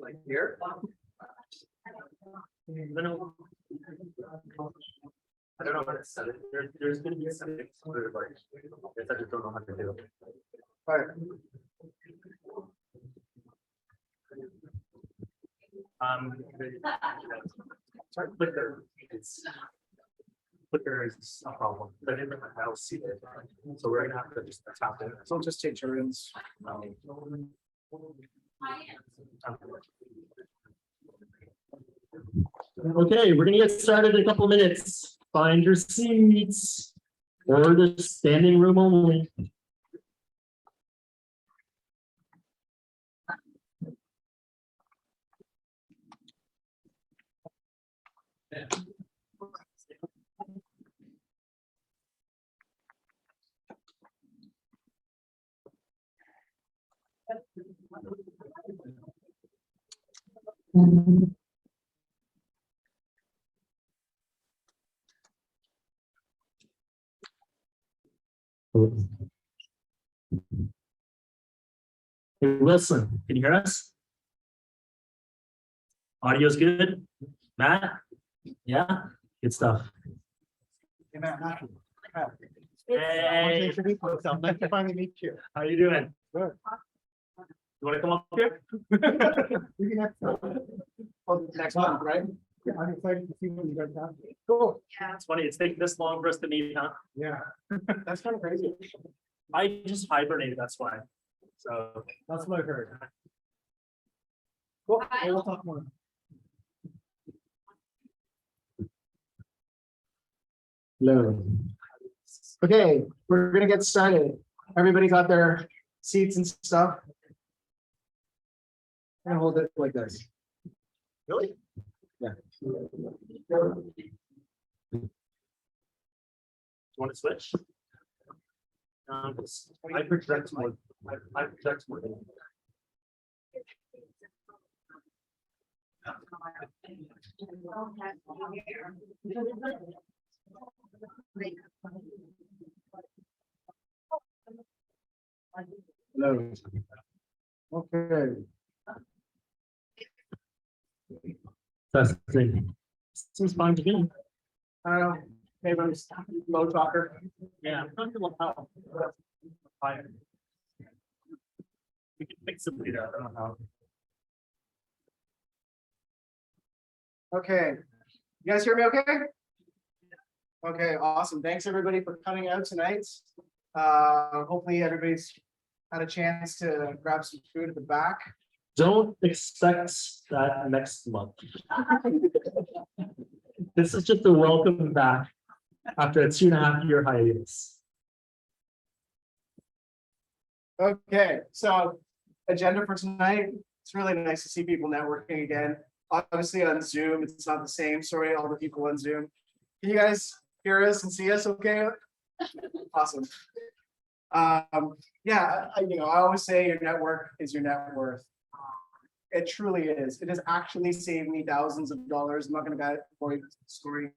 Like here. I don't know how to set it. There's going to be a setting. I just don't know how to do it. All right. Sorry, Clicker is a problem. I didn't know how to see it. So we're gonna have to just tap it. So just take turns. Okay, we're gonna get started in a couple of minutes. Find your seats or the standing room only. Hey, Wilson, can you hear us? Audio's good? Matt? Yeah? Good stuff. Hey, Matt. Hey, Nice to finally meet you. how you doing? Good. You want to come up here? We can have next month, right? Yeah, I'm excited to see what you guys have. Cool. It's funny, it's taking this long for us to meet, huh? Yeah. That's kind of crazy. I just hibernated, that's why. So, That's what I heard. Cool. We'll talk more. Hello. Okay, we're gonna get started. Everybody got their seats and stuff. I'm gonna hold it like this. really? Yeah. You want to switch? I project more. I project more. Hello. Okay. Testing. Seems fine to me. Maybe I'm low talker. Yeah, I'm not sure how. Fire. We can fix it later. I don't know how. Okay. You guys hear me okay? Okay, awesome. Thanks everybody for coming out tonight. Hopefully everybody's had a chance to grab some food at the back. Don't expect that next month. This is just a welcome back after a 2.5-year hiatus. Okay, so agenda for tonight. It's really nice to see people networking again. Obviously on Zoom, it's not the same. Sorry, all the people on Zoom. Can you guys hear us and see us okay? Awesome. Yeah, I always say your network is your net worth. It truly is. It has actually saved me thousands of dollars. I'm not going to bore you with the story,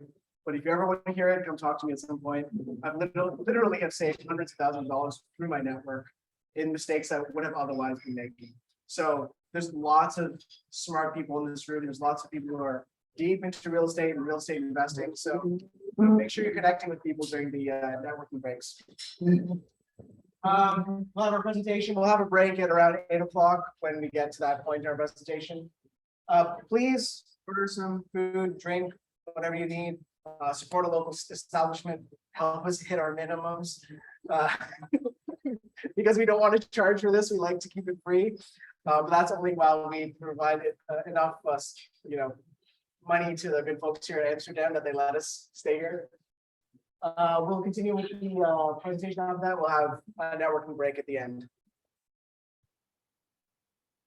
but if you ever want to hear it, come talk to me at some point. I've literally have saved hundreds of thousands of dollars through my network in mistakes I would have otherwise been making. So there's lots of smart people in this room. There's lots of people who are deep into real estate and real estate investing. So make sure you're connecting with people during the networking breaks. We'll have our presentation. We'll have a break at around 8 o'clock when we get to that point in our presentation. Please order some food, drink, whatever you need, support a local establishment, help us hit our minimums. Because we don't want to charge for this, we like to keep it free. But that's only while we provide enough money to the good folks here in Amsterdam that they let us stay here. We'll continue with the presentation of that. We'll have a networking break at the end.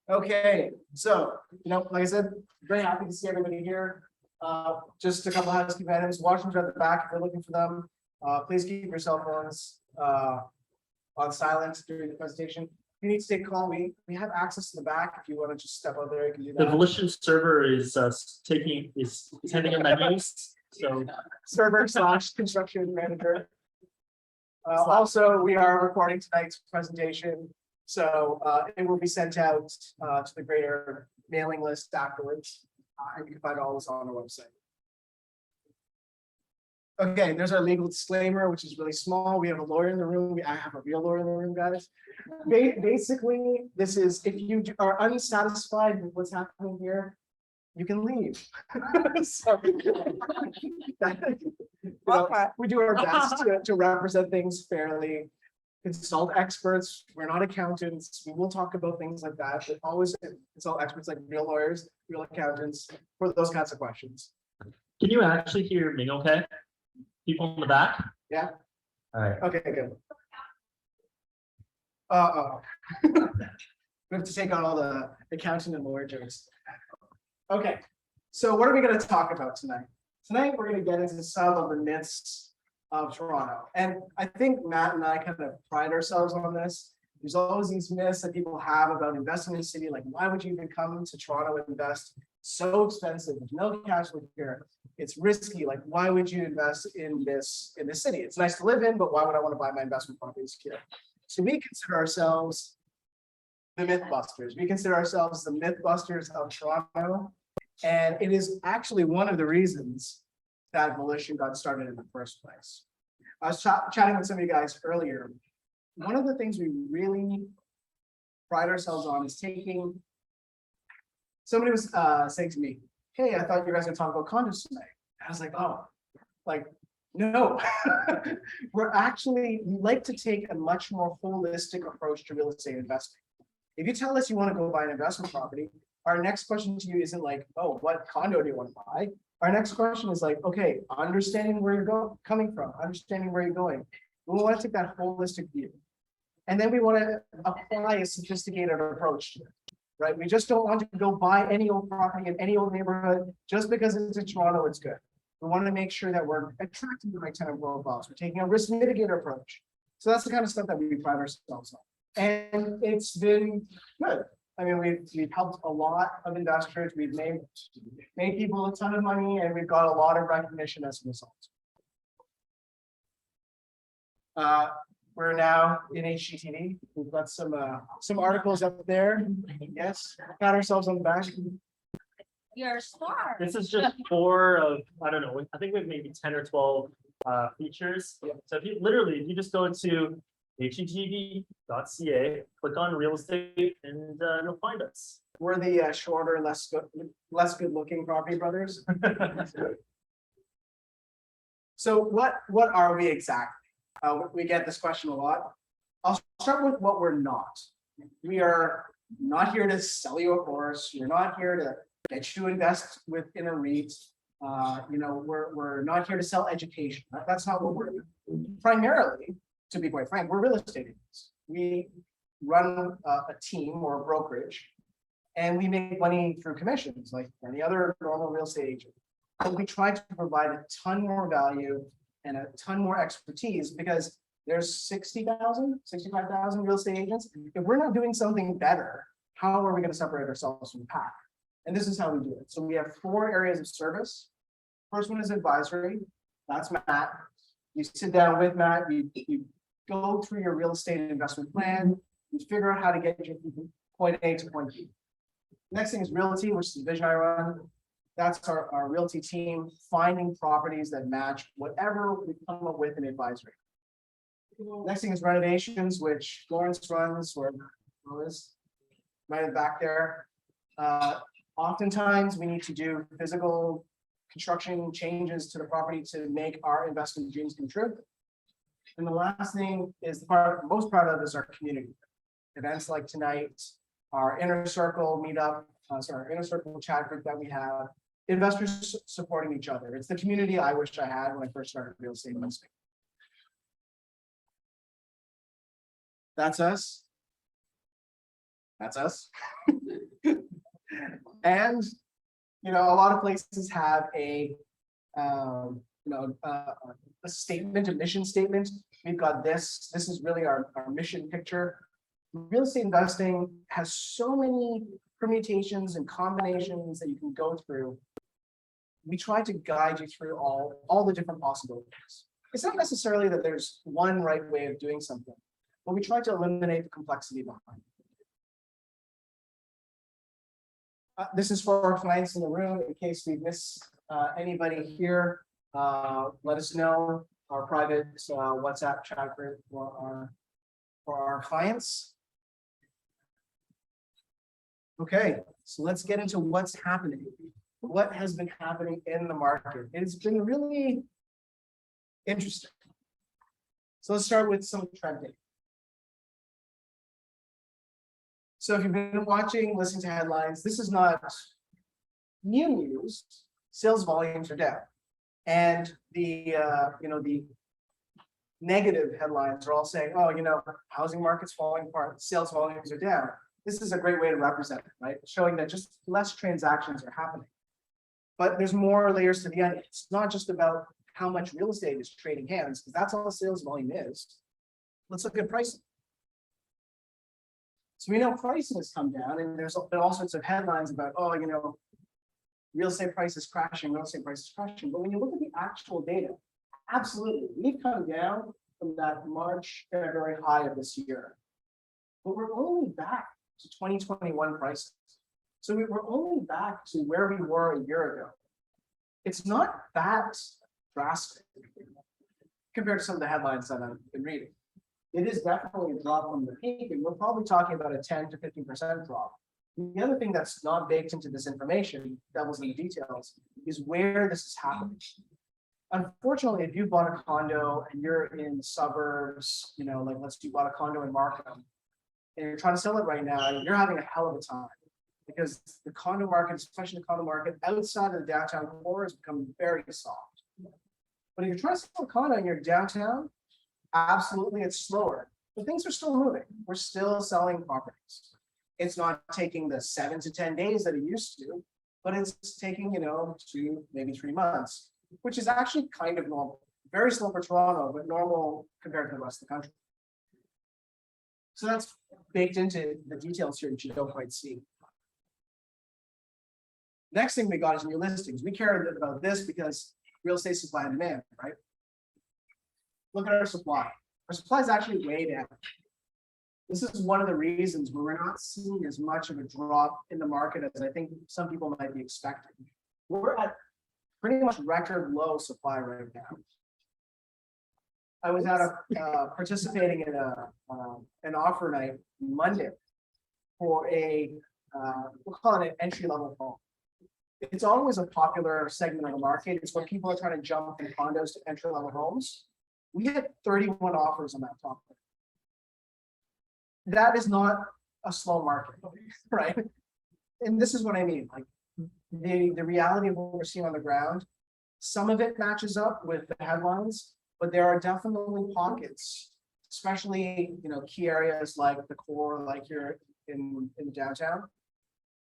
Okay, so, like I said, very happy to see everybody here. Just a couple of housekeeping items. Washrooms are at the back if you're looking for them. Please keep your cell phones on silent during the presentation. If you need to take a call, we have access to the back. If you want to just step out there, you can do that. The Volition server is attending a menus. So Server / construction manager. Also, we are recording tonight's presentation, so it will be sent out to the greater mailing list afterwards. And you can find all this on our website. Okay, there's our legal disclaimer, which is really small. We have a lawyer in the room. I have a real lawyer in the room, guys. Basically, this is if you are unsatisfied with what's happening here, you can leave. So, we do our best to represent things fairly, consult experts. We're not accountants. We will talk about things like that, but always consult experts like real lawyers, real accountants for those kinds of questions. can you actually hear me okay? People in the back? Yeah. All right. Okay, good. We have to take out all the accountant and lawyer jokes. Okay, so what are we going to talk about tonight? Tonight, we're going to get into some of the myths of Toronto. And I think Matt and I kind of pride ourselves on this. There's always these myths that people have about investing in the city. Like, why would you even come to Toronto and invest? So expensive, there's no cash flow here. It's risky. Like, why would you invest in this city? It's nice to live in, but why would I want to buy my investment properties here? So we consider ourselves the Mythbusters. We consider ourselves the Mythbusters of Toronto. And it is actually one of the reasons that Volition got started in the first place. I was chatting with some of you guys earlier. One of the things we really pride ourselves on is taking, somebody was saying to me, hey, I thought you guys were talking about condos tonight. I was like, oh, like, no. We like to take a much more holistic approach to real estate investing. If you tell us you want to go buy an investment property, our next question to you isn't like, oh, what condo do you want to buy? Our next question is like, okay, understanding where you're coming from, understanding where you're going. We want to take that holistic view. And then we want to apply a sophisticated approach to it, right? We just don't want to go buy any old property in any old neighborhood just because it's in Toronto, it's good. We want to make sure that we're attracting the right tenant profiles. We're taking a risk mitigator approach. So that's the kind of stuff that we pride ourselves on. And it's been good. I mean, we've helped a lot of investors. We've made people a ton of money, and we've got a lot of recognition as a result. We're now in HGTV. We've got some articles up there. Yes, got ourselves on the back. You're a star. This is just 4 of, I don't know, I think we have maybe 10 or 12 features. Yeah. So if you just go into hgtv.ca, click on real estate, and you'll find us. We're the shorter, less good looking property brothers. So what are we exactly? We get this question a lot. I'll start with what we're not. We are not here to sell you a course. We're not here to get you to invest within a REIT. We're not here to sell education. That's not what we're doing. Primarily, to be quite frank, we're real estate agents. We run a team or a brokerage, and we make money through commissions like any other normal real estate agent. But we try to provide a ton more value and a ton more expertise because there's 60,000, 65,000 real estate agents. If we're not doing something better, how are we going to separate ourselves from the pack? And this is how we do it. So we have 4 areas of service. First one is advisory. That's Matt. You sit down with Matt, you go through your real estate investment plan, you figure out how to get you from point A to point B. Next thing is realty, which is the division I run. That's our realty team, finding properties that match whatever we come up with in advisory. Next thing is renovations, which Lawrence runs, or Liz, right back there. Oftentimes, we need to do physical construction changes to the property to make our investment dreams come true. And the last thing is the part I'm most proud of is our community. Events like tonight, our inner circle meetup, our inner circle chat group that we have, investors supporting each other. It's the community I wish I had when I first started real estate investing. That's us. That's us. And, you know, a lot of places have a statement, a mission statement. We've got this. This is really our mission picture. Real estate investing has so many permutations and combinations that you can go through. We try to guide you through all the different possibilities. It's not necessarily that there's one right way of doing something, but we try to eliminate the complexity behind it. This is for our clients in the room. In case we miss anybody here, let us know. Our private WhatsApp chat group for our clients. Okay, so let's get into what's happening. What has been happening in the market? It's been really interesting. So let's start with some trending. So if you've been watching, listening to headlines, this is not new news. Sales volumes are down, and the negative headlines are all saying, "Oh, you know, housing market's falling apart. Sales volumes are down." This is a great way to represent it, right? Showing that just less transactions are happening. But there's more layers to the onion. It's not just about how much real estate is trading hands, because that's all sales volume is. Let's look at pricing. So we know pricing has come down, and there's been all sorts of headlines about, oh, you know, real estate prices crashing, real estate prices crashing. But when you look at the actual data, absolutely, we've come down from that March, February high of this year. But we're only back to 2021 prices. So we're only back to where we were a year ago. It's not that drastic compared to some of the headlines that I've been reading. It is definitely a drop from the peak, and we're probably talking about a 10 to 15% drop. The other thing that's not baked into this information, devil's in the details, is where this is happening. Unfortunately, if you bought a condo and you're in the suburbs, you know, like let's say you bought a condo in Markham, and you're trying to sell it right now, you're having a hell of a time, because the condo market, especially the condo market outside of the downtown core, has become very soft. But if you're trying to sell a condo and you're downtown, absolutely it's slower, but things are still moving. We're still selling properties. It's not taking the 7 to 10 days that it used to, but it's taking, you know, 2, maybe 3 months, which is actually kind of normal. Very slow for Toronto, but normal compared to the rest of the country. So that's baked into the details here that you don't quite see. Next thing we got is new listings. We care about this because real estate supply and demand, right? Look at our supply. Our supply is actually way down. This is one of the reasons where we're not seeing as much of a drop in the market as I think some people might be expecting. We're at pretty much record low supply right now. I was at participating in an offer night Monday for we'll call it an entry-level home. It's always a popular segment of the market. It's when people are trying to jump from condos to entry-level homes. We had 31 offers on that topic. That is not a slow market, right? And this is what I mean. Like the reality of what we're seeing on the ground, some of it matches up with the headlines, but there are definitely pockets, especially, you know, key areas like the core, like here in downtown.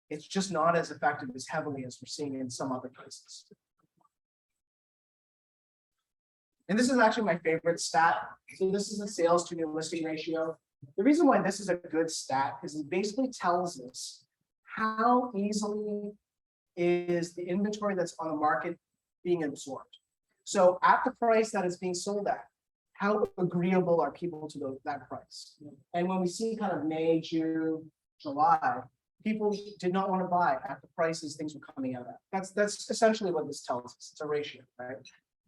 It's just not as effective as heavily as we're seeing in some other places. And this is actually my favorite stat. So this is the sales to new listing ratio. The reason why this is a good stat is it basically tells us how easily is the inventory that's on the market being absorbed. So at the price that it's being sold at, how agreeable are people to that price? And when we see kind of May, June, July, people did not want to buy at the prices things were coming out at. That's essentially what this tells us. It's a ratio, right?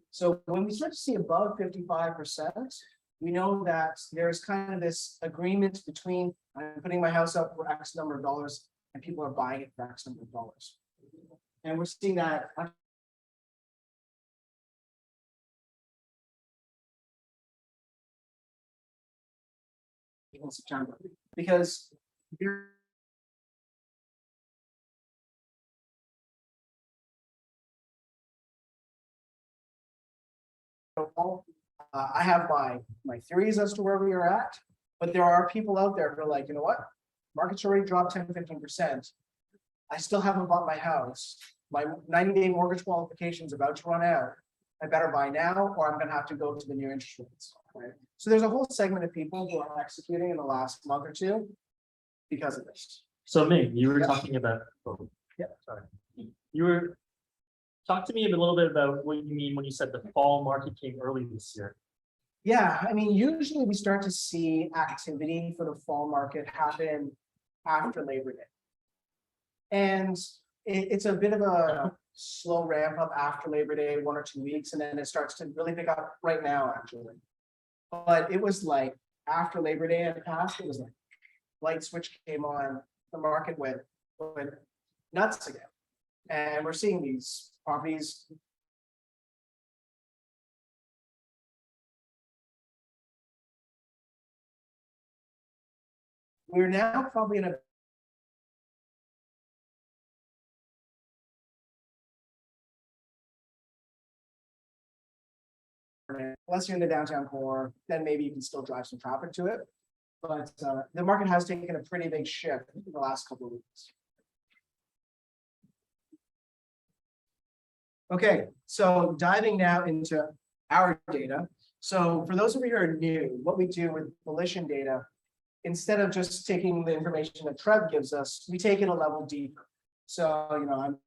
So when we start to see above 55%, we know that there's kind of this agreement between I'm putting my house up for X number of dollars and people are buying it for X number of dollars. And we're seeing that in September, because I have my theories as to where we are at, but there are people out there who are like, you know what? Market's already dropped 10-15%. I still haven't bought my house. My 90-day mortgage qualification is about to run out. I better buy now, or I'm going to have to go to the new interest rates. Right? So there's a whole segment of people who are executing in the last month or two because of this. So Ming, you were talking about. Yeah. Sorry. You were. Talk to me a little bit about what you mean when you said the fall market came early this year. Yeah, I mean, usually we start to see activity for the fall market happen after Labor Day. And it's a bit of a slow ramp up after Labor Day, 1 or 2 weeks, and then it starts to really pick up right now, actually. But it was like after Labor Day had passed, it was like light switch came on, the market went nuts again. And we're seeing these properties. We're now probably in a unless you're in the downtown core, then maybe you can still drive some traffic to it. But the market has taken a pretty big shift in the last couple of weeks. Okay, so diving now into our data. So for those of you who are new, what we do with Volition data, instead of just taking the information that Trev gives us, we take it a level deeper. So, you know,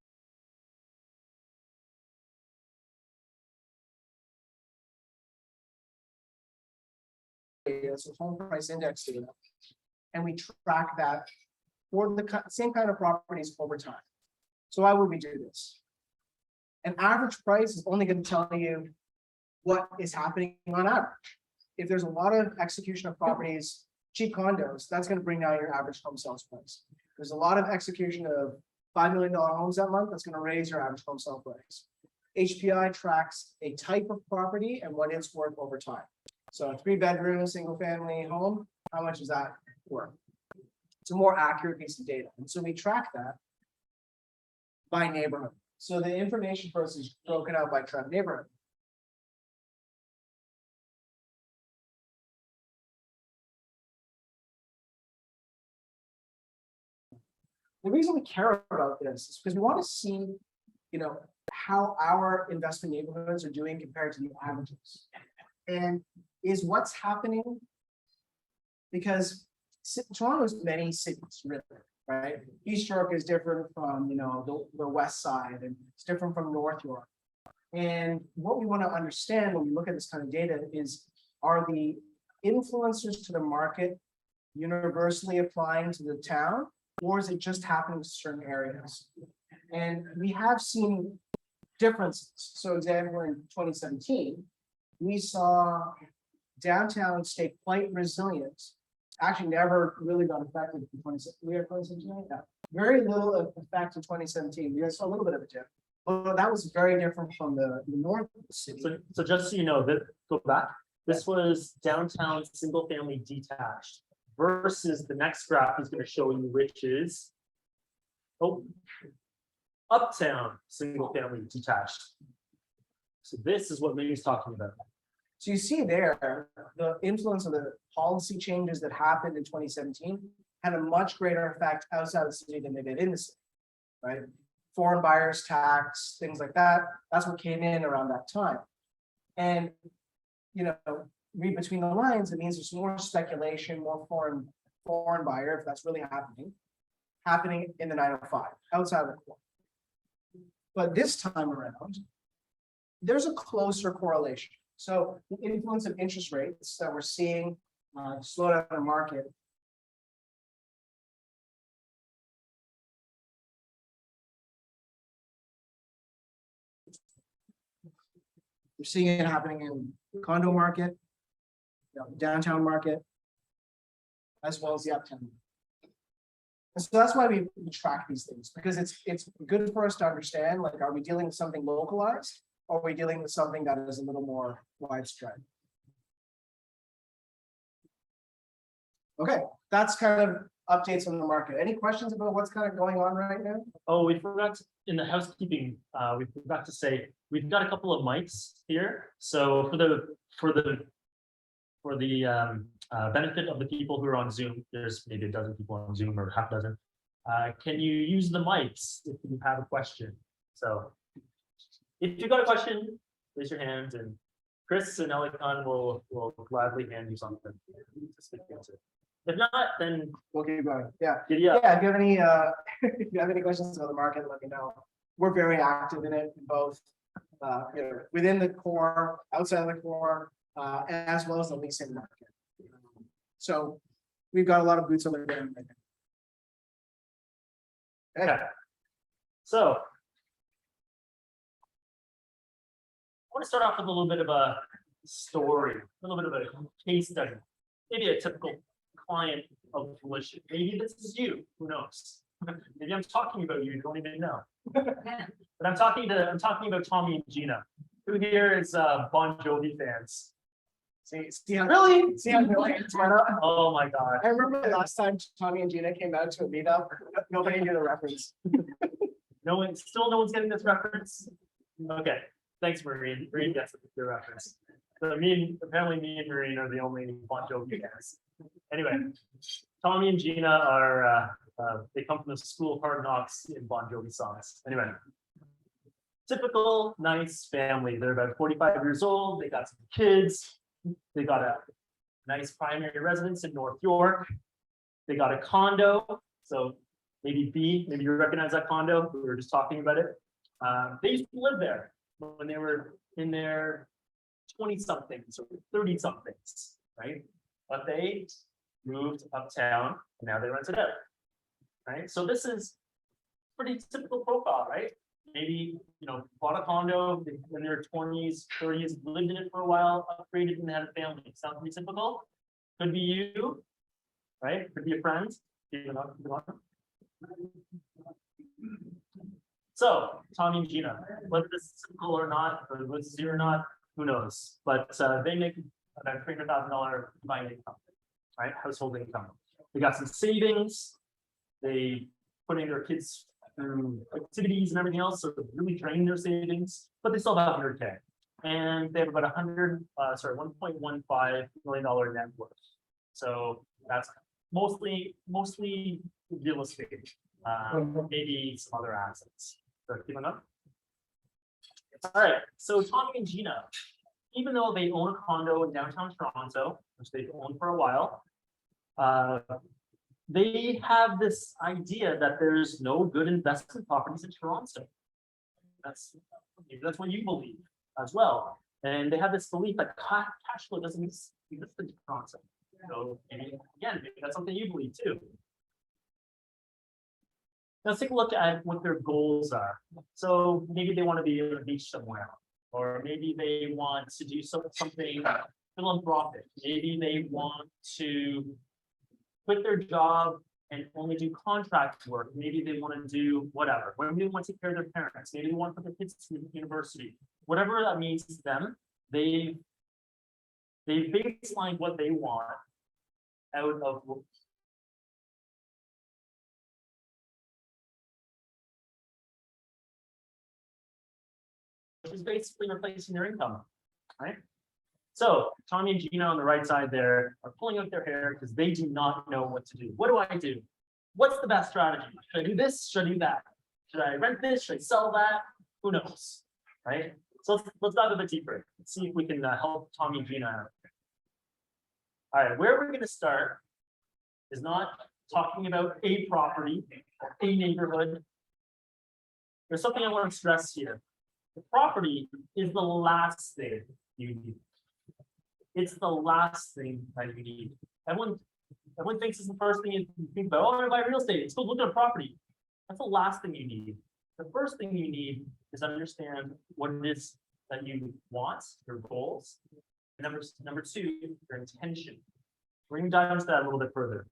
so home price index data, and we track that for the same kind of properties over time. So why would we do this? An average price is only going to tell you what is happening on average. If there's a lot of execution of properties, cheap condos, that's going to bring down your average home sales price. There's a lot of execution of $5 million homes that month, that's going to raise your average home sale price. HPI tracks a type of property and what it's worth over time. So a 3-bedroom, single family home, how much is that worth? It's a more accurate piece of data. And so we track that by neighborhood. So the information for us is broken out by Trev neighborhood. The reason we care about this is because we want to see, you know, how our investment neighborhoods are doing compared to the averages. And is what's happening, because Toronto's many cities, really, right? East York is different from, you know, the west side, and it's different from North York. And what we want to understand when we look at this kind of data is, are the influencers to the market universally applying to the town, or is it just happening to certain areas? And we have seen differences. So example, in 2017, we saw downtown stay quite resilient. Actually never really got affected in 2017. Yeah. Very little effect in 2017. We saw a little bit of a dip. But that was very different from the north of the city. So just so you know, go back. This was downtown single family detached versus the next graph is going to show you, which is uptown single family detached. So this is what Ming's talking about. So you see there, the influence of the policy changes that happened in 2017 had a much greater effect outside the city than they did in the city, right? Foreign buyers tax, things like that. That's what came in around that time. And, you know, read between the lines, it means there's more speculation, more foreign buyer, if that's really happening in the 905, outside of the core. But this time around, there's a closer correlation. So the influence of interest rates that we're seeing slow down the market. We're seeing it happening in the condo market, the downtown market, as well as the uptown. And so that's why we track these things, because it's good for us to understand, like, are we dealing with something localized? Or are we dealing with something that is a little more widespread? Okay, that's kind of updates on the market. Any questions about what's kind of going on right now? Oh, we forgot in the housekeeping, we forgot to say, we've got a couple of mics here. So for the benefit of the people who are on Zoom, there's maybe a dozen people on Zoom or half a dozen. Can you use the mics if you have a question? So if you got a question, raise your hand and Chris and Elikon will gladly hand you something to speak into. If not, then We'll keep going. Yeah. giddy up. Yeah, if you have any if you have any questions about the market, let me know. We're very active in it, both within the core, outside of the core, as well as the leasing market. So we've got a lot of boots on the ground right now. Okay. So I want to start off with a little bit of a story, a little bit of a case study, maybe a typical client of Volition. Maybe this is you, who knows? Maybe I'm talking about you don't even know. But I'm talking about Tommy and Gina. Who here is Bon Jovi fans? See how Really? see how it's went up? Oh my God. I remember the last time Tommy and Gina came out to a meetup, nobody knew the reference. No one's getting this reference. Okay, thanks, Marine. Marine gets the reference. So apparently me and Marine are the only Bon Jovi fans. Anyway, Tommy and Gina are they come from the school of hard knocks in Bon Jovi songs. Anyway, typical nice family. They're about 45 years old. They got some kids. They got a nice primary residence in North York. They got a condo. So maybe you recognize that condo. We were just talking about it. They used to live there when they were in their 20-somethings or 30-somethings, right? But they moved uptown and now they rent it out, right? So this is pretty typical profile, right? Maybe, bought a condo in their 20s, 30s, lived in it for a while, upgraded and had a family. Sounds pretty typical. Could be you, right? Could be a friend. So Tommy and Gina, whether this is typical or not, or whether this is you or not, who knows? But they make about $300,000 combined income, right? Household income. They got some savings. They putting their kids through activities and everything else, so really drain their savings, but they still have 100K. And they have about $1.15 million net worth. So that's mostly real estate, maybe some other assets. So keeping up. All right, so Tommy and Gina, even though they own a condo in downtown Toronto, which they've owned for a while, they have this idea that there's no good investment properties in Toronto. That's what you believe as well. And they have this belief that cash flow doesn't exist in Toronto. So maybe that's something you believe too. Let's take a look at what their goals are. So maybe they want to be on a beach somewhere, or maybe they want to do something philanthropic. Maybe they want to quit their job and only do contract work. Maybe they want to do whatever. Maybe they want to take care of their parents. Maybe they want to put their kids through university. Whatever that means to them, they baseline what they want out of which is basically replacing their income, right? So Tommy and Gina on the right side there are pulling out their hair because they do not know what to do. What do I do? What's the best strategy? Should I do this? Should I do that? Should I rent this? Should I sell that? Who knows, right? So let's dive a bit deeper. Let's see if we can help Tommy and Gina out. All right, where we're going to start is not talking about a property or a neighborhood. There's something I want to stress here. The property is the last thing you need. It's the last thing that you need. Everyone thinks it's the first thing you think about. Oh, I'm gonna buy real estate. Let's go look at a property. That's the last thing you need. The first thing you need is understand what it is that you want, your goals. Number two, your intention. We're gonna dive into that a little bit further.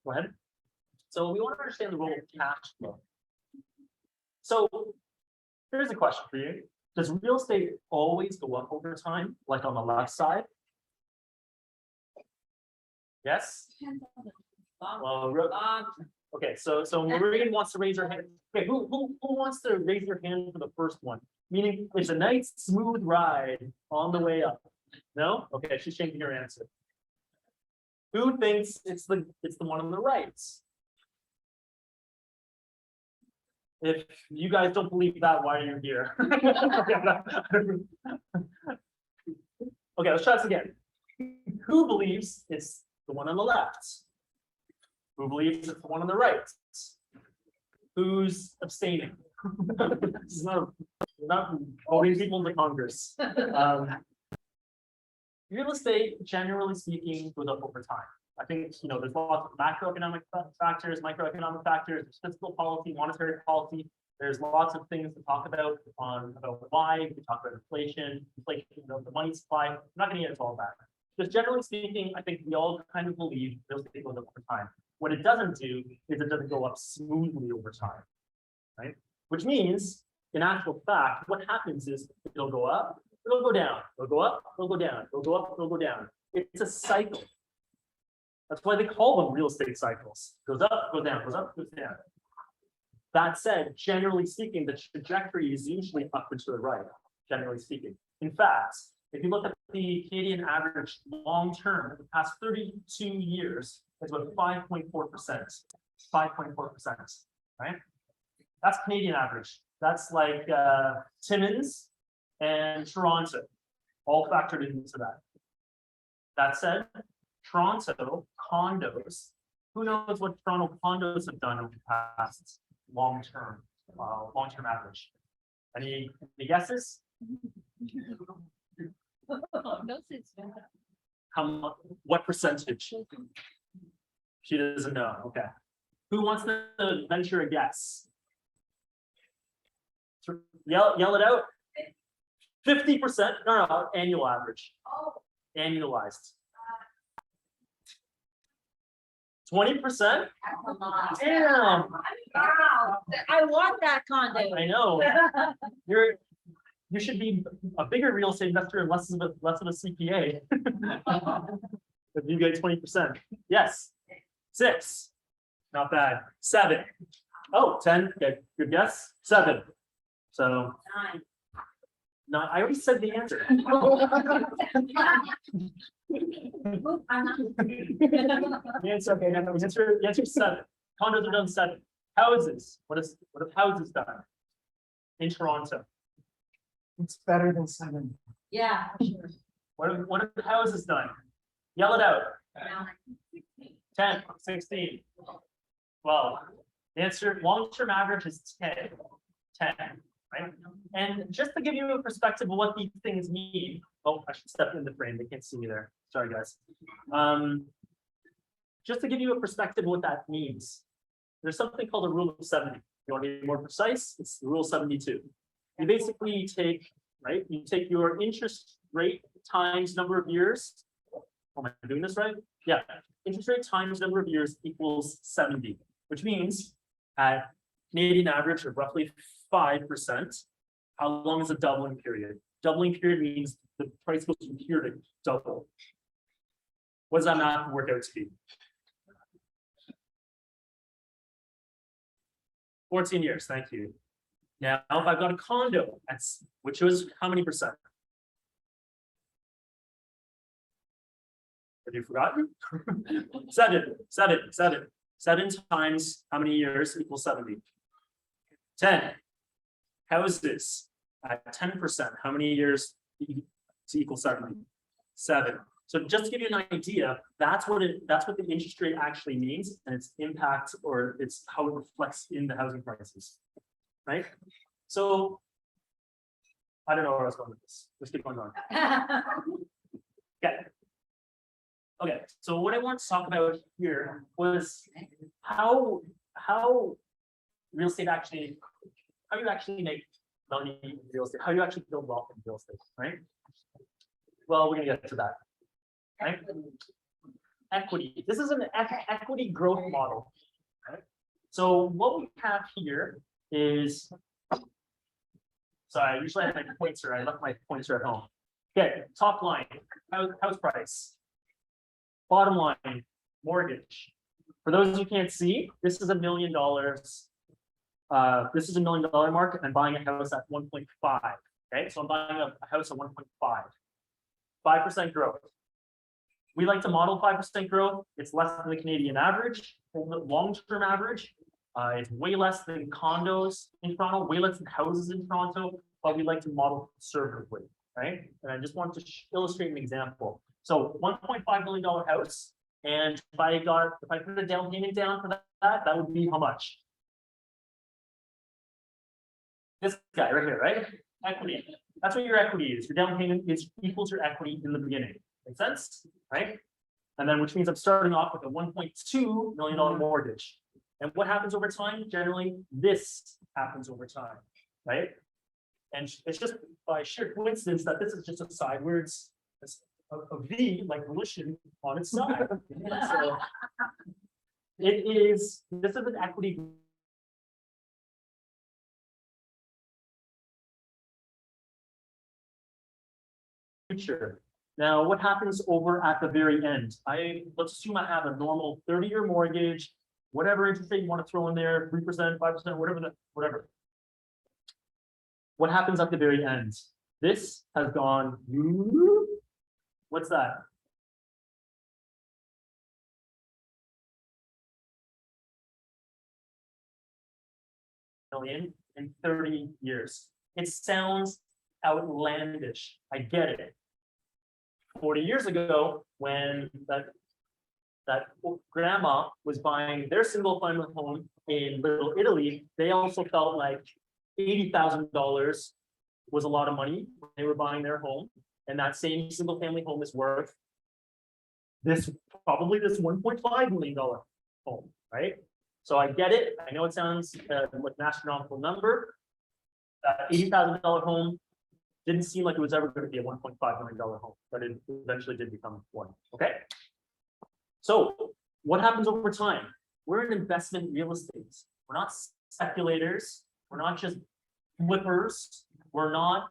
Go ahead. So we want to understand the role of cash flow. So here's a question for you. Does real estate always go up over time, like on the left side? Yes? Well, okay, so Maureen wants to raise her hand. Okay, who wants to raise their hand for the first one? Meaning it's a nice smooth ride on the way up. No? Okay, she's changing her answer. Who thinks it's the one on the right? If you guys don't believe that, why are you here? Okay, let's try this again. Who believes it's the one on the left? Who believes it's the one on the right? Who's abstaining? It's not voting people into Congress. Real estate, generally speaking, goes up over time. I think, there's lots of macroeconomic factors, microeconomic factors, there's fiscal policy, monetary policy. There's lots of things to talk about why. We can talk about inflation, the money supply. I'm not going to get into all that. Just generally speaking, I think we all kind of believe real estate goes up over time. What it doesn't do is it doesn't go up smoothly over time, right? Which means, in actual fact, what happens is it'll go up, it'll go down, it'll go up, it'll go down, it'll go up, it'll go down. It's a cycle. That's why they call them real estate cycles. Goes up, goes down, goes up, goes down. That said, generally speaking, the trajectory is usually up and to the right, generally speaking. In fact, if you look at the Canadian average long term, the past 32 years, it's about 5.4%. 5.4%, right? That's Canadian average. That's like Timmins and Toronto, all factored into that. That said, Toronto condos, who knows what Toronto condos have done over the past long-term average? Any guesses? What percentage? She doesn't know. Okay. Who wants to venture a guess? Yell it out. 50%. No, annual average. Annualized. 20%? Damn. Wow, I want that condo. I know. You should be a bigger real estate investor and less of a CPA. If you get 20%. Yes. 6. Not bad. 7. Oh, 10. Okay, good guess. 7. So 9. I already said the answer. The answer, okay, no, the answer 7. Condos are done 7. Houses. What have houses done in Toronto? It's better than 7. Yeah, sure. What have houses done? Yell it out. 10, 16. Well, the answer, long-term average is 10. 10, right? And just to give you a perspective of what these things mean. Oh, I should step in the frame. They can't see me there. Sorry, guys. Just to give you a perspective of what that means. There's something called the rule of 70. You want to be more precise? It's the rule 72. You basically take, right? You take your interest rate times number of years. Am I doing this right? Yeah. Interest rate times number of years equals 70, which means at Canadian average of roughly 5%. How long is a doubling period? Doubling period means the price goes from here to double. What does that math work out to be? 14 years, thank you. Now, if I've got a condo, which was how many percent? Have you forgotten? 7 times how many years equals 70? 10. Houses at 10%, how many years to equal 70? 7. So just to give you an idea, that's what the interest rate actually means, and its impact, or it's how it reflects in the housing prices, right? So I don't know where I was going with this. Let's keep going on. Okay. So what I want to talk about here was how real estate actually, how you actually make money in real estate, how you actually build wealth in real estate, right? Well, we're gonna get to that. Right? Equity. This is an equity growth model. Right? So what we have here is, sorry, I usually have my pointer. I left my pointer at home. Okay, top line, house price. Bottom line, mortgage. For those who can't see, this is $1 million. This is $1 million mark. I'm buying a house at 1.5. Okay, so I'm buying a house at 1.5. 5% growth. We like to model 5% growth. It's less than the Canadian average, long-term average. It's way less than condos in Toronto, way less than houses in Toronto, but we like to model conservatively, right? And I just wanted to illustrate an example. So $1.5 million house, and if I put a down payment down for that would be how much? This guy right here, right? Equity. That's what your equity is. Your down payment is equals your equity in the beginning. Make sense? Right? And then which means I'm starting off with a $1.2 million mortgage. And what happens over time? Generally, this happens over time, right? And it's just by sheer coincidence that this is just a sideways, a V like Volition on its side. So this is an equity. Future. Now, what happens over at the very end? Let's assume I have a normal 30-year mortgage, whatever interest rate you want to throw in there, 3%, 5%, whatever. What happens at the very end? This has gone, what's that? Million in 30 years. It sounds outlandish. I get it. 40 years ago, when that grandma was buying their single family home in Little Italy, they also felt like $80,000 was a lot of money when they were buying their home. And that same single family home is worth probably this $1.5 million home, right? So I get it. I know it sounds like an astronomical number. That $80,000 home didn't seem like it was ever going to be a $1.5 million home, but it eventually did become one. Okay. So what happens over time? We're in investment real estate. We're not speculators. We're not just flippers. We're not,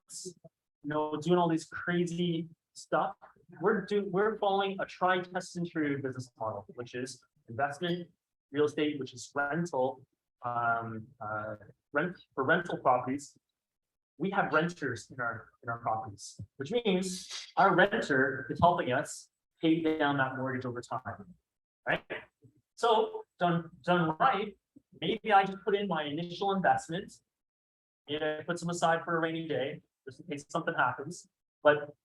doing all these crazy stuff. We're following a tried, tested, and true business model, which is investment real estate, which is rental, for rental properties. We have renters in our properties, which means our renter is helping us pay down that mortgage over time, right? So done right, maybe I just put in my initial investment, put some aside for a rainy day, just in case something happens. But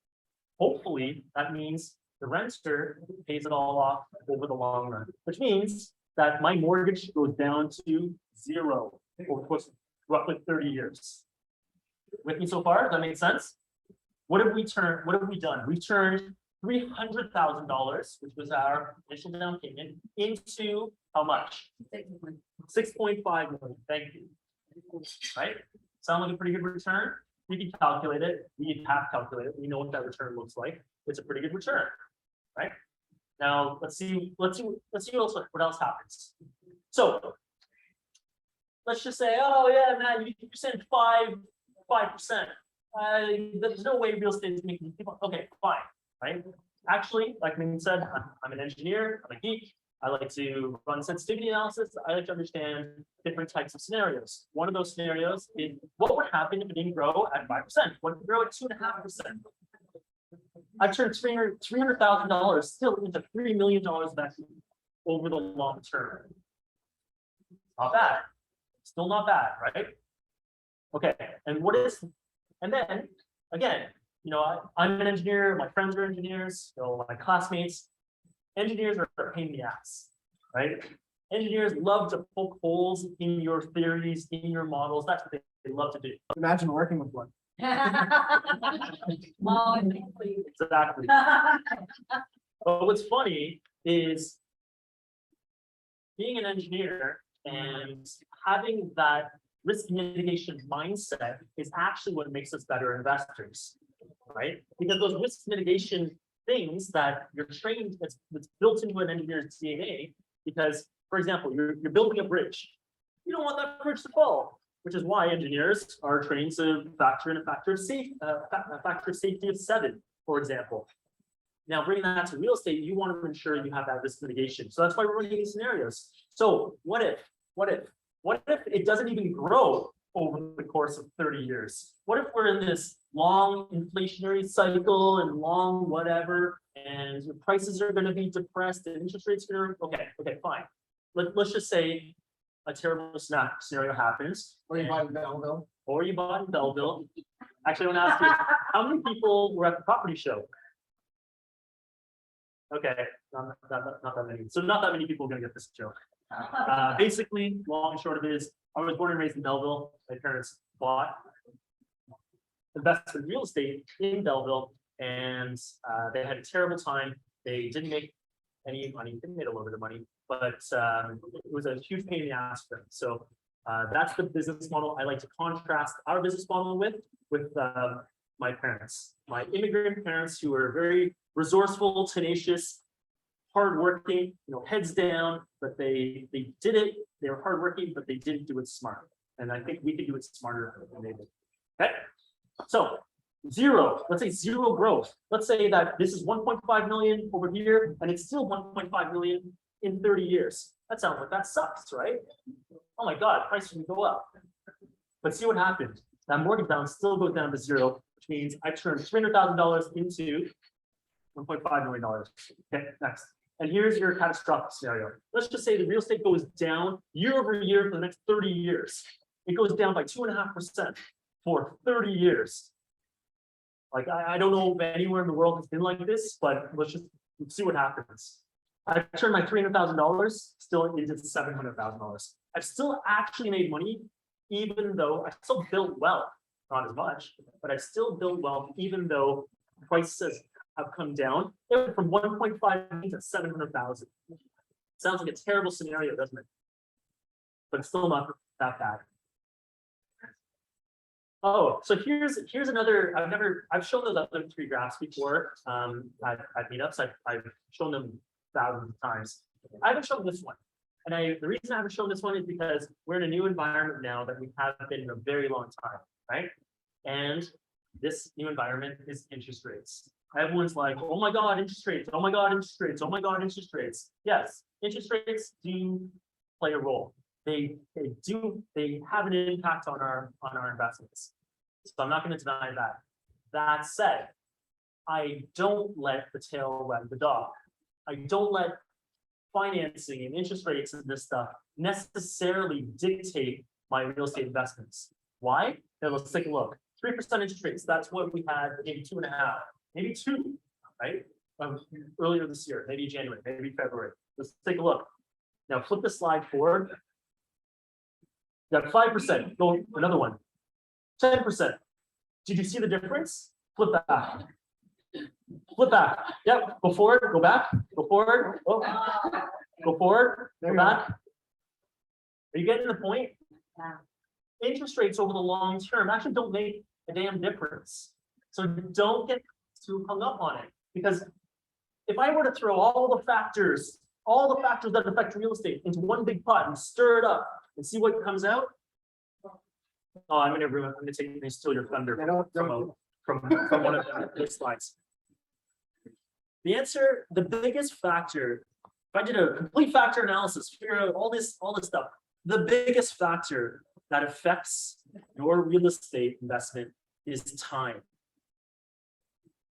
hopefully that means the renter pays it all off over the long run, which means that my mortgage goes down to zero over the course of roughly 30 years. With me so far? Does that make sense? What have we done? We've turned $300,000, which was our initial down payment, into how much? 6.5 million. Thank you. Right? Sound like a pretty good return? We can calculate it. We have calculated it. We know what that return looks like. It's a pretty good return, right? Now let's see what else happens. So let's just say, oh yeah, man, you said 5%. There's no way real estate is making people. Okay, fine, right? Actually, like Ming said, I'm an engineer, I'm a geek. I like to run sensitivity analysis. I like to understand different types of scenarios. One of those scenarios is what would happen if it didn't grow at 5%? What if it grew at 2.5%? I've turned $300,000 still into $3 million of equity over the long term. Not bad. Still not bad, right? Okay, and then again, I'm an engineer, my friends are engineers, my classmates. Engineers are a pain in the ass, right? Engineers love to poke holes in your theories, in your models. That's what they love to do. Imagine working with one. Exactly. But what's funny is being an engineer and having that risk mitigation mindset is actually what makes us better investors, right? Because those risk mitigation things that you're trained, that's built into an engineer's DNA, because For example, you're building a bridge. You don't want that bridge to fall, which is why engineers are trained to factor in a factor of safety of 7, for example. Now, bringing that to real estate, you want to ensure you have that risk mitigation. So that's why we're running these scenarios. So what if it doesn't even grow over the course of 30 years? What if we're in this long inflationary cycle and long whatever, and the prices are going to be depressed and interest rates are going to, okay, fine. Let's just say a terrible scenario happens. Or you buy in Belleville. Or you bought in Belleville. Actually, I want to ask you, how many people were at the property show? Okay, not that many. So not that many people are going to get this joke. Basically, long and short of it is, I was born and raised in Belleville. My parents bought investment real estate in Belleville, and they had a terrible time. They didn't make any money. They made a little bit of money, but it was a huge pain in the ass for them. So that's the business model I like to contrast our business model with my parents, my immigrant parents, who were very resourceful, tenacious, hardworking, heads down, but they did it. They were hardworking, but they didn't do it smart. And I think we could do it smarter than they did. Okay, so let's say zero growth. Let's say that this is 1.5 million over here, and it's still 1.5 million in 30 years. That sounds like that sucks, right? Oh my God, prices can go up. But see what happened. That mortgage balance still goes down to 0, which means I turned $300,000 into $1.5 million. Okay, next. And here's your catastrophic scenario. Let's just say the real estate goes down year over year for the next 30 years. It goes down by 2.5% for 30 years. Like, I don't know if anywhere in the world has been like this, but let's just see what happens. I turned my $300,000 still into $700,000. I've still actually made money, even though I still built wealth, not as much, but I still built wealth, even though prices have come down. It went from 1.5 to 700,000. Sounds like a terrible scenario, doesn't it? But it's still not that bad. Oh, so here's another. I've shown those other 3 graphs before at meetups. I've shown them thousands of times. I haven't shown this one, and the reason I haven't shown this one is because we're in a new environment now that we haven't been in a very long time, right? And this new environment is interest rates. Everyone's like, oh my God, interest rates, oh my God, interest rates, oh my God, interest rates. Yes, interest rates do play a role. They have an impact on our investments. So I'm not going to deny that. That said, I don't let the tail wag the dog. I don't let financing and interest rates and this stuff necessarily dictate my real estate investments. Why? Now let's take a look. 3% interest rates, that's what we had, maybe 2.5, maybe 2, right? Earlier this year, maybe January, maybe February. Let's take a look. Now flip the slide forward. You got 5%, go another one. 10%. Did you see the difference? Flip back. Flip back. Yep, go forward, go back, go forward. Oh. Go forward, go back. Are you getting the point? Yeah. Interest rates over the long term actually don't make a damn difference. So don't get too hung up on it. Because if I were to throw all the factors that affect real estate into one big pot and stir it up and see what comes out. Oh, I'm gonna steal your thunder from one of the slides. The answer, the biggest factor, if I did a complete factor analysis, figure out all this stuff, the biggest factor that affects your real estate investment is time.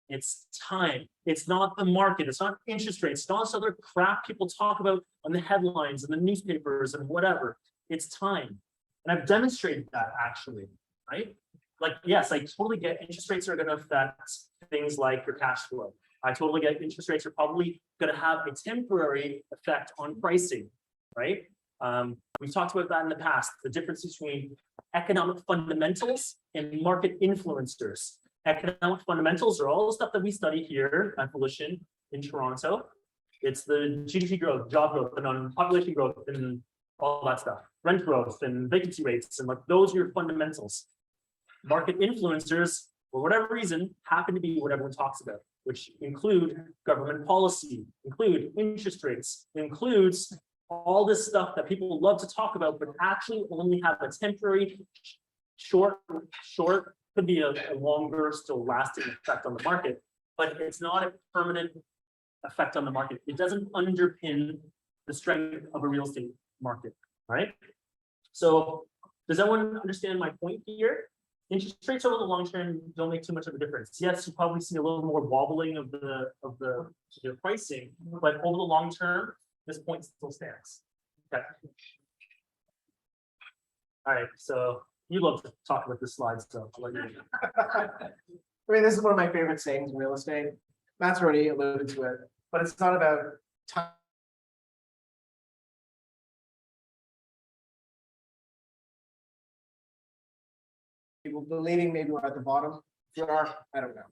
It's time. It's not the market. It's not interest rates. It's not this other crap people talk about on the headlines and the newspapers and whatever. It's time. And I've demonstrated that actually, right? Like, yes, I totally get interest rates are going to affect things like your cash flow. I totally get interest rates are probably going to have a temporary effect on pricing, right? We've talked about that in the past, the difference between economic fundamentals and market influencers. Economic fundamentals are all the stuff that we study here at Volition in Toronto. It's the GDP growth, job growth, and population growth, and all that stuff. Rent growth and vacancy rates, and like those are your fundamentals. Market influencers, for whatever reason, happen to be what everyone talks about, which include government policy, include interest rates, includes all this stuff that people love to talk about, but actually only have a temporary, short, could be a longer, still lasting effect on the market, but it's not a permanent effect on the market. It doesn't underpin the strength of a real estate market, right? So does everyone understand my point here? Interest rates over the long term don't make too much of a difference. Yes, you probably see a little more wobbling of the pricing, but over the long term, this point still stands. Okay. All right, so you love to talk about this slide, so I'll let you know. I mean, this is one of my favorite sayings in real estate. Matt's already alluded to it, but it's not about time. People believing maybe we're at the bottom. If we are, I don't know,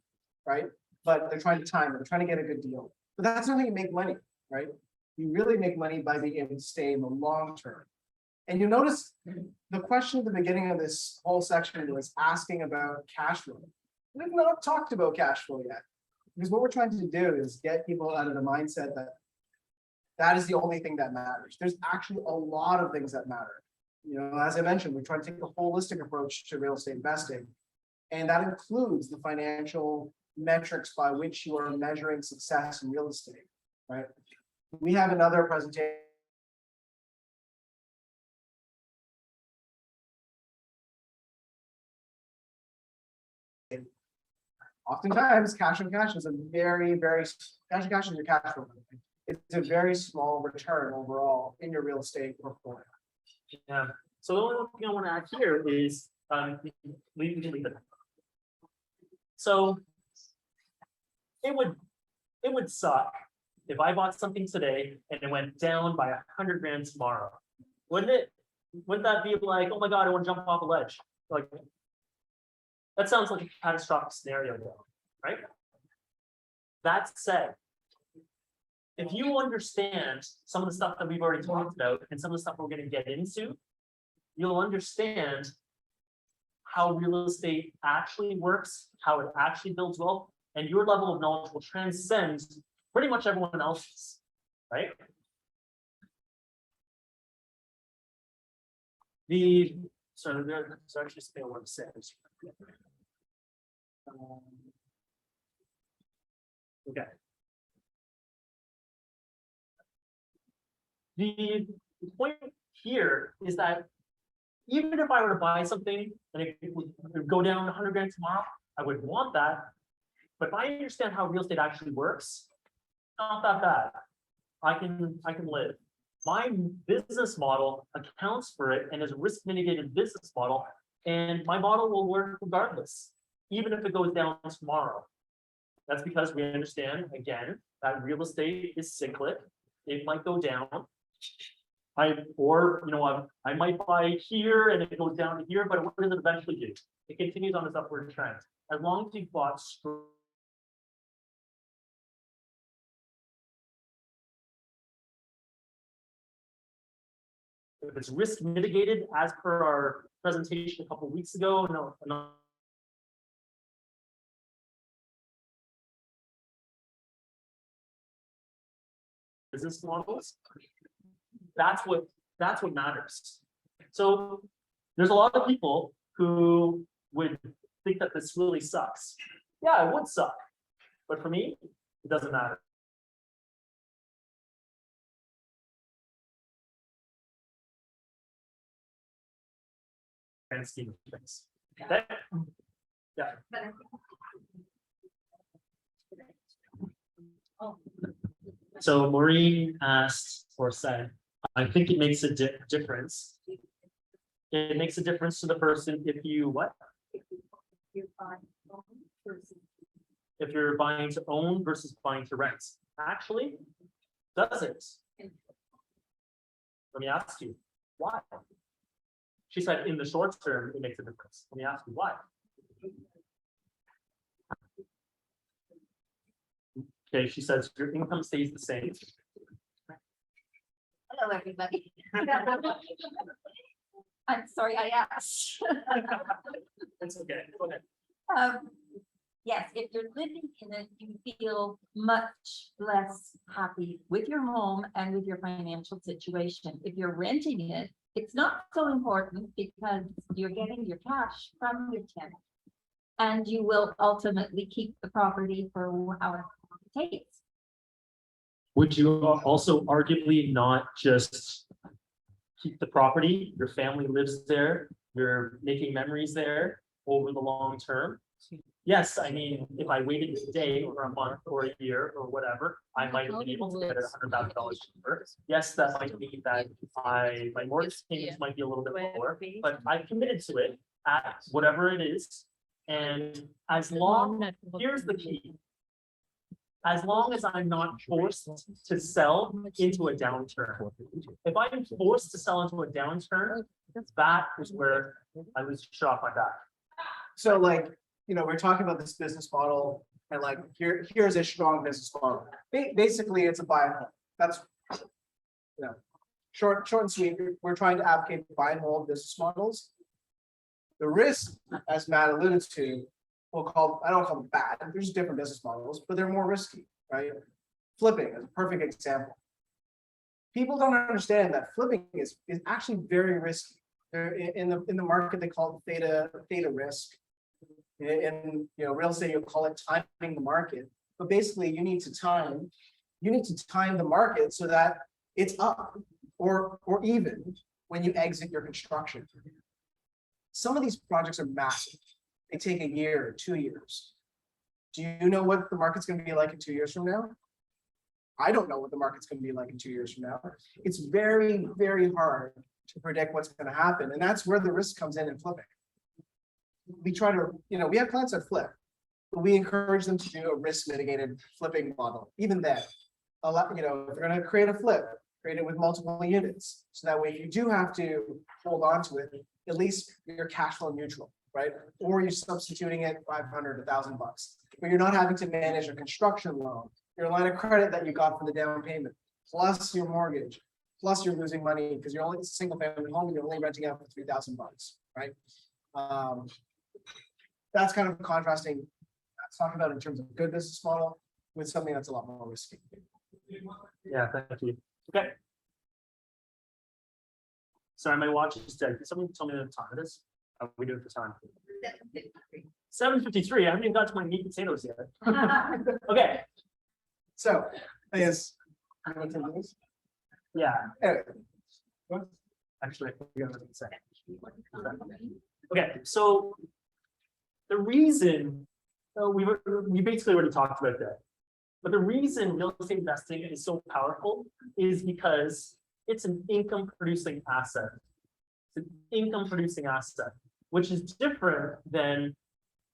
right? But they're trying to time it, they're trying to get a good deal. But that's not how you make money, right? You really make money by being able to stay in the long term. And you notice the question at the beginning of this whole section was asking about cash flow. We've not talked about cash flow yet. Because what we're trying to do is get people out of the mindset that that is the only thing that matters. There's actually a lot of things that matter. You know, as I mentioned, we're trying to take a holistic approach to real estate investing. And that includes the financial metrics by which you are measuring success in real estate, right? We have another presentation. Oftentimes, cash on cash is a very cash on cash is your cash flow. It's a very small return overall in your real estate portfolio. Yeah. So the only thing I want to add here is leave it. So it would suck if I bought something today and it went down by 100 grand tomorrow. Wouldn't it? Wouldn't that be like, oh my God, I want to jump off a ledge? Like, that sounds like a catastrophic scenario, though, right? That said, if you understand some of the stuff that we've already talked about and some of the stuff we're going to get into, you'll understand how real estate actually works, how it actually builds wealth, and your level of knowledge will transcend pretty much everyone else's, right? So there's actually something I want to say. Okay. The point here is that even if I were to buy something and it would go down 100 grand tomorrow, I would want that. But if I understand how real estate actually works, not that bad. I can live. My business model accounts for it and is a risk mitigated business model, and my model will work regardless, even if it goes down tomorrow. That's because we understand, again, that real estate is cyclic. It might go down. I might buy here and it goes down to here, but what does it eventually do? It continues on its upward trend. As long as you've bought if it's risk mitigated, as per our presentation a couple of weeks ago, no. Business models, that's what matters. So there's a lot of people who would think that this really sucks. Yeah, it would suck, but for me, it doesn't matter. And scheme of things. Okay? Yeah. So Maureen asked or said, I think it makes a difference. It makes a difference to the person if you what? If you're buying to own versus buying to rent. Actually, doesn't. Let me ask you, why? She said in the short term, it makes a difference. Let me ask you why. Okay, she says your income stays the same. Hello, everybody. I'm sorry I asked. It's okay. Go ahead. yes, if you're living in it, you feel much less happy with your home and with your financial situation. If you're renting it, it's not so important because you're getting your cash from your tenant. And you will ultimately keep the property for however long it takes. Would you also arguably not just keep the property? Your family lives there, you're making memories there over the long term. Yes, I mean, if I waited a day or a month or a year or whatever, I might have been able to get it $100,000 cheaper. Yes, that might mean that my mortgage payments might be a little bit lower, but I've committed to it at whatever it is. And as long, here's the key. As long as I'm not forced to sell into a downturn. If I'm forced to sell into a downturn, that is where I was shot off my back. So like, we're talking about this business model and like, here's a strong business model. Basically, it's a buy and hold. That's, short and sweet. We're trying to advocate buy and hold business models. The risk, as Matt alluded to, I don't call them bad. There's different business models, but they're more risky, right? Flipping is a perfect example. People don't understand that flipping is actually very risky. In the market, they call it theta risk. In real estate, you'll call it timing the market. But basically, you need to time the market so that it's up or even when you exit your construction. Some of these projects are massive. They take a year or 2 years. Do you know what the market's going to be like in 2 years from now? I don't know what the market's going to be like in 2 years from now. It's very, very hard to predict what's going to happen. And that's where the risk comes in flipping. We try to, we have clients that flip, but we encourage them to do a risk mitigated flipping model. Even then, if you're going to create a flip, create it with multiple units. So that way, if you do have to hold on to it, at least you're cash flow neutral, right? Or you're substituting it $500, $1,000 bucks, but you're not having to manage a construction loan, your line of credit that you got for the down payment, plus your mortgage, plus you're losing money because you're only a single family home and you're only renting out for $3,000 bucks, right? That's kind of contrasting. That's talking about in terms of good business model with something that's a lot more risky. Yeah, thank you. Okay. Sorry, my watch is dead. Can someone tell me the time it is? How are we doing for time? 7:53. I haven't even got to my meat and potatoes yet. Okay. So, I guess. Yeah. Anyway. Actually, I forgot what I was going to say. Okay, so the reason we basically already talked about that, but the reason real estate investing is so powerful is because it's an income producing asset. It's an income producing asset, which is different than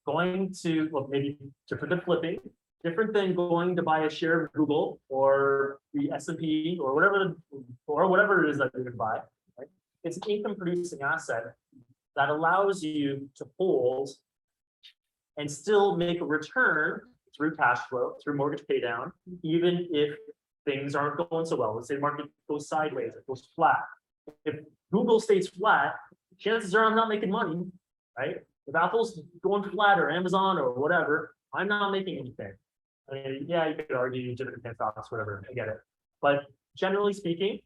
going to, well, maybe different than flipping, different than going to buy a share of Google or the S&P or whatever it is that you can buy. Right? It's an income producing asset that allows you to hold and still make a return through cash flow, through mortgage pay down, even if things aren't going so well. Let's say the market goes sideways, it goes flat. If Google stays flat, chances are I'm not making money, right? If Apple's going flat or Amazon or whatever, I'm not making anything. I mean, yeah, you could argue dividend paying stocks, whatever, I get it. But generally speaking,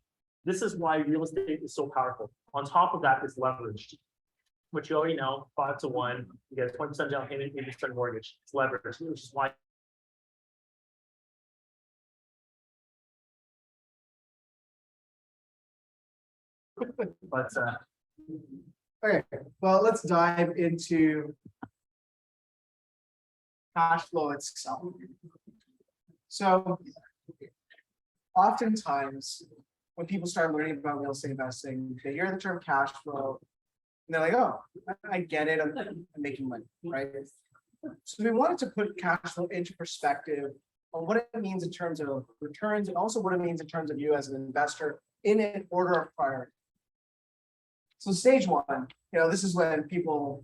this is why real estate is so powerful. On top of that is leveraged, which you already know, 5 to 1, you get a 20% down payment, 80% mortgage. It's leveraged, which is why. But Okay, well, let's dive into cash flow itself. So oftentimes when people start learning about real estate investing, they hear the term cash flow and they're like, oh, I get it, I'm making money, right? So we wanted to put cash flow into perspective on what it means in terms of returns and also what it means in terms of you as an investor in an order of priority. So stage one, this is when people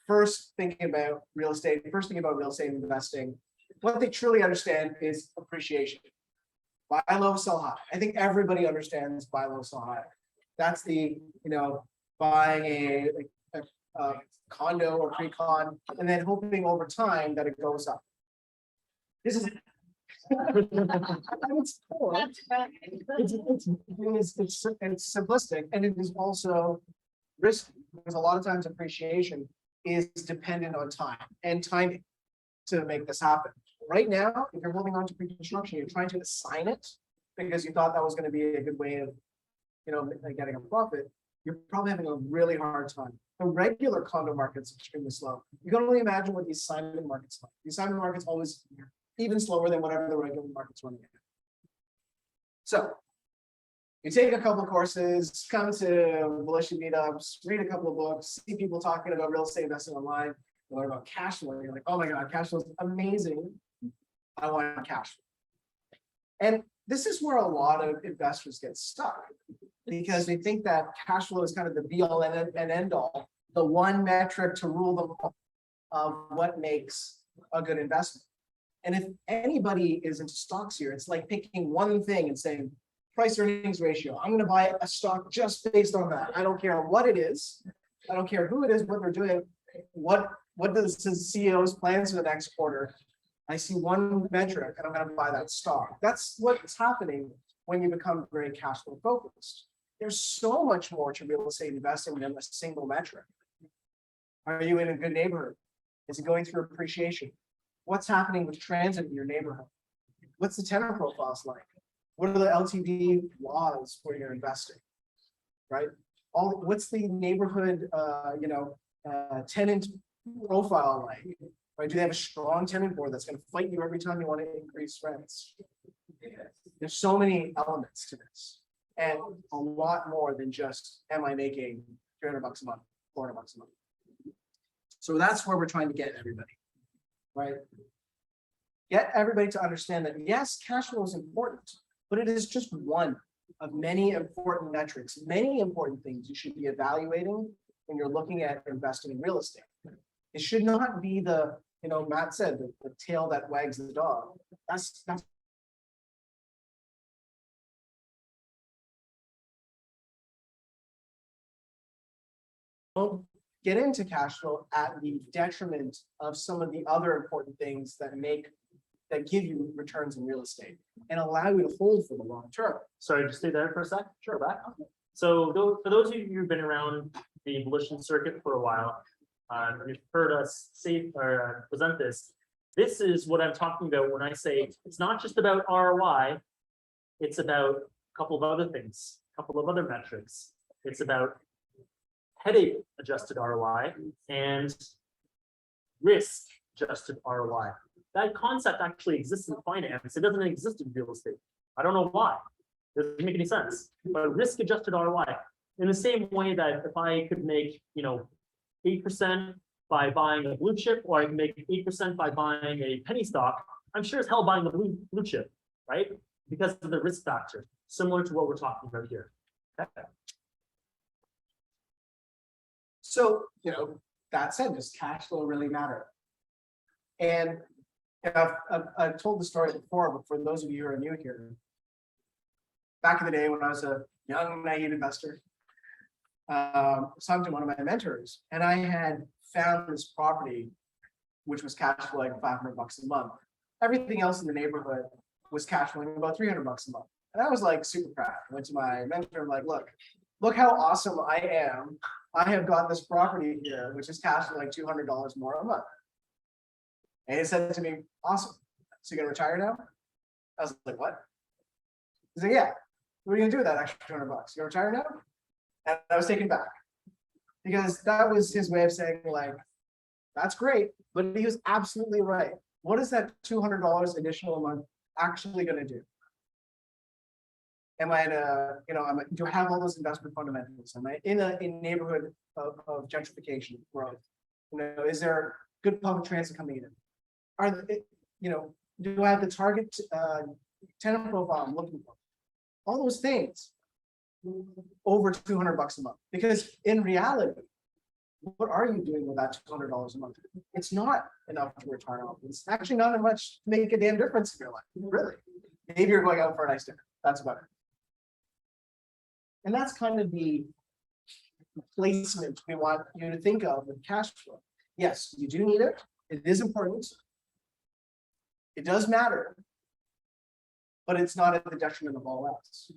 first thinking about real estate investing, what they truly understand is appreciation. Buy low, sell high. I think everybody understands buy low, sell high. That's the, buying a condo or pre-con, and then hoping over time that it goes up. This is. It's cool. It's simplistic, and it is also risky, because a lot of times appreciation is dependent on time and timing to make this happen. Right now, if you're holding on to pre-construction, you're trying to assign it because you thought that was going to be a good way of, getting a profit. You're probably having a really hard time. The regular condo market's extremely slow. You can only imagine what the assignment market's like. The assignment market's always even slower than whatever the regular market's running at. So you take a couple of courses, come to Volition meetups, read a couple of books, see people talking about real estate investing online, learn about cash flow. You're like, oh my God, cash flow is amazing. I want cash flow. And this is where a lot of investors get stuck, because they think that cash flow is kind of the be all and end all, the one metric to rule them all of what makes a good investment. And if anybody is into stocks here, it's like picking one thing and saying, price earnings ratio. I'm going to buy a stock just based on that. I don't care what it is. I don't care who it is, what they're doing. What does the CEO's plans for the next quarter? I see one metric and I'm going to buy that stock. That's what's happening when you become very cash flow focused. There's so much more to real estate investing than a single metric. Are you in a good neighborhood? Is it going through appreciation? What's happening with transit in your neighborhood? What's the tenant profiles like? What are the LTV laws where you're investing, right? What's the neighborhood, tenant profile like? Right? Do they have a strong tenant board that's going to fight you every time you want to increase rents? There's so many elements to this, and a lot more than just, am I making $300 a month, $400 a month? So that's where we're trying to get everybody, right? Get everybody to understand that yes, cash flow is important, but it is just one of many important metrics, many important things you should be evaluating when you're looking at investing in real estate. It should not be the, Matt said, the tail that wags the dog. That's don't get into cash flow at the detriment of some of the other important things that give you returns in real estate and allow you to hold for the long term. Sorry, just stay there for a sec. Sure, back. So for those of you who've been around the Volition circuit for a while, you've heard us say or present this. This is what I'm talking about when I say it's not just about ROI, it's about a couple of other things, a couple of other metrics. It's about headache adjusted ROI and risk adjusted ROI. That concept actually exists in finance. It doesn't exist in real estate. I don't know why. It doesn't make any sense. But risk adjusted ROI, in the same way that if I could make 8% by buying a blue chip, or I can make 8% by buying a penny stock, I'm sure as hell buying the blue chip, right? Because of the risk factor, similar to what we're talking about here. Okay. So, that said, does cash flow really matter? And I've told the story before, but for those of you who are new here, back in the day when I was a young, naive investor, I was talking to one of my mentors, and I had found this property, which was cash flowing $500 a month. Everything else in the neighborhood was cash flowing about $300 a month. And I was like super proud. I went to my mentor, I'm like, look how awesome I am. I have got this property here, which is cash flowing $200 more a month. And he said to me, awesome. So you're gonna retire now? I was like, what? He's like, yeah. What are you gonna do with that extra $200? You gonna retire now? And I was taken back, because that was his way of saying, like, that's great, but he was absolutely right. What is that $200 additional a month actually gonna do? Am I do I have all those investment fundamentals? Am I in a neighborhood of gentrification growth? Is there good public transit coming in? Do I have the target tenant profile I'm looking for? All those things over $200 a month. Because in reality, what are you doing with that $200 a month? It's not enough to retire off. It's actually not much to make a damn difference in your life, really. Maybe you're going out for a nice dinner. That's about it. And that's kind of the placement we want you to think of with cash flow. Yes, you do need it. It is important. It does matter. But it's not at the detriment of all else.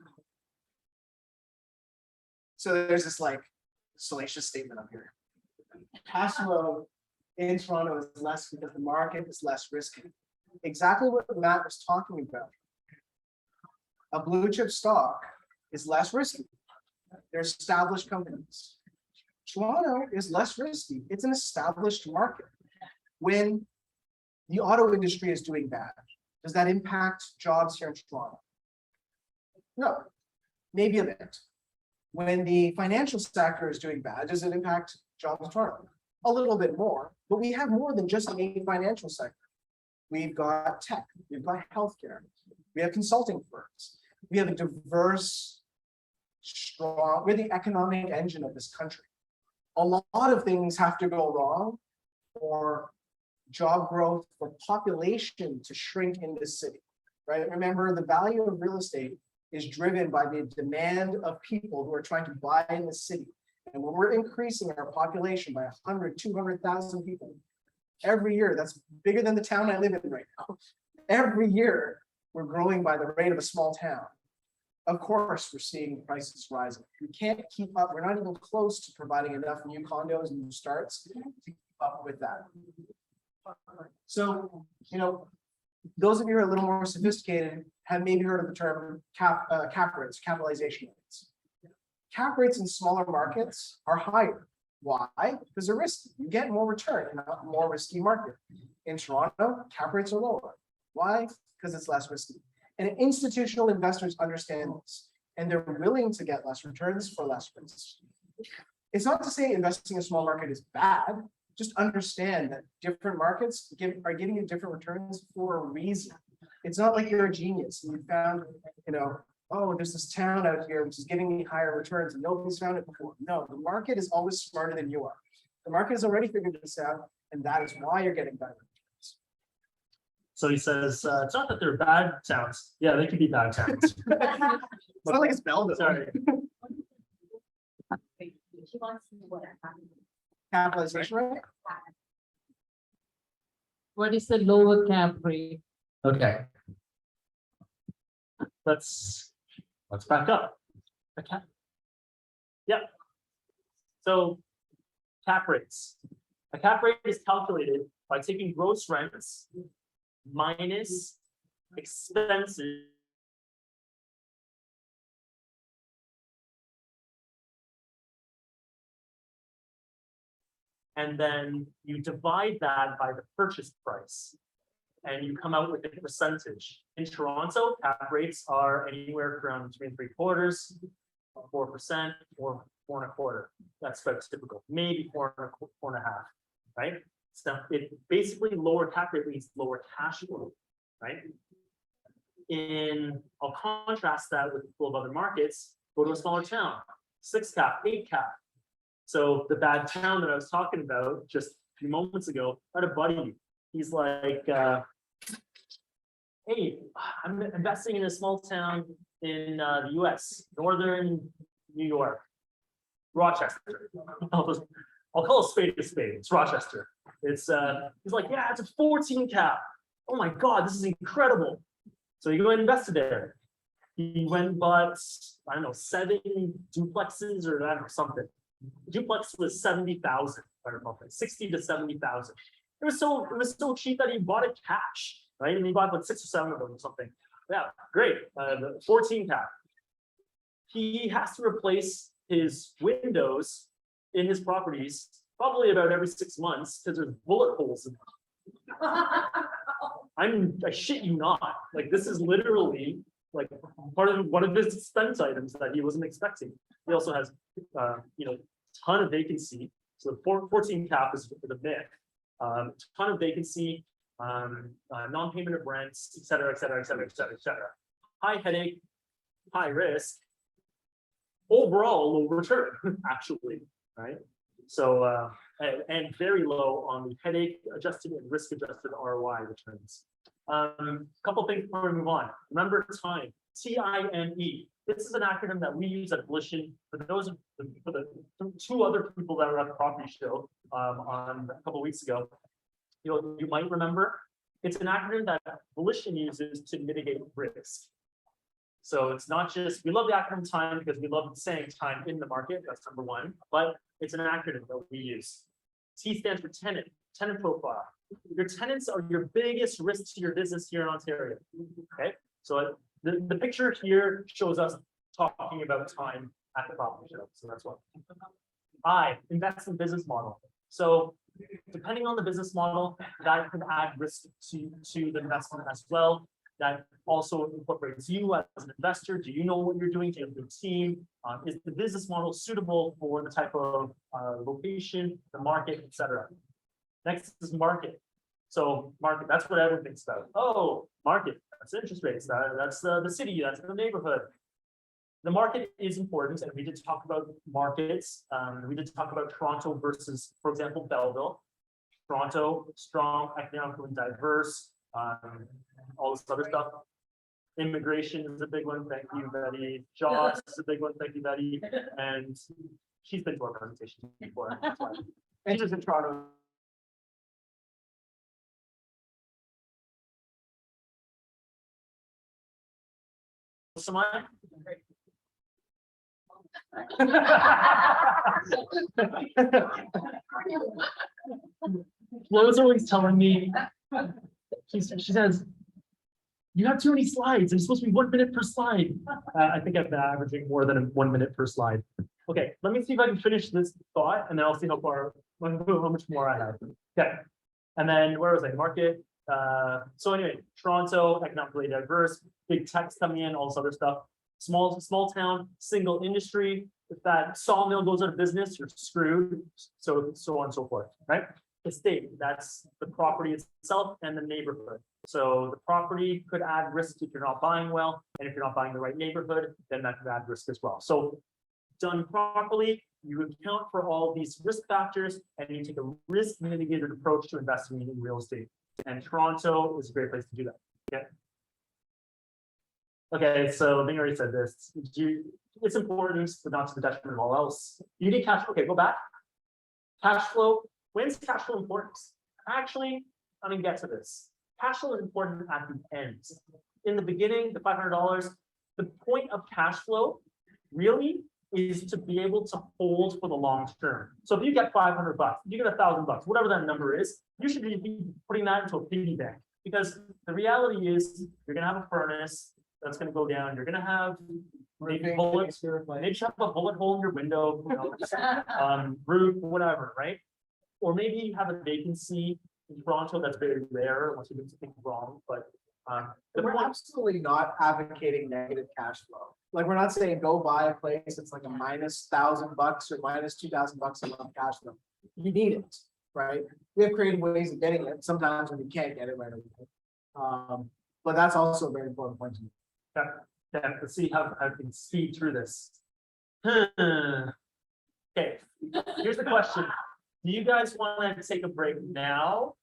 So there's this like salacious statement up here. Cash flow in Toronto is less because the market is less risky. Exactly what Matt was talking about. A blue chip stock is less risky. There's established companies. Toronto is less risky. It's an established market. When the auto industry is doing bad, does that impact jobs here in Toronto? No, maybe a bit. When the financial sector is doing bad, does it impact jobs in Toronto? A little bit more, but we have more than just the financial sector. We've got tech, we've got healthcare, we have consulting firms, we have a diverse, strong, we're the economic engine of this country. A lot of things have to go wrong for job growth, for population to shrink in this city, right? Remember, the value of real estate is driven by the demand of people who are trying to buy in the city. And when we're increasing our population by 100, 200,000 people every year, that's bigger than the town I live in right now. Every year, we're growing by the rate of a small town. Of course, we're seeing prices rising. We can't keep up. We're not even close to providing enough new condos and new starts to keep up with that. So, those of you who are a little more sophisticated have maybe heard of the term cap rates, capitalization rates. Cap rates in smaller markets are higher. Why? Because they're risky. You get more return in a more risky market. In Toronto, cap rates are lower. Why? Because it's less risky. And institutional investors understand this, and they're willing to get less returns for less risks. It's not to say investing in a small market is bad. Just understand that different markets are giving you different returns for a reason. It's not like you're a genius and you found, oh, there's this town out here which is giving me higher returns and nobody's found it before. No, the market is always smarter than you are. The market has already figured this out, and that is why you're getting better returns. So he says, it's not that they're bad towns. Yeah, they could be bad towns. It's not like it's Belleville. Sorry. She wants to know what happened. Capitalization rate. What is the lower cap rate? Okay. Let's back up. Okay. Yep. So cap rates. A cap rate is calculated by taking gross rents minus expenses and then you divide that by the purchase price and you come out with a percentage. In Toronto, cap rates are anywhere from between 3/4, 4%, or 4.25%. That's about typical, maybe 4.5%, right? So it basically lower cap rate means lower cash flow, right? I'll contrast that with the flow of other markets. Go to a smaller town, 6 cap, 8 cap. So the bad town that I was talking about just a few moments ago, I had a buddy. He's like, hey, I'm investing in a small town in the US, northern New York, Rochester. I'll call a spade. It's Rochester. He's like, yeah, it's a 14 cap. Oh my God, this is incredible. So he go and invested there. He went and bought, I don't know, 7 duplexes or I don't know, something. Duplex was 70,000, if I remember, 60 to 70,000. It was so cheap that he bought it cash, right? And he bought like 6 or 7 of them or something. Yeah, great. The 14 cap. He has to replace his windows in his properties probably about every 6 months because there's bullet holes in them. I shit you not. Like this is literally like part of one of his expense items that he wasn't expecting. He also has, ton of vacancy. So the 14 cap is the myth. Ton of vacancy, non-payment of rents, et cetera, et cetera, et cetera, et cetera, et cetera. High headache, high risk. Overall, low return, actually, right? So, and very low on the headache adjusted and risk adjusted ROI returns. Couple things before we move on. Remember time. TINE. This is an acronym that we use at Volition for those for the two other people that were at the property show on a couple weeks ago. You might remember. It's an acronym that Volition uses to mitigate risk. So it's not just, we love the acronym TIME because we love saying time in the market, that's number one, but it's an acronym that we use. T stands for tenant profile. Your tenants are your biggest risk to your business here in Ontario, okay? So the picture here shows us talking about time at the property show, so that's what. I, invest in business model. So depending on the business model, that can add risk to the investment as well. That also incorporates you as an investor. Do you know what you're doing? Do you have a good team? Is the business model suitable for the type of location, the market, etc.? Next is market. So market, that's what everyone thinks about. Oh, market, that's interest rates. That's the city, that's the neighborhood. The market is important, and we did talk about markets. We did talk about Toronto versus, for example, Belleville. Toronto, strong, economically diverse, all this other stuff. Immigration is a big one. Thank you, Betty. Jobs is a big one. Thank you, Betty. And she's been to our presentation before. And just in Toronto. Samaya? Flo's always telling me, she says, you have too many slides. There's supposed to be 1 minute per slide. I think I've been averaging more than 1 minute per slide. Okay, let me see if I can finish this thought, and then I'll see how much more I have. Okay, and then where was I? Market. So anyway, Toronto, economically diverse, big techs coming in, all this other stuff. Small town, single industry. If that sawmill goes out of business, you're screwed. So on and so forth, right? Estate, that's the property itself and the neighborhood. So the property could add risk if you're not buying well, and if you're not buying the right neighborhood, then that could add risk as well. So done properly, you account for all these risk factors, and you take a risk mitigated approach to investing in real estate. And Toronto is a great place to do that. Okay. Okay, so Ming already said this. It's important, but not to the detriment of all else. You need cash. Okay, go back. Cash flow. When's cash flow important? Actually, I'm gonna get to this. Cash flow is important at the end. In the beginning, the $500, the point of cash flow really is to be able to hold for the long term. So if you get $500, you get $1,000, whatever that number is, you should be putting that into a piggy bank, because the reality is you're gonna have a furnace that's gonna go down. You're gonna have maybe bullets, maybe you have a bullet hole in your window, you know, roof, whatever, right? Or maybe you have a vacancy in Toronto that's very rare unless you do something wrong, but we're absolutely not advocating negative cash flow. Like, we're not saying go buy a place that's like a minus $1,000 or minus $2,000 a month cash flow. You need it, right? We have creative ways of getting it sometimes when you can't get it right away. But that's also a very important point to me. Yeah, let's see how I can speed through this. Okay, here's the question. Do you guys want to take a break now?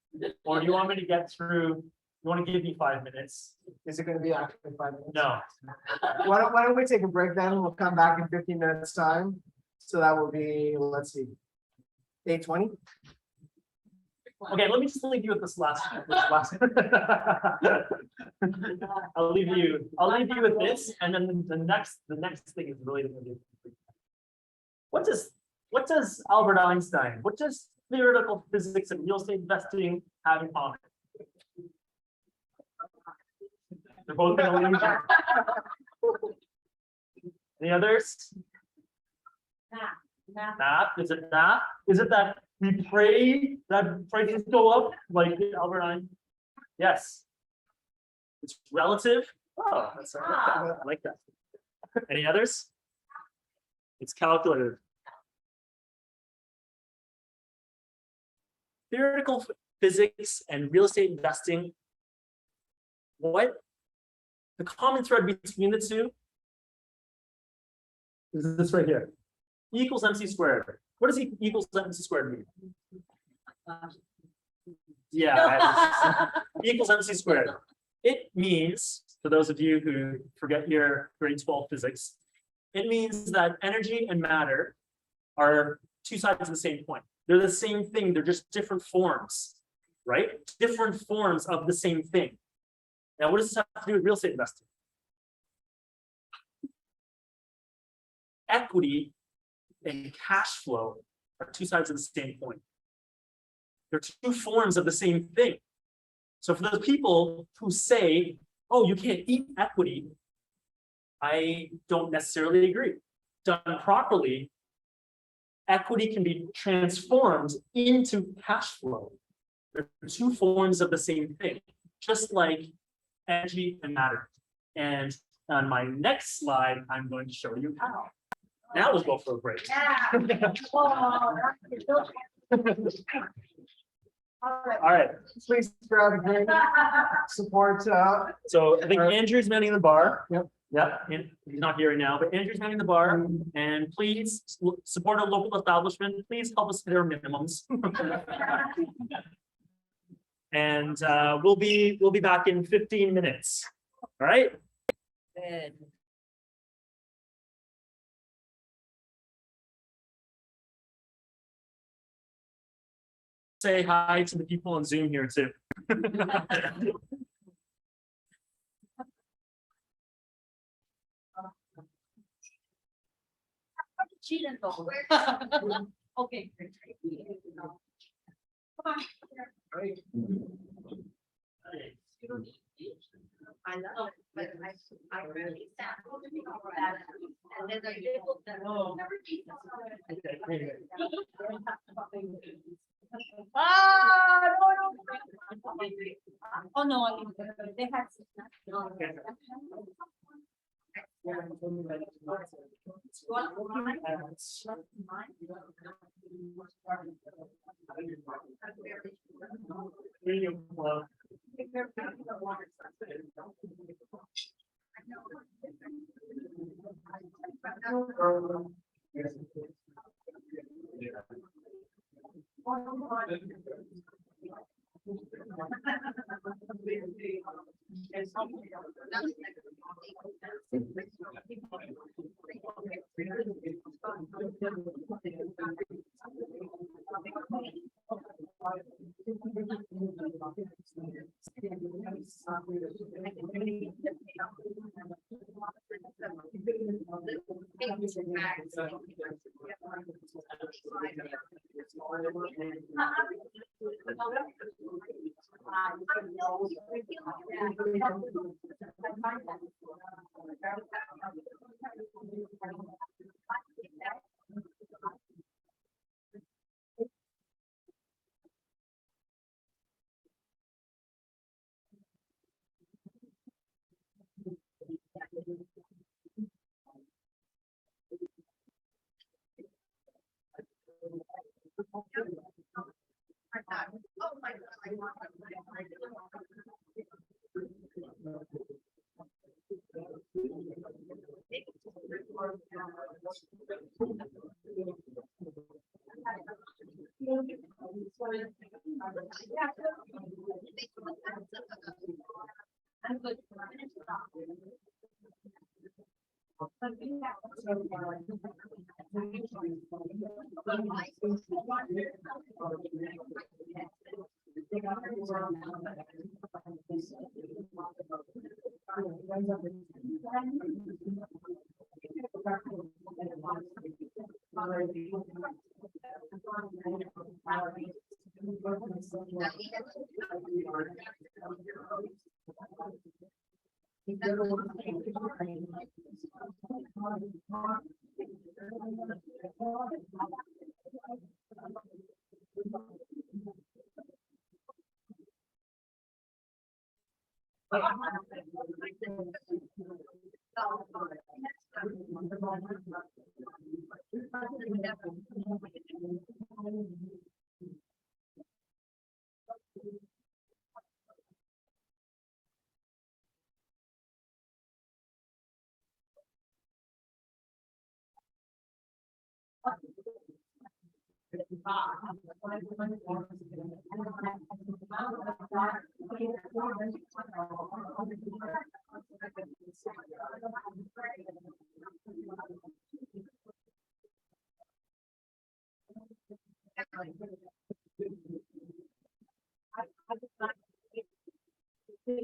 Or do you want me to get through? You want to give me 5 minutes? Is it going to be actually 5 minutes? No. Why don't we take a break then? We'll come back in 15 minutes time. So that will be, let's see, 8:20. Okay, let me just leave you with this last. I'll leave you with this, and then the next thing is really going to be. What does Albert Einstein, what does theoretical physics and real estate investing have in common? They're both going to Any others? Math. Is it math? Is it that we pray that prices go up like Albert Einstein? Yes. It's relative. Oh, I like that. Any others? It's calculated. Theoretical physics and real estate investing. What the common thread between the two is this right here. E equals MC squared. What does E equals MC squared mean? Yeah, E equals MC squared. It means for those of you who forget your grade 12 physics, it means that energy and matter are two sides of the same coin. They're the same thing, they're just different forms, right? Different forms of the same thing. Now, what does this have to do with real estate investing? Equity and cash flow are two sides of the same coin. They're two forms of the same thing. So for those people who say, oh, you can't eat equity, I don't necessarily agree. Done properly, equity can be transformed into cash flow. They're two forms of the same thing, just like energy and matter. And on my next slide, I'm going to show you how. Now let's go for a break. All right. Please grab a drink, support, So I think Andrew's manning the bar. Yep. Yep. And he's not here right now, but Andrew's manning the bar. And please support a local establishment. Please help us hit our minimums. And we'll be back in 15 minutes. All right. Good. Say hi to the people on Zoom here too. She didn't go. Okay. I love it, but I really sampled that. And then I labeled that. Never eat Oh, no, I mean, they had. Yeah.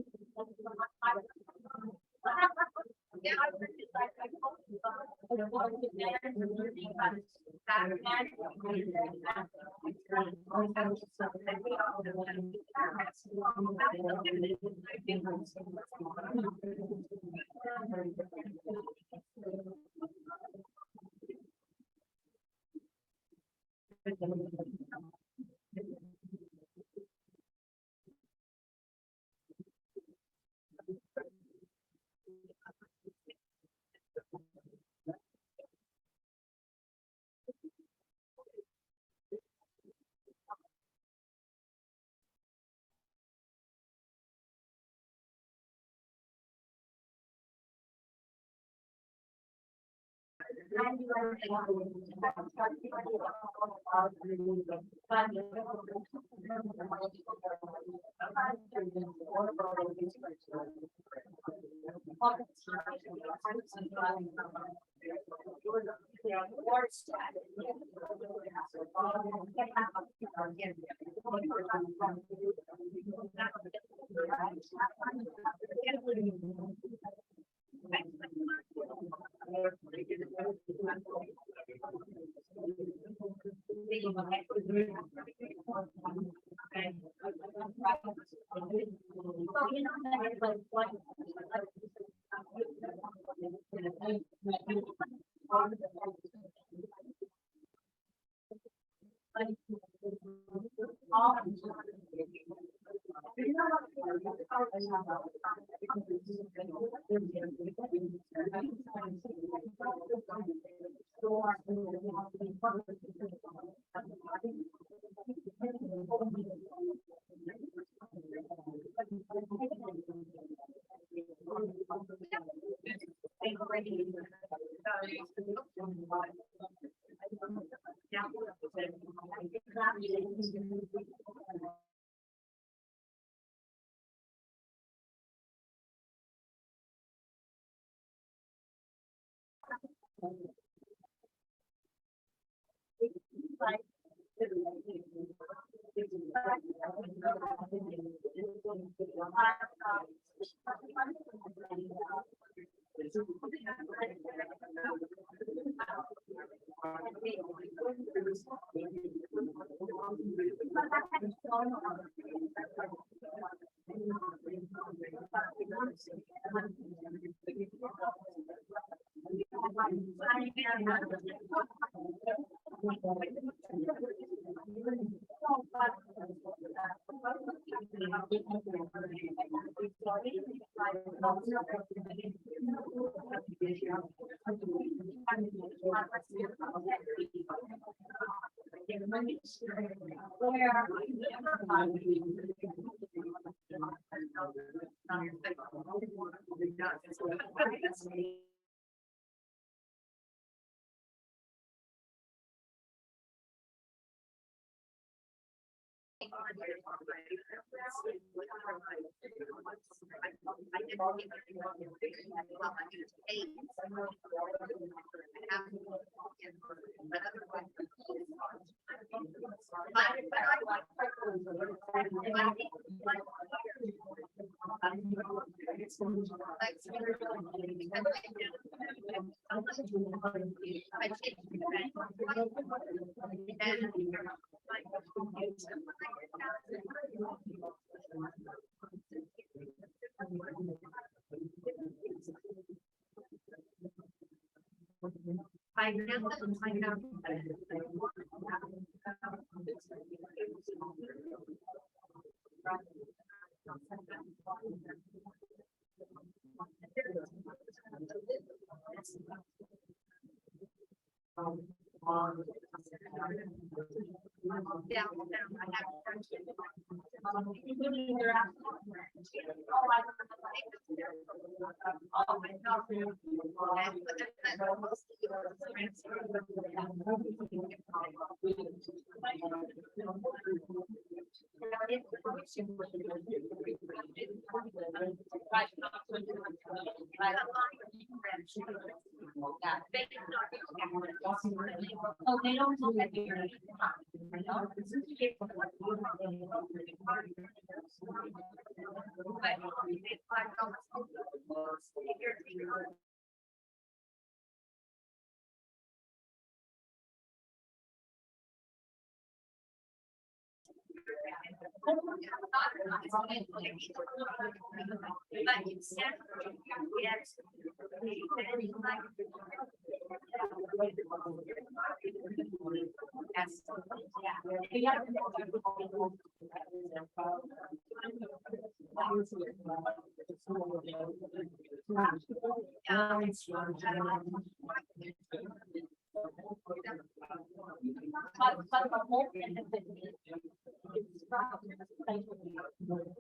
Oh, they don't look at your.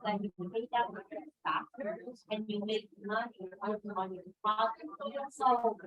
Then you pay down faster and you make money on your project. So.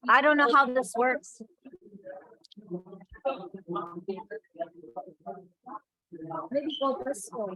I don't know how this works. Maybe go this way.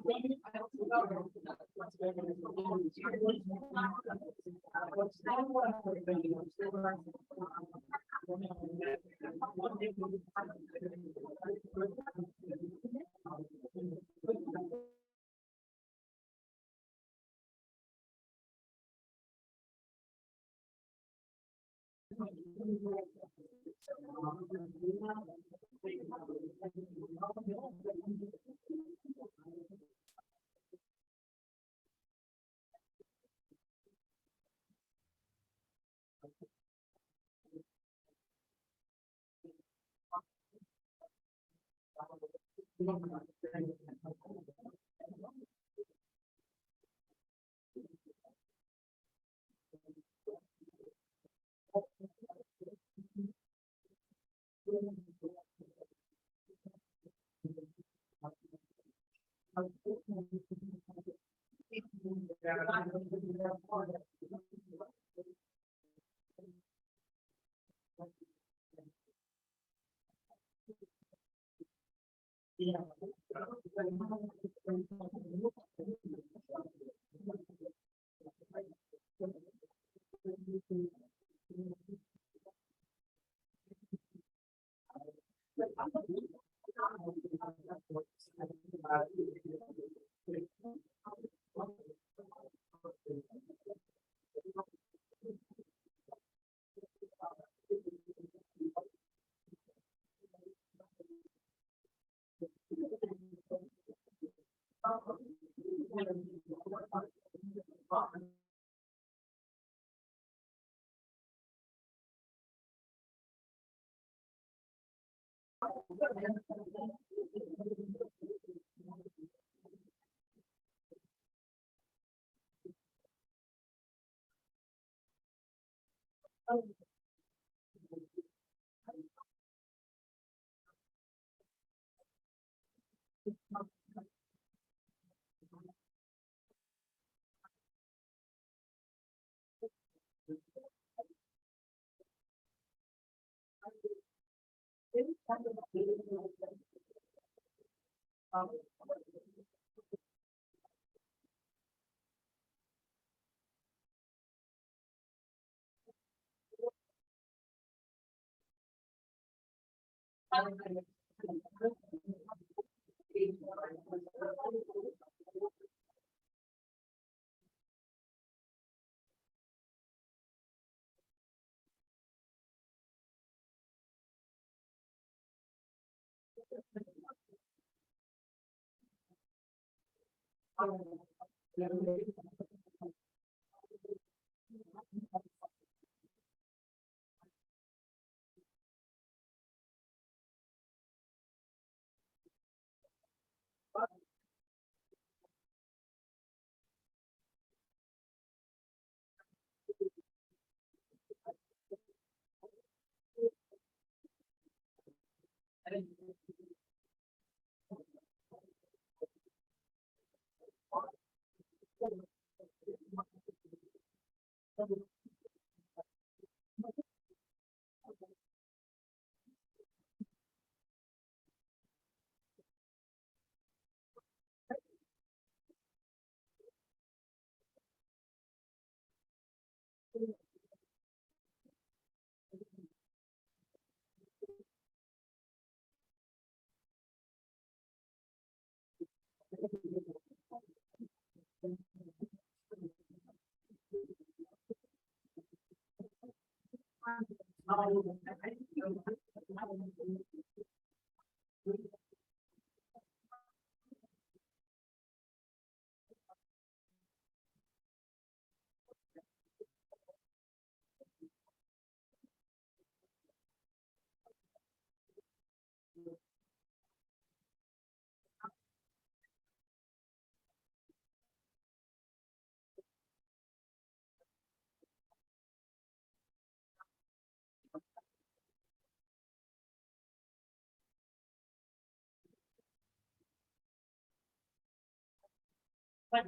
Well,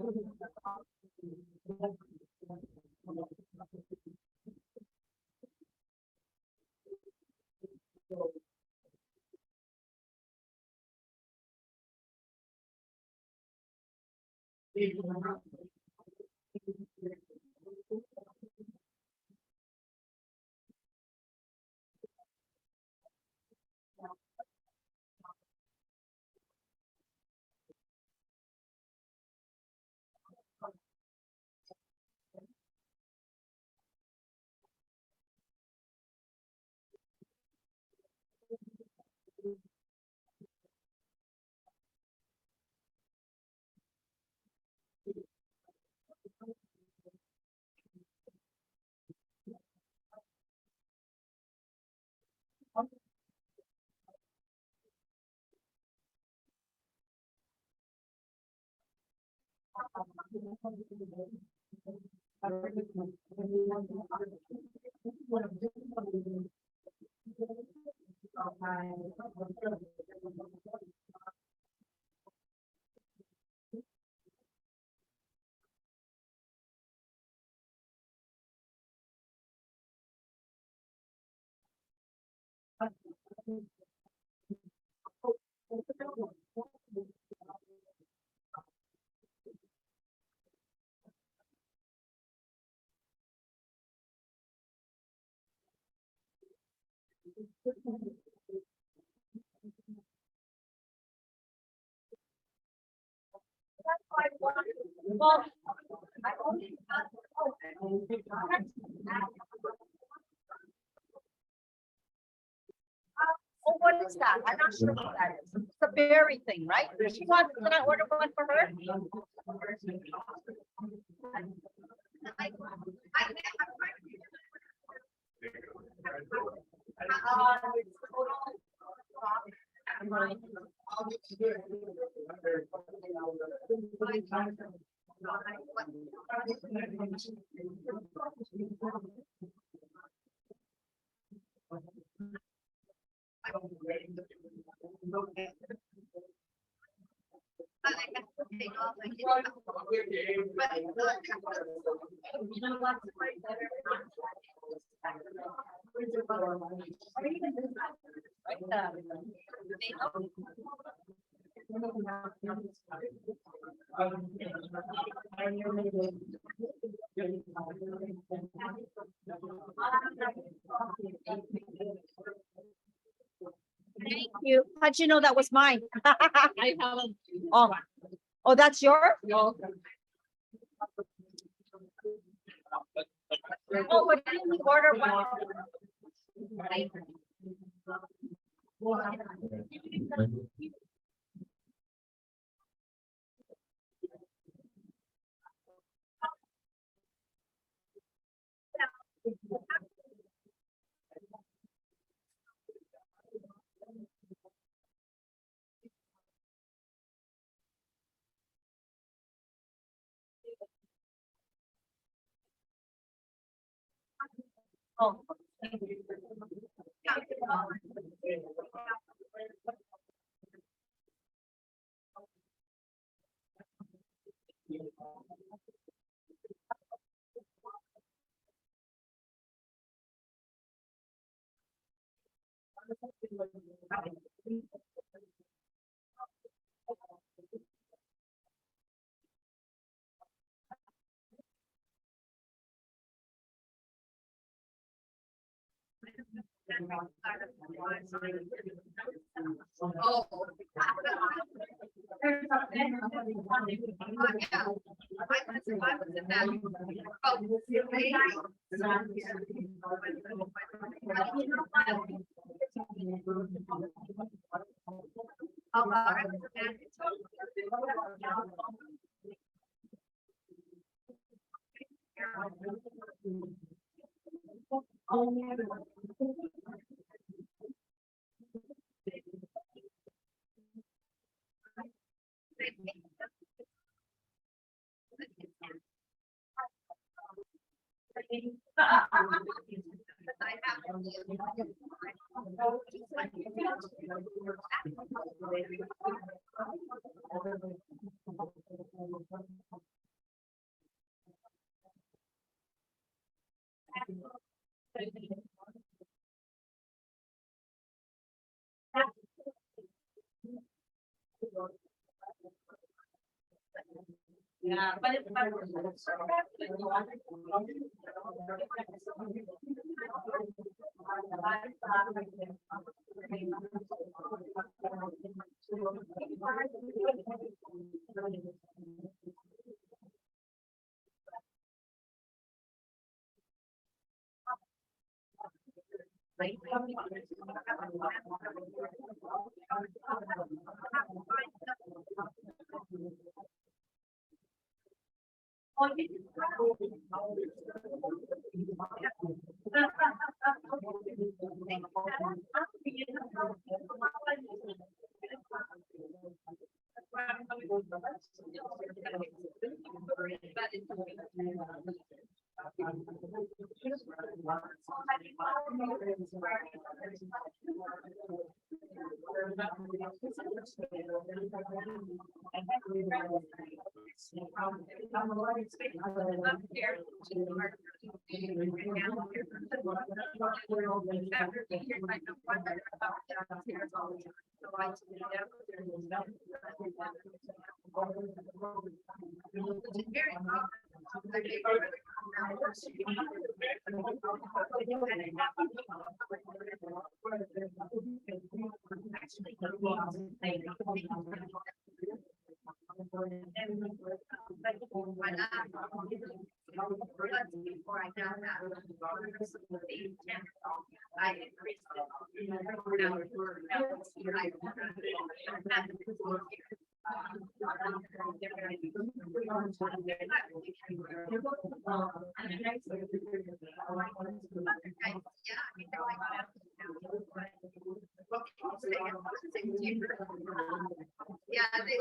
oh, what is that? I'm not sure what that is. It's a berry thing, right? She wants, can I order one for her? Thank you. How'd you know that was mine? I haven't. Oh, oh, that's yours? No. Oh, but didn't we order one? Oh. I have. Yeah, but it's. Before I got that. I increased Yeah, they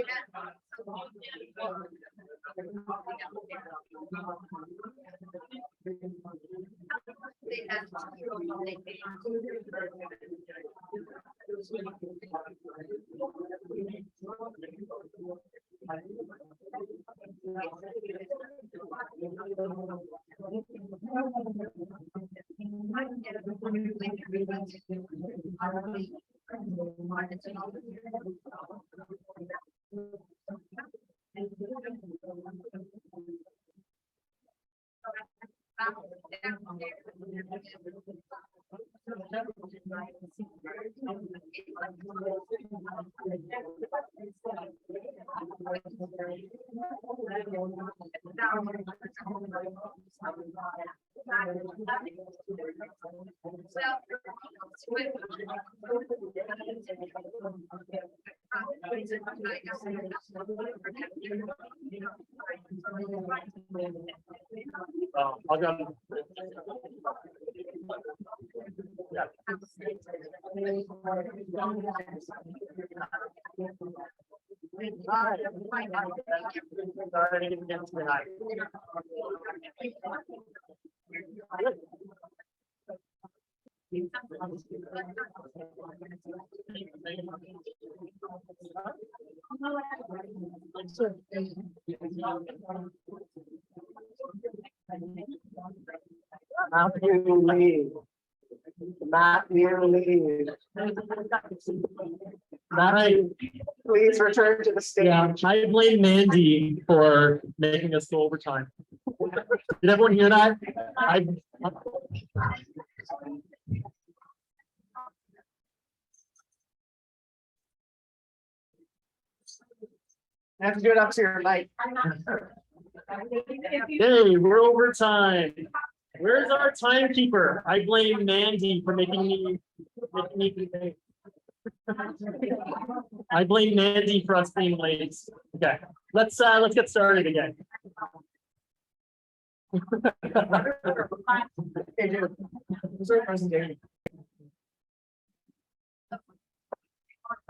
I'll go. Yeah. Sorry, I didn't get to tonight. How do you leave? Matt, you leave. Matt, Please return to the stage. yeah, I blame Mandy for making us go overtime. Did everyone hear that? You have to do it up to your mic. Hey, we're overtime. Where's our timekeeper? I blame Mandy for making me pay. I blame Mandy for us being late. Okay, let's get started again.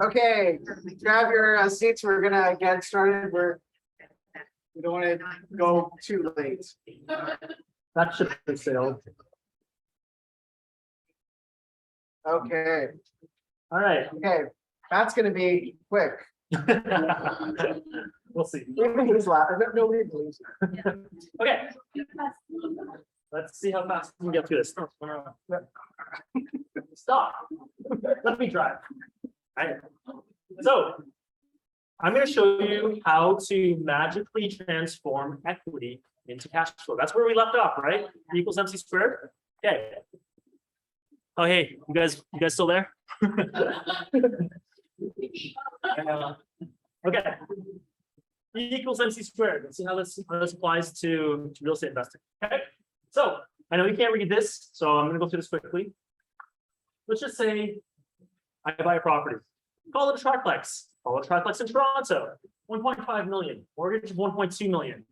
Okay, grab your seats. We're gonna get started. We don't want to go too late. That ship has sailed. Okay, All right. okay, that's gonna be quick. We'll see. Even he's laughing, nobody believes it. Okay, let's see how fast we can get through this. Stop. Let me drive. All right. So I'm going to show you how to magically transform equity into cash flow. That's where we left off, right? E equals MC squared. Okay. Oh, hey, you guys still there? Okay. E equals MC squared. Let's see how this applies to real estate investing. Okay. So I know you can't read this, so I'm going to go through this quickly. Let's just say I buy a property. Call it a triplex. Call it a triplex in Toronto. 1.5 million. Mortgage 1.2 million.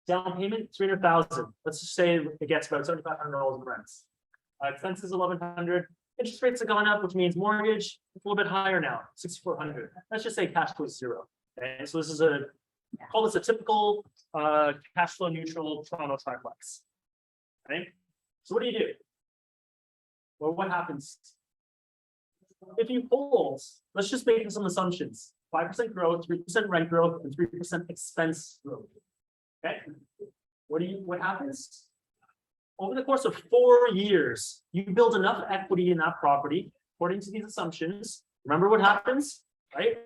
Down payment 300,000. Let's just say it gets about $7,500 in rents. Expenses 1,100. Interest rates have gone up, which means mortgage is a little bit higher now, 6,400. Let's just say cash flow is zero. Okay, so this is call this a typical cash flow neutral Toronto triplex. Okay, so what do? Well, what happens? If you hold, let's just make some assumptions. 5% growth, 3% rent growth, and 3% expense growth. Okay. What happens? Over the course of 4 years, you build enough equity in that property, according to these assumptions. Remember what happens, right?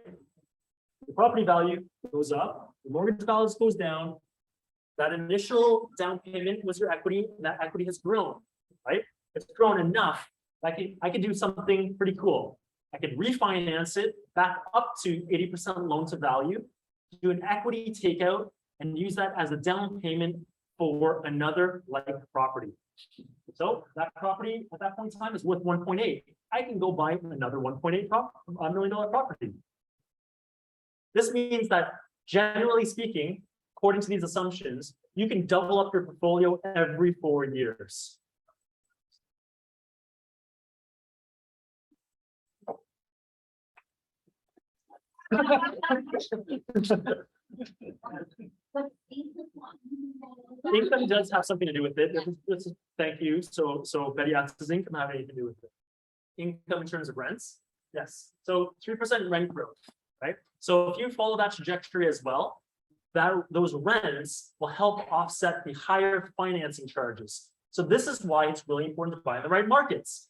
The property value goes up, the mortgage balance goes down. That initial down payment was your equity, and that equity has grown, right? It's grown enough. I could do something pretty cool. I could refinance it back up to 80% loan to value, do an equity takeout, and use that as a down payment for another like property. So that property at that point in time is worth 1.8. I can go buy another $1.8 million property. This means that generally speaking, according to these assumptions, you can double up your portfolio every 4 years. Income does have something to do with it. Thank you. So Betty asks, does income have anything to do with it? Income in terms of rents? Yes. So 3% rent growth, right? So if you follow that trajectory as well, those rents will help offset the higher financing charges. So this is why it's really important to buy in the right markets,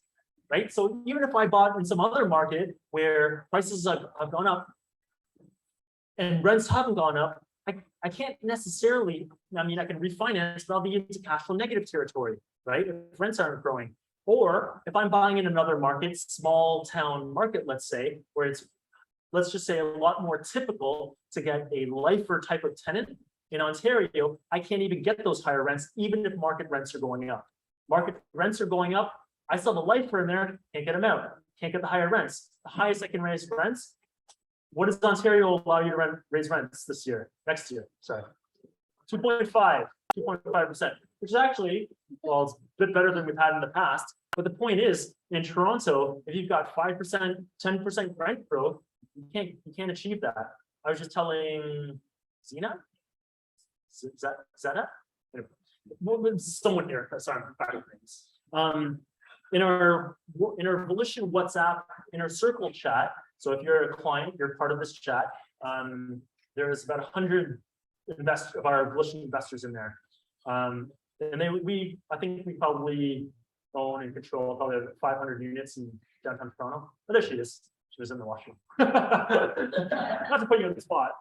right? So even if I bought in some other market where prices have gone up and rents haven't gone up, I can't necessarily, I can refinance, but I'll be into cash flow negative territory, right? If rents aren't growing. Or if I'm buying in another market, small town market, let's say, where it's, let's just say a lot more typical to get a lifer type of tenant in Ontario, I can't even get those higher rents, even if market rents are going up. Market rents are going up. I still have a lifer in there, can't get them out, can't get the higher rents. The highest I can raise rents. What does Ontario allow you to raise rents next year? Sorry, 2.5%, which is actually, well, it's a bit better than we've had in the past. But the point is, in Toronto, if you've got 5%, 10% rent growth, you can't achieve that. I was just telling Zena, Zeta? Someone here. Sorry, I'm bad at things. In our Volition WhatsApp inner circle chat. So if you're a client, you're part of this chat. There's about 100 of our Volition investors in there, and I think we probably own and control probably 500 units in downtown Toronto. Oh, there she is. She was in the washroom. Not to put you on the spot,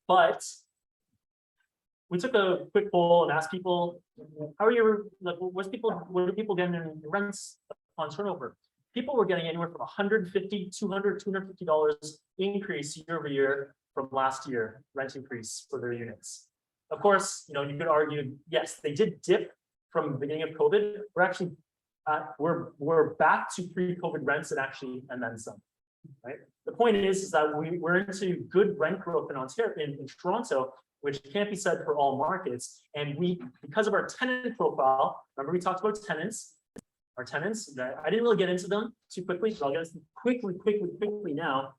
but we took a quick poll and asked people, how are you, like, what are people getting in rents on turnover? People were getting anywhere from $150, $200, $250 increase year over year from last year, rent increase for their units. Of course, you could argue, yes, they did dip from the beginning of COVID. We're actually, we're back to pre-COVID rents and then some, right? The point is that we're into good rent growth in Ontario, in Toronto, which can't be said for all markets. And because of our tenant profile, remember we talked about tenants, our tenants, that I didn't really get into them too quickly, so I'll get into them quickly now.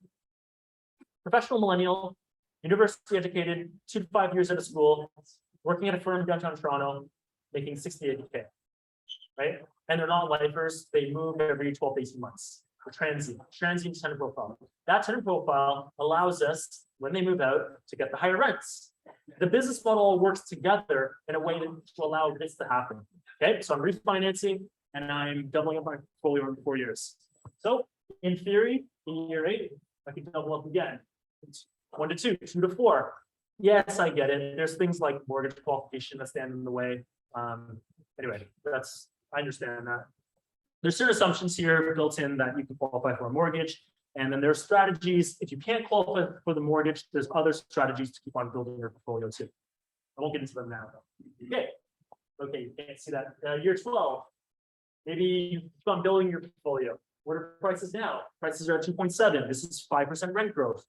Professional millennial, university educated, 2 to 5 years out of school, working at a firm downtown Toronto, making $68K, right? And they're not lifers, they move every 12 to 18 months. For transient tenant profile. That tenant profile allows us, when they move out, to get the higher rents. The business model all works together in a way to allow this to happen. Okay, so I'm refinancing and I'm doubling up my portfolio in 4 years. So in theory, in year 8, I can double up again. It's 1 to 2, 2 to 4. Yes, I get it. There's things like mortgage qualification that stand in the way. Anyway, I understand that. There's certain assumptions here built in that you can qualify for a mortgage. And then there's strategies. If you can't qualify for the mortgage, there's other strategies to keep on building your portfolio too. I won't get into them now. Okay. Okay, you can't see that. Year 12. Maybe you keep on building your portfolio. What are prices now? Prices are at 2.7. This is 5% rent growth.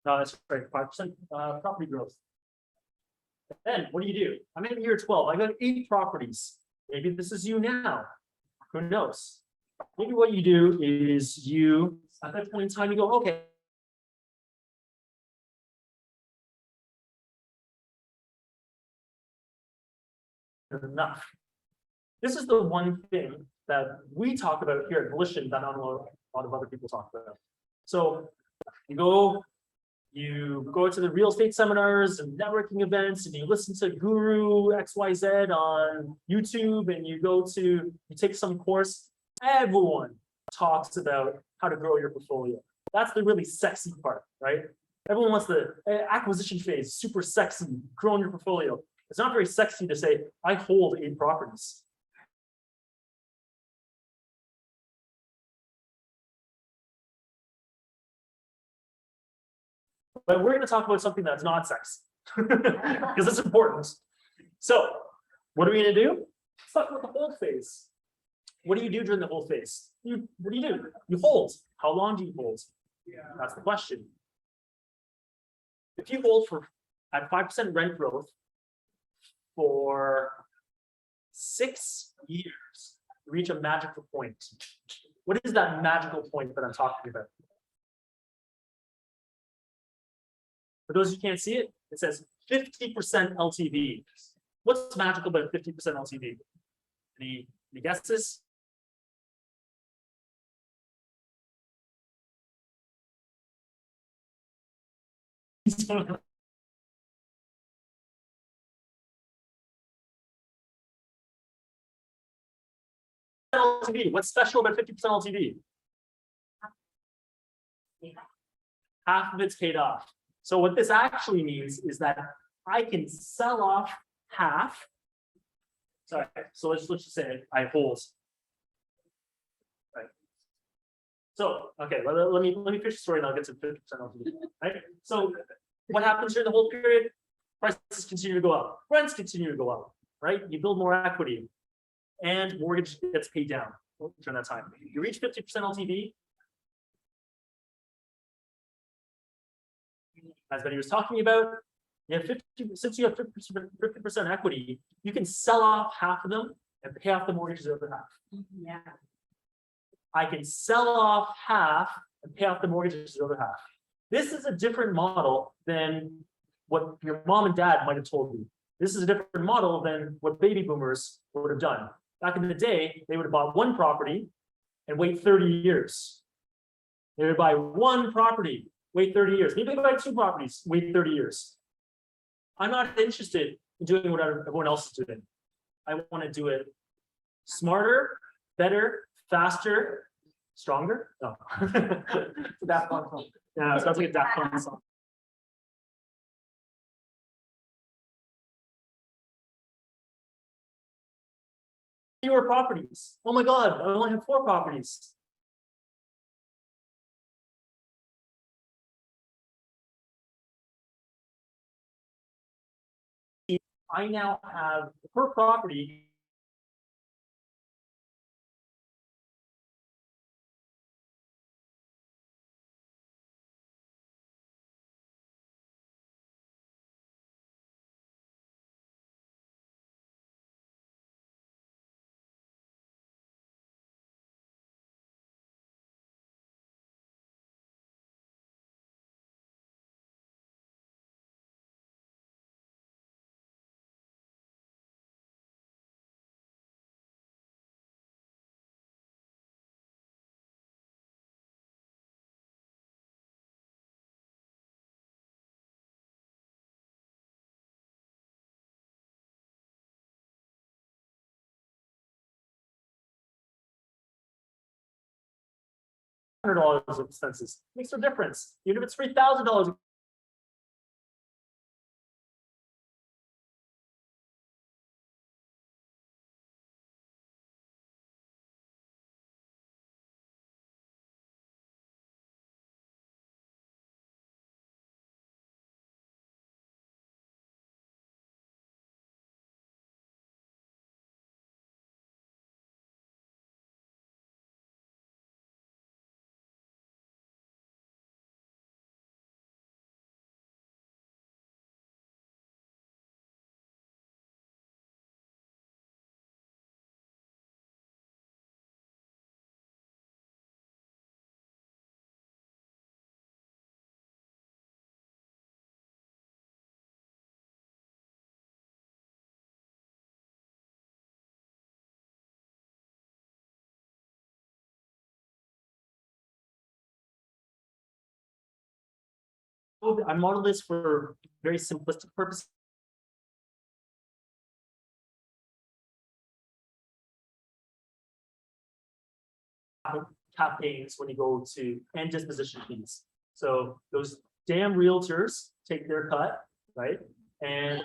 That's right, 5% property growth. Then what do? I'm in year 12. I got 8 properties. Maybe this is you now. Who knows? Maybe what you do is at that point in time, you go, okay. Enough. This is the one thing that we talk about here at Volition that not a lot of other people talk about. So you go to the real estate seminars and networking events, and you listen to Guru XYZ on YouTube, and you take some course. Everyone talks about how to grow your portfolio. That's the really sexy part, right? Everyone wants the acquisition phase, super sexy, growing your portfolio. It's not very sexy to say, I hold 8 properties. But we're going to talk about something that's not sexy, because it's important. So what are we going to do? Let's talk about the hold phase. What do you do during the hold phase? What do? You hold. How long do you hold? That's the question. If you hold at 5% rent growth for 6 years, you reach a magical point. What is that magical point that I'm talking about? For those who can't see it, it says 50% LTV. What's magical about 50% LTV? Any guesses? LTV. What's special about 50% LTV? Half of it's paid off. So what this actually means is that I can sell off half. Sorry, so let's just say I hold. Right. So okay, let me finish the story and I'll get to 50% LTV. Right. So what happens during the hold period? Prices continue to go up, rents continue to go up. Right. You build more equity, and mortgage gets paid down during that time. You reach 50% LTV. As Benny was talking about, since you have 50% equity, you can sell off half of them and pay off the mortgages the other half. Yeah. I can sell off half and pay off the mortgages the other half. This is a different model than what your mom and dad might have told you. This is a different model than what baby boomers would have done. Back in the day, they would have bought one property and wait 30 years. They would buy one property, wait 30 years. Maybe they buy 2 properties, wait 30 years. I'm not interested in doing what everyone else is doing. I want to do it smarter, better, faster, stronger. No. Daft Punk song. Yeah, it sounds like a Daft Punk song. Fewer properties. Oh my God, I only have 4 properties. I now have per property $500 of expenses. Makes no difference. Even if it's $3,000. I modeled this for very simplistic purposes. Cap gains when you go to and disposition fees. So those damn realtors take their cut, right? And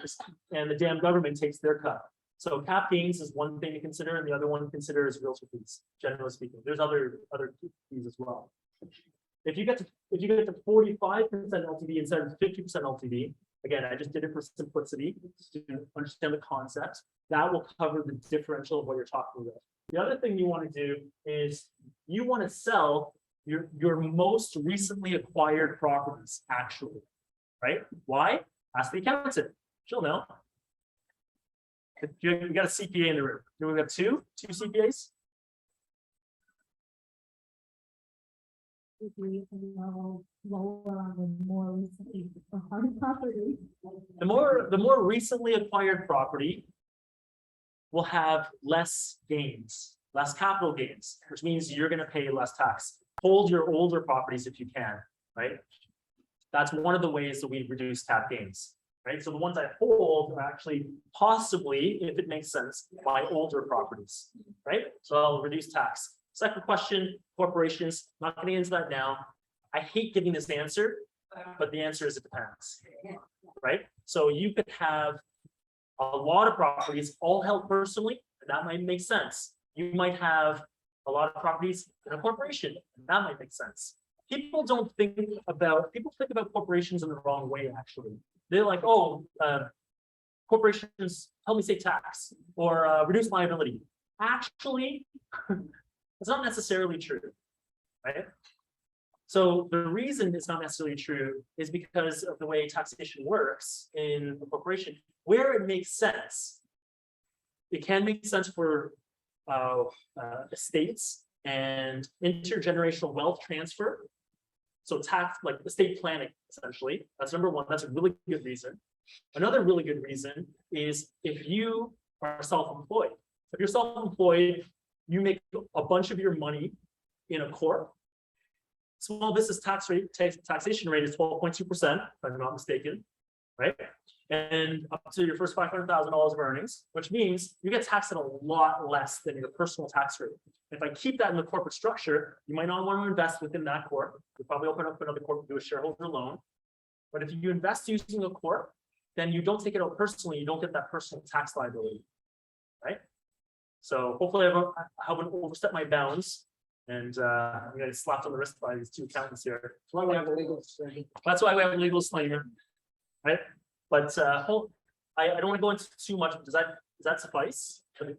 the damn government takes their cut. So cap gains is one thing to consider, and the other one to consider is realtor fees, generally speaking. There's other fees as well. If you get to 45% LTV instead of 50% LTV, again, I just did it for simplicity to understand the concept. That will cover the differential of what you're talking about. The other thing you want to do is you want to sell your most recently acquired properties, actually, right? Why? Ask the accountant. She'll know. You got a CPA in the room. Do we have two CPAs? The more recently acquired property will have less gains, less capital gains, which means you're going to pay less tax. Hold your older properties if you can, right? That's one of the ways that we reduce cap gains, right? So the ones I hold are actually possibly, if it makes sense, my older properties, right? So I'll reduce tax. Second question, corporations, not getting into that now. I hate giving this answer, but the answer is it depends, right? So you could have a lot of properties all held personally, and that might make sense. You might have a lot of properties in a corporation, and that might make sense. People think about corporations in the wrong way, actually. They're like, oh, corporations help me save tax or reduce liability. Actually, it's not necessarily true, right? So the reason it's not necessarily true is because of the way taxation works in a corporation. Where it makes sense, it can make sense for estates and intergenerational wealth transfer. So tax, like estate planning, essentially. That's number one. That's a really good reason. Another really good reason is if you are self-employed. If you're self-employed, you make a bunch of your money in a corp. Small business taxation rate is 12.2%, if I'm not mistaken, right? And up to your first $500,000 of earnings, which means you get taxed at a lot less than your personal tax rate. If I keep that in the corporate structure, you might not want to invest within that corp. You'll probably open up another corp and do a shareholder loan. But if you invest using a corp, then you don't take it out personally. You don't get that personal tax liability, right? So hopefully I haven't overstepped my bounds. And I'm getting slapped on the wrist by these two accountants here. That's why we have a legal disclaimer. That's why we have a legal disclaimer, right? But I don't want to go into too much. Does that suffice? Okay,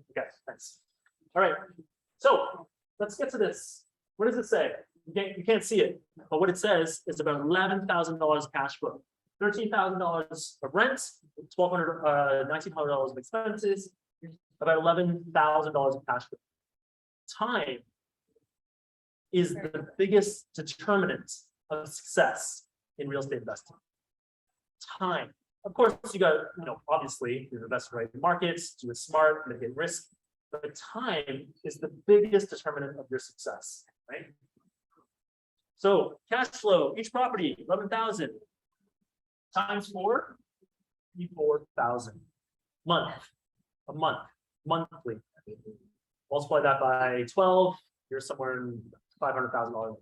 thanks. All right. So let's get to this. What does it say? You can't see it, but what it says is about $11,000 cash flow, $13,000 of rent, $1,900 of expenses, about $11,000 of cash flow. Time is the biggest determinant of success in real estate investing. Time. Of course, you got, obviously, you're investing right in markets, do it smart, mitigate risk, but time is the biggest determinant of your success, right? So cash flow, each property, 11,000 times 4, 4,000. Monthly. Multiply that by 12, you're somewhere in $500,000,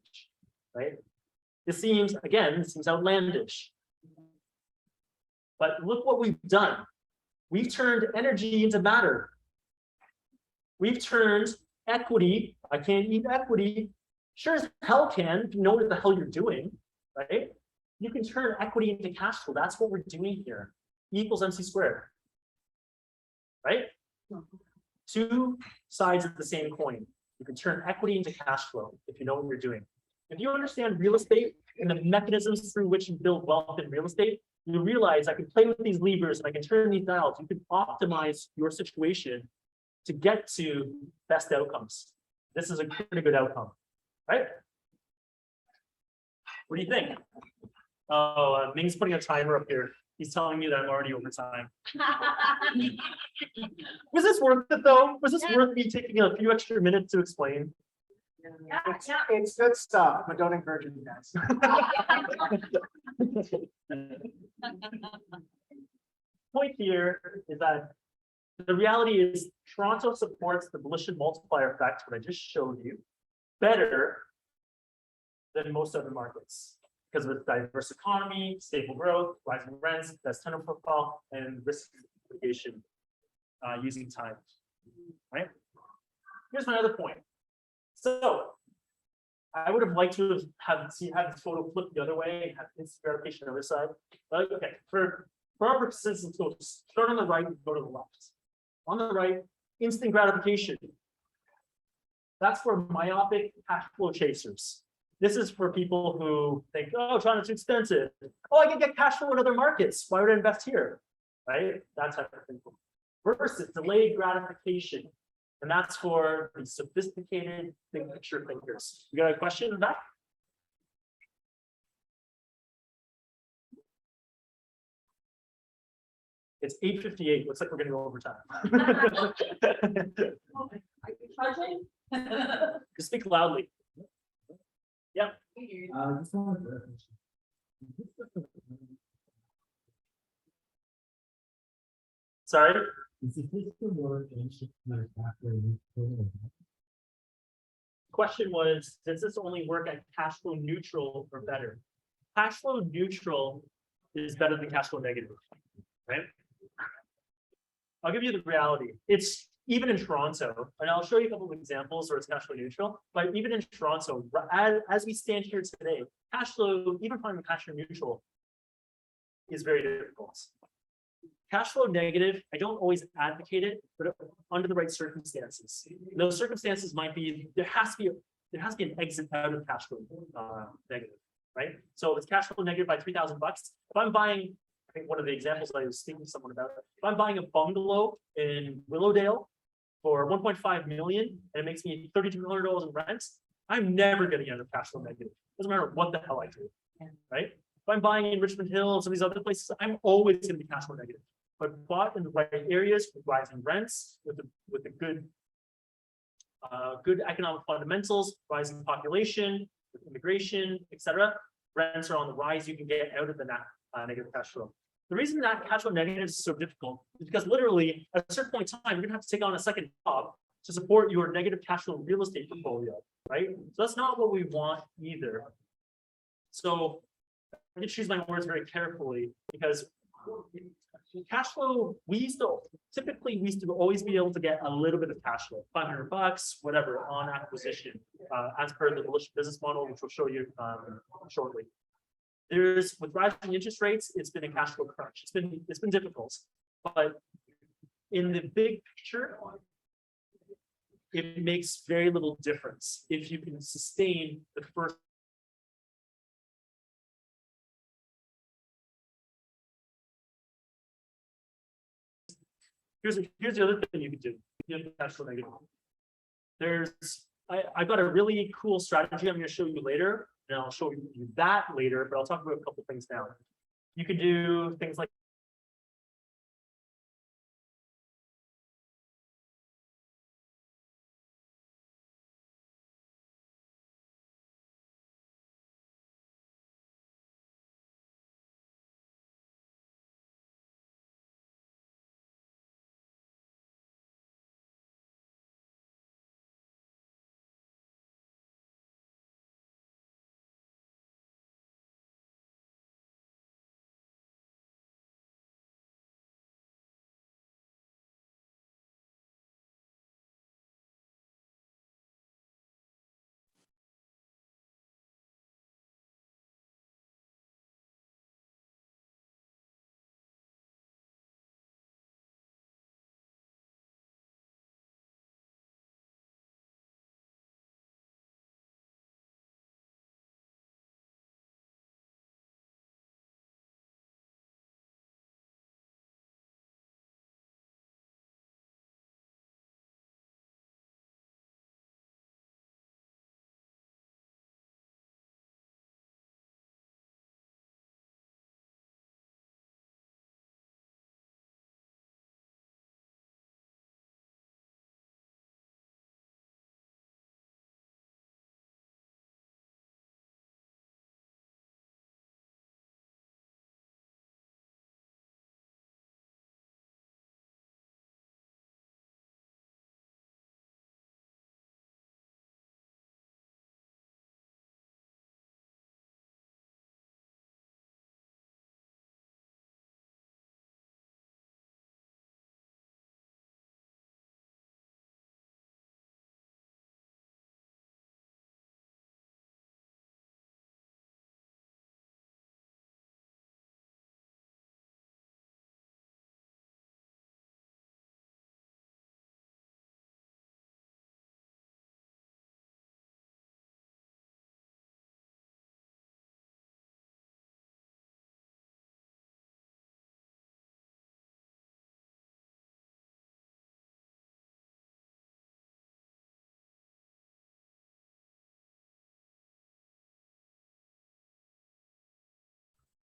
right? This seems outlandish. But look what we've done. We've turned energy into matter. We've turned equity. I can't eat equity. Sure as hell can, if you know what the hell you're doing, right? You can turn equity into cash flow. That's what we're doing here. E equals MC squared, right? Two sides of the same coin. You can turn equity into cash flow if you know what you're doing. If you understand real estate and the mechanisms through which you build wealth in real estate, you realize I can play with these levers and I can turn these dials. You can optimize your situation to get to best outcomes. This is a pretty good outcome, right? What do you think? Oh, Ming's putting a timer up here. He's telling me that I'm already over time. Was this worth it though? Was this worth me taking a few extra minutes to explain? It's good stuff, but don't encourage it, guys. Point here is that the reality is Toronto supports the Volition multiplier effect, what I just showed you, better than most other markets because of its diverse economy, stable growth, rising rents, best tenant profile, and risk mitigation using time. Right? Here's my other point. So I would have liked to have this photo flip the other way and have instant gratification on the other side. But okay, for our purposes, let's go start on the right and go to the left. On the right, instant gratification. That's for myopic cash flow chasers. This is for people who think, oh, Toronto's too expensive. Oh, I can get cash flow in other markets. Why would I invest here? Right? That type of thing. Versus delayed gratification. And that's for the sophisticated big picture thinkers. You got a question on that? It's 8:58. Looks like we're going to go over time. Are you charging? Just speak loudly. Yep. Just wanted to- Sorry. Is the system work and should like after we pull it out? Question was, does this only work at cash flow neutral or better? Cash flow neutral is better than cash flow negative, right? I'll give you the reality. It's even in Toronto, and I'll show you a couple of examples where it's cash flow neutral, but even in Toronto, as we stand here today, cash flow, even finding cash flow neutral is very difficult. Cash flow negative, I don't always advocate it, but under the right circumstances. Those circumstances might be, there has to be an exit out of cash flow negative, right? So if it's cash flow negative by $3,000, if I'm buying, I think one of the examples I was speaking to someone about, if I'm buying a bungalow in Willowdale for 1.5 million and it makes me $3,200 in rent, I'm never getting out of cash flow negative. Doesn't matter what the hell I do, right? If I'm buying in Richmond Hill, some of these other places, I'm always going to be cash flow negative. But bought in the right areas with rising rents, with the good economic fundamentals, rising population, with immigration, etc., rents are on the rise. You can get out of the negative cash flow. The reason that cash flow negative is so difficult is because literally at a certain point in time, you're gonna have to take on a second job to support your negative cash flow real estate portfolio, right? So that's not what we want either. So I need to choose my words very carefully because cash flow, we used to always be able to get a little bit of cash flow, $500, whatever, on acquisition, as per the Volition business model, which we'll show you shortly. With rising interest rates, it's been a cash flow crunch. It's been difficult, but in the big picture, it makes very little difference if you can sustain the first. Here's the other thing you can do. You have cash flow negative. I've got a really cool strategy I'm going to show you later, and I'll show you that later, but I'll talk about a couple things now. You can do things like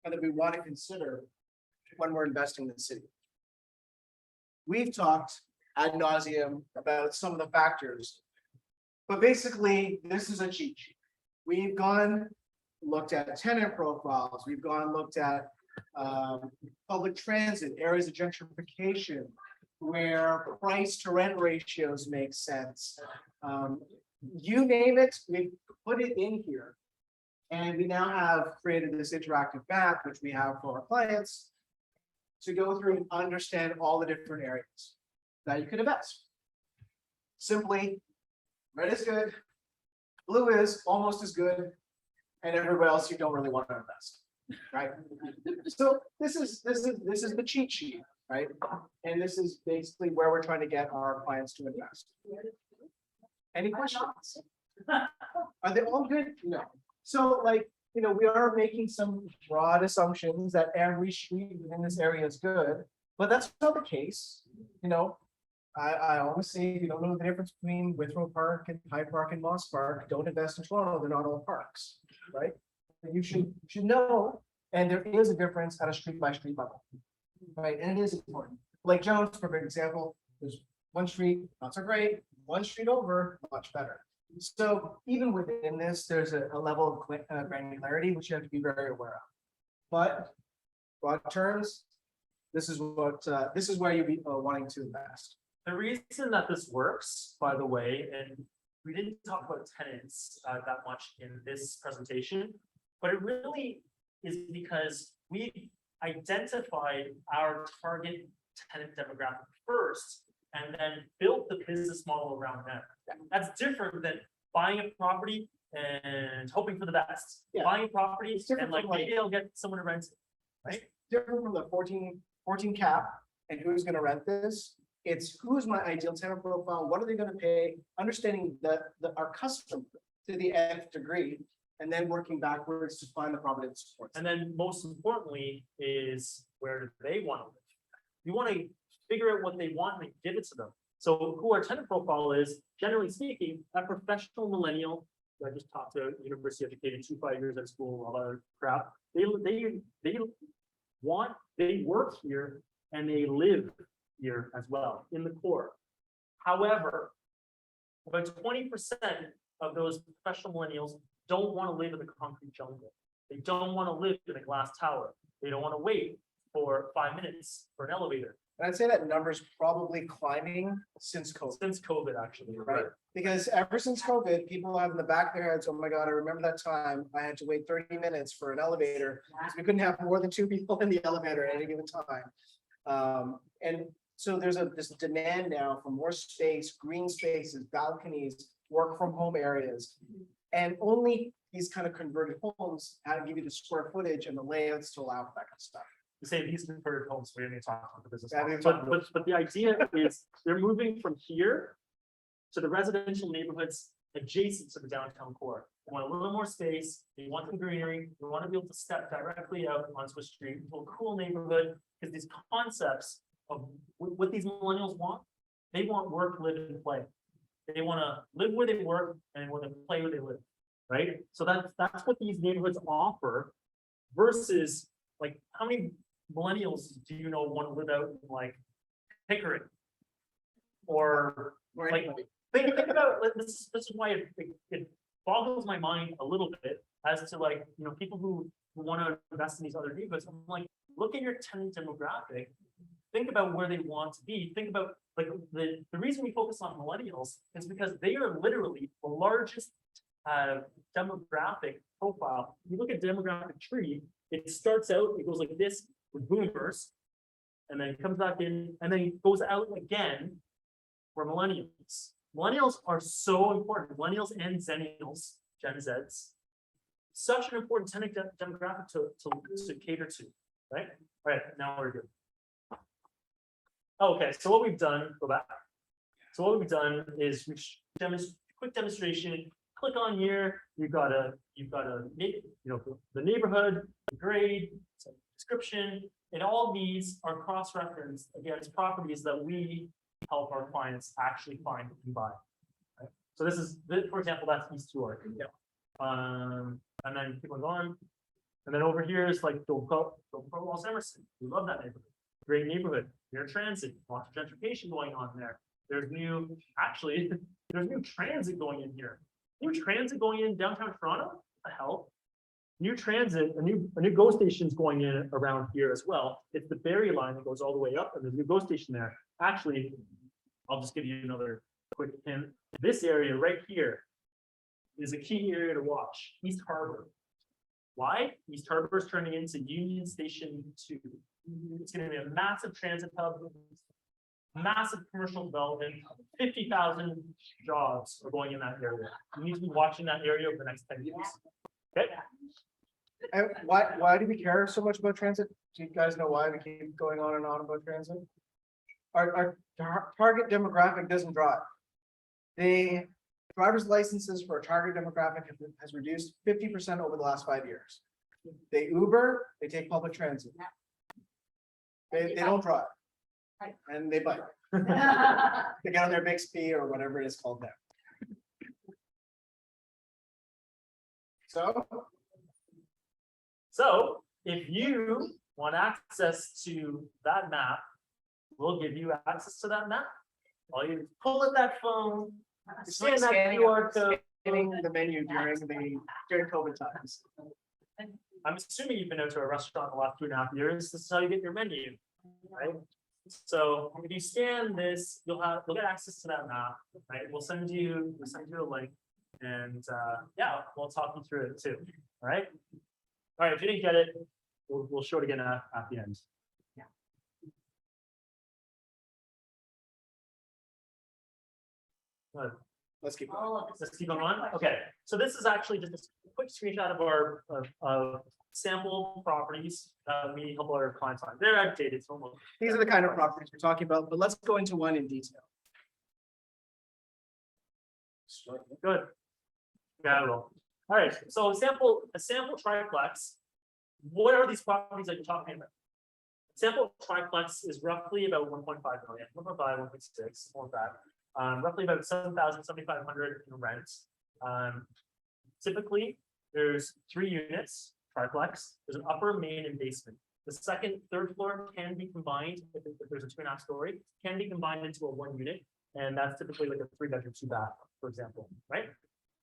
and that we want to consider when we're investing in the city. We've talked ad nauseum about some of the factors, but basically, this is a cheat sheet. We've gone, looked at tenant profiles, we've gone, looked at public transit, areas of gentrification, where price to rent ratios make sense. You name it, we put it in here. And we now have created this interactive map, which we have for our clients, to go through and understand all the different areas that you could invest. Simply, red is good, blue is almost as good, and everywhere else you don't really want to invest, right? So this is the cheat sheet, right? And this is basically where we're trying to get our clients to invest. Any questions? Are they all good? No. So like, we are making some broad assumptions that every street within this area is good, but that's not the case. I always say, if you don't know the difference between Withrow Park and Hyde Park and Moss Park, don't invest in Toronto, they're not all parks, right? You should know, and there is a difference at a street by street level, right? And it is important. Like Jones, for example, there's one street, not so great, one street over, much better. So even within this, there's a level of granularity, which you have to be very aware of. But broad terms, this is where you'd be wanting to invest. The reason that this works, by the way, and we didn't talk about tenants that much in this presentation, but it really is because we identified our target tenant demographic first and then built the business model around them. That's different than buying a property and hoping for the best. Yeah. Buying a property and like from, like, maybe I'll get someone to rent it, right? Different from the 14 cap and who's going to rent this. It's who's my ideal tenant profile, what are they going to pay, understanding our customer to the nth degree, and then working backwards to find the property that supports. And then most importantly is where do they want to live? You want to figure out what they want and give it to them. So who our tenant profile is, generally speaking, a professional millennial. I just talked to university educated 2 years at school, all that crap. They work here and they live here as well in the core. However, about 20% of those professional millennials don't want to live in the concrete jungle. They don't want to live in a glass tower. They don't want to wait for 5 minutes for an elevator. And I'd say that number's probably climbing since COVID. Since COVID, actually, Right. Because ever since COVID, people have in the back of their heads, oh my God, I remember that time I had to wait 30 minutes for an elevator. Because we couldn't have more than 2 people in the elevator at any given time. And so there's this demand now for more space, green spaces, balconies, work from home areas. And only these kind of converted homes how to give you the square footage and the layouts to allow for that kind of stuff. to say these converted homes, we didn't even talk about the business. Yeah, model. we talked But the idea is they're moving from here to the residential neighborhoods adjacent to the downtown core. They want a little more space, they want the greenery, they want to be able to step directly out onto a street, into a cool neighborhood, because these concepts of what these millennials want, they want work, live, and play. They want to live where they work and want to play where they live, right? So that's what these neighborhoods offer versus like how many millennials do you know want to live out in like Pickering? Or like think about like, this is why it boggles my mind a little bit as to like, you know, people who want to invest in these other neighborhoods. I'm like, look at your tenant demographic, think about where they want to be, think about like the reason we focus on millennials is because they are literally the largest demographic profile. You look at demographic tree, it starts out, it goes like this with boomers, and then it comes back in, and then it goes out again for millennials. Millennials are so important. Millennials and Zennials, Gen Zs, such an important tenant demographic to cater to, right? All right, now we're good. Okay, so what we've done, go back. So what we've done is we've quick demonstration. Click on here. You've got a you know, the neighborhood, the grade, description, and all these are cross-referenced against properties that we help our clients actually find and buy. Right? So this is, for example, that's East 2 Arcade. And then keep on going. And then over here is like Don't Los Emerson. We love that neighborhood. Great neighborhood. Near transit, lots of gentrification going on there. There's actually, there's new transit going in here. New transit going in downtown Toronto. What the hell? New transit, a new GO station's going in around here as well. It's the Barrie line that goes all the way up, and there's a new GO station there. Actually, I'll just give you another quick hint. This area right here is a key area to watch. East Harbor. Why? East Harbor is turning into Union Station 2. It's going to be a massive transit hub, massive commercial development. 50,000 jobs are going in that area. You need to be watching that area over the next 10 years. Okay. And why do we care so much about transit? Do you guys know why we keep going on and on about transit? Our target demographic doesn't drive. The driver's licenses for a target demographic has reduced 50% over the last 5 years. They Uber, they take public transit. They don't drive. And they bike. They get on their Bixby or whatever it is called there. So if you want access to that map, we'll give you access to that map. All you pull up that phone, It's scan like that QR code. scanning the menu during COVID times. I'm assuming you've been out to a restaurant in the last 2.5 years. This is how you get your menu, right? So if you scan this, you'll get access to that map, right? We'll send you a link, and yeah, we'll talk you through it too. All right. All right. If you didn't get it, we'll show it again at the end. Yeah. Good. Let's keep going. Let's keep going on. Okay, so this is actually just a quick screenshot of our sample properties we help our clients on. They're outdated, so almost. These are the kind of properties we're talking about, but let's go into one in detail. Good. Yeah, I will. All right, so a sample triplex. What are these properties that you're talking about? Sample triplex is roughly about 1.5 million, 1.5, 1.6, more than that. Roughly about 7,000, 7,500 in rent. Typically, there's 3 units, triplex. There's an upper, main, and basement. The second, third floor can be combined, if there's a 2.5 story, can be combined into a 1 unit. And that's typically like a 3-bedroom, 2-bath, for example, right?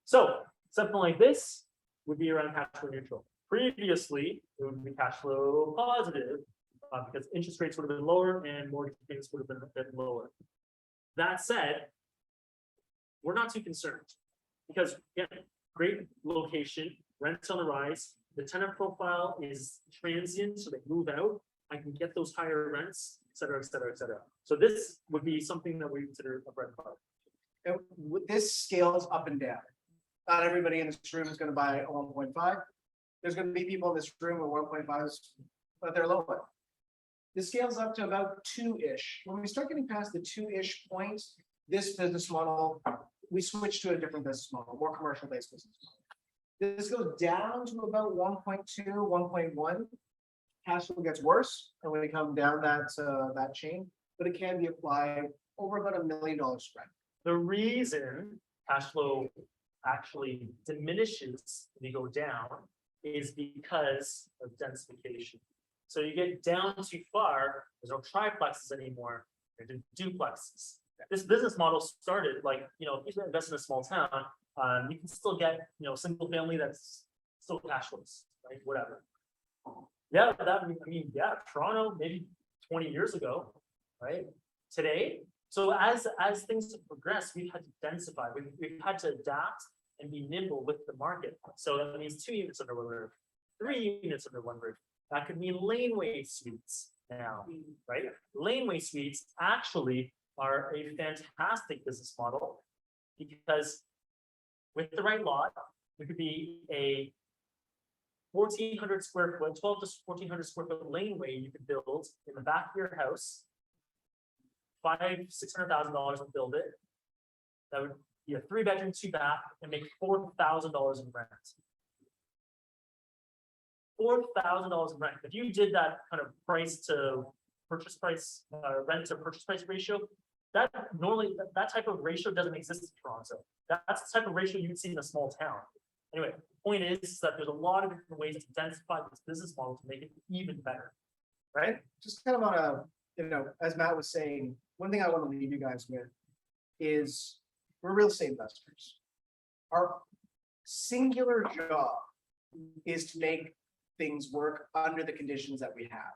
So something like this would be around cash flow neutral. Previously, it would be cash flow positive because interest rates would have been lower and mortgage payments would have been a bit lower. That said, we're not too concerned because again, great location, rents on the rise, the tenant profile is transient, so they move out. I can get those higher rents, et cetera, et cetera, et cetera. So this would be something that we consider a bread and butter. And this scales up and down. Not everybody in this room is going to buy a 1.5. There's going to be people in this room with 1.5s, but they're low. This scales up to about 2-ish. When we start getting past the 2-ish point, this business model, we switch to a different business model, more commercial-based business model. This goes down to about 1.2, 1.1. Cash flow gets worse, and when we come down that chain, but it can be applied over about $1 million spread. The reason cash flow actually diminishes when you go down is because of densification. So you get down too far, there's no triplexes anymore, there's duplexes. This business model started like, if you invest in a small town, you can still get, single family that's still cashless, right? Whatever. Yeah, Toronto, maybe 20 years ago, right? Today, so as things have progressed, we've had to densify, we've had to adapt and be nimble with the market. So that means 2 units under one roof, 3 units under one roof. That could mean laneway suites now, right? Laneway suites actually are a fantastic business model because with the right lot, it could be a 1,400 square foot, 12 to 1,400 square foot laneway you could build in the back of your house. $500,000-$600,000 to build it. That would be a 3-bedroom, 2-bath, and make $4,000 in rent. $4,000 in rent. If you did that kind of price to purchase price, rent to purchase price ratio, that normally that type of ratio doesn't exist in Toronto. That's the type of ratio you'd see in a small town. Anyway, point is that there's a lot of different ways to densify this business model to make it even better, right? Just kind of on a, as Matt was saying, one thing I want to leave you guys with is we're real estate investors. Our singular job is to make things work under the conditions that we have.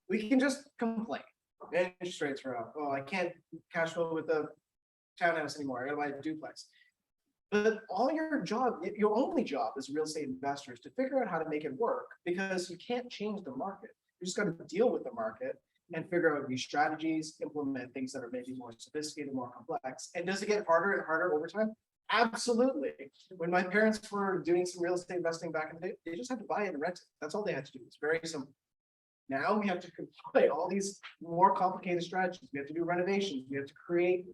We can just complain. Interest rates are up. Oh, I can't cash flow with a townhouse anymore. I gotta buy a duplex. But all your only job as real estate investors to figure out how to make it work, because you can't change the market. You just got to deal with the market and figure out these strategies, implement things that are maybe more sophisticated, more complex. And does it get harder and harder over time? Absolutely. When my parents were doing some real estate investing back in the day, they just had to buy it and rent it. That's all they had to do. It's very simple. Now we have to employ all these more complicated strategies. We have to do renovations. We have to create,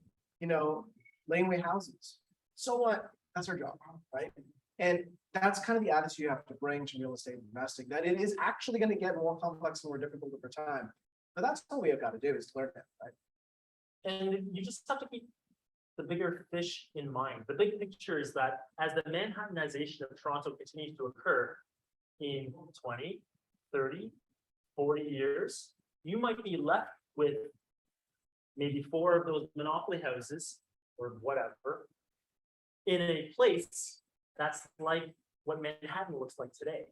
laneway houses. So what? That's our job, right? And that's kind of the attitude you have to bring to real estate investing, that it is actually going to get more complex and more difficult over time. But that's all we have got to do is to learn it, right? And you just have to keep the bigger fish in mind. The big picture is that as the Manhattanization of Toronto continues to occur in 20, 30, 40 years, you might be left with maybe 4 of those monopoly houses or whatever in a place that's like what Manhattan looks like today,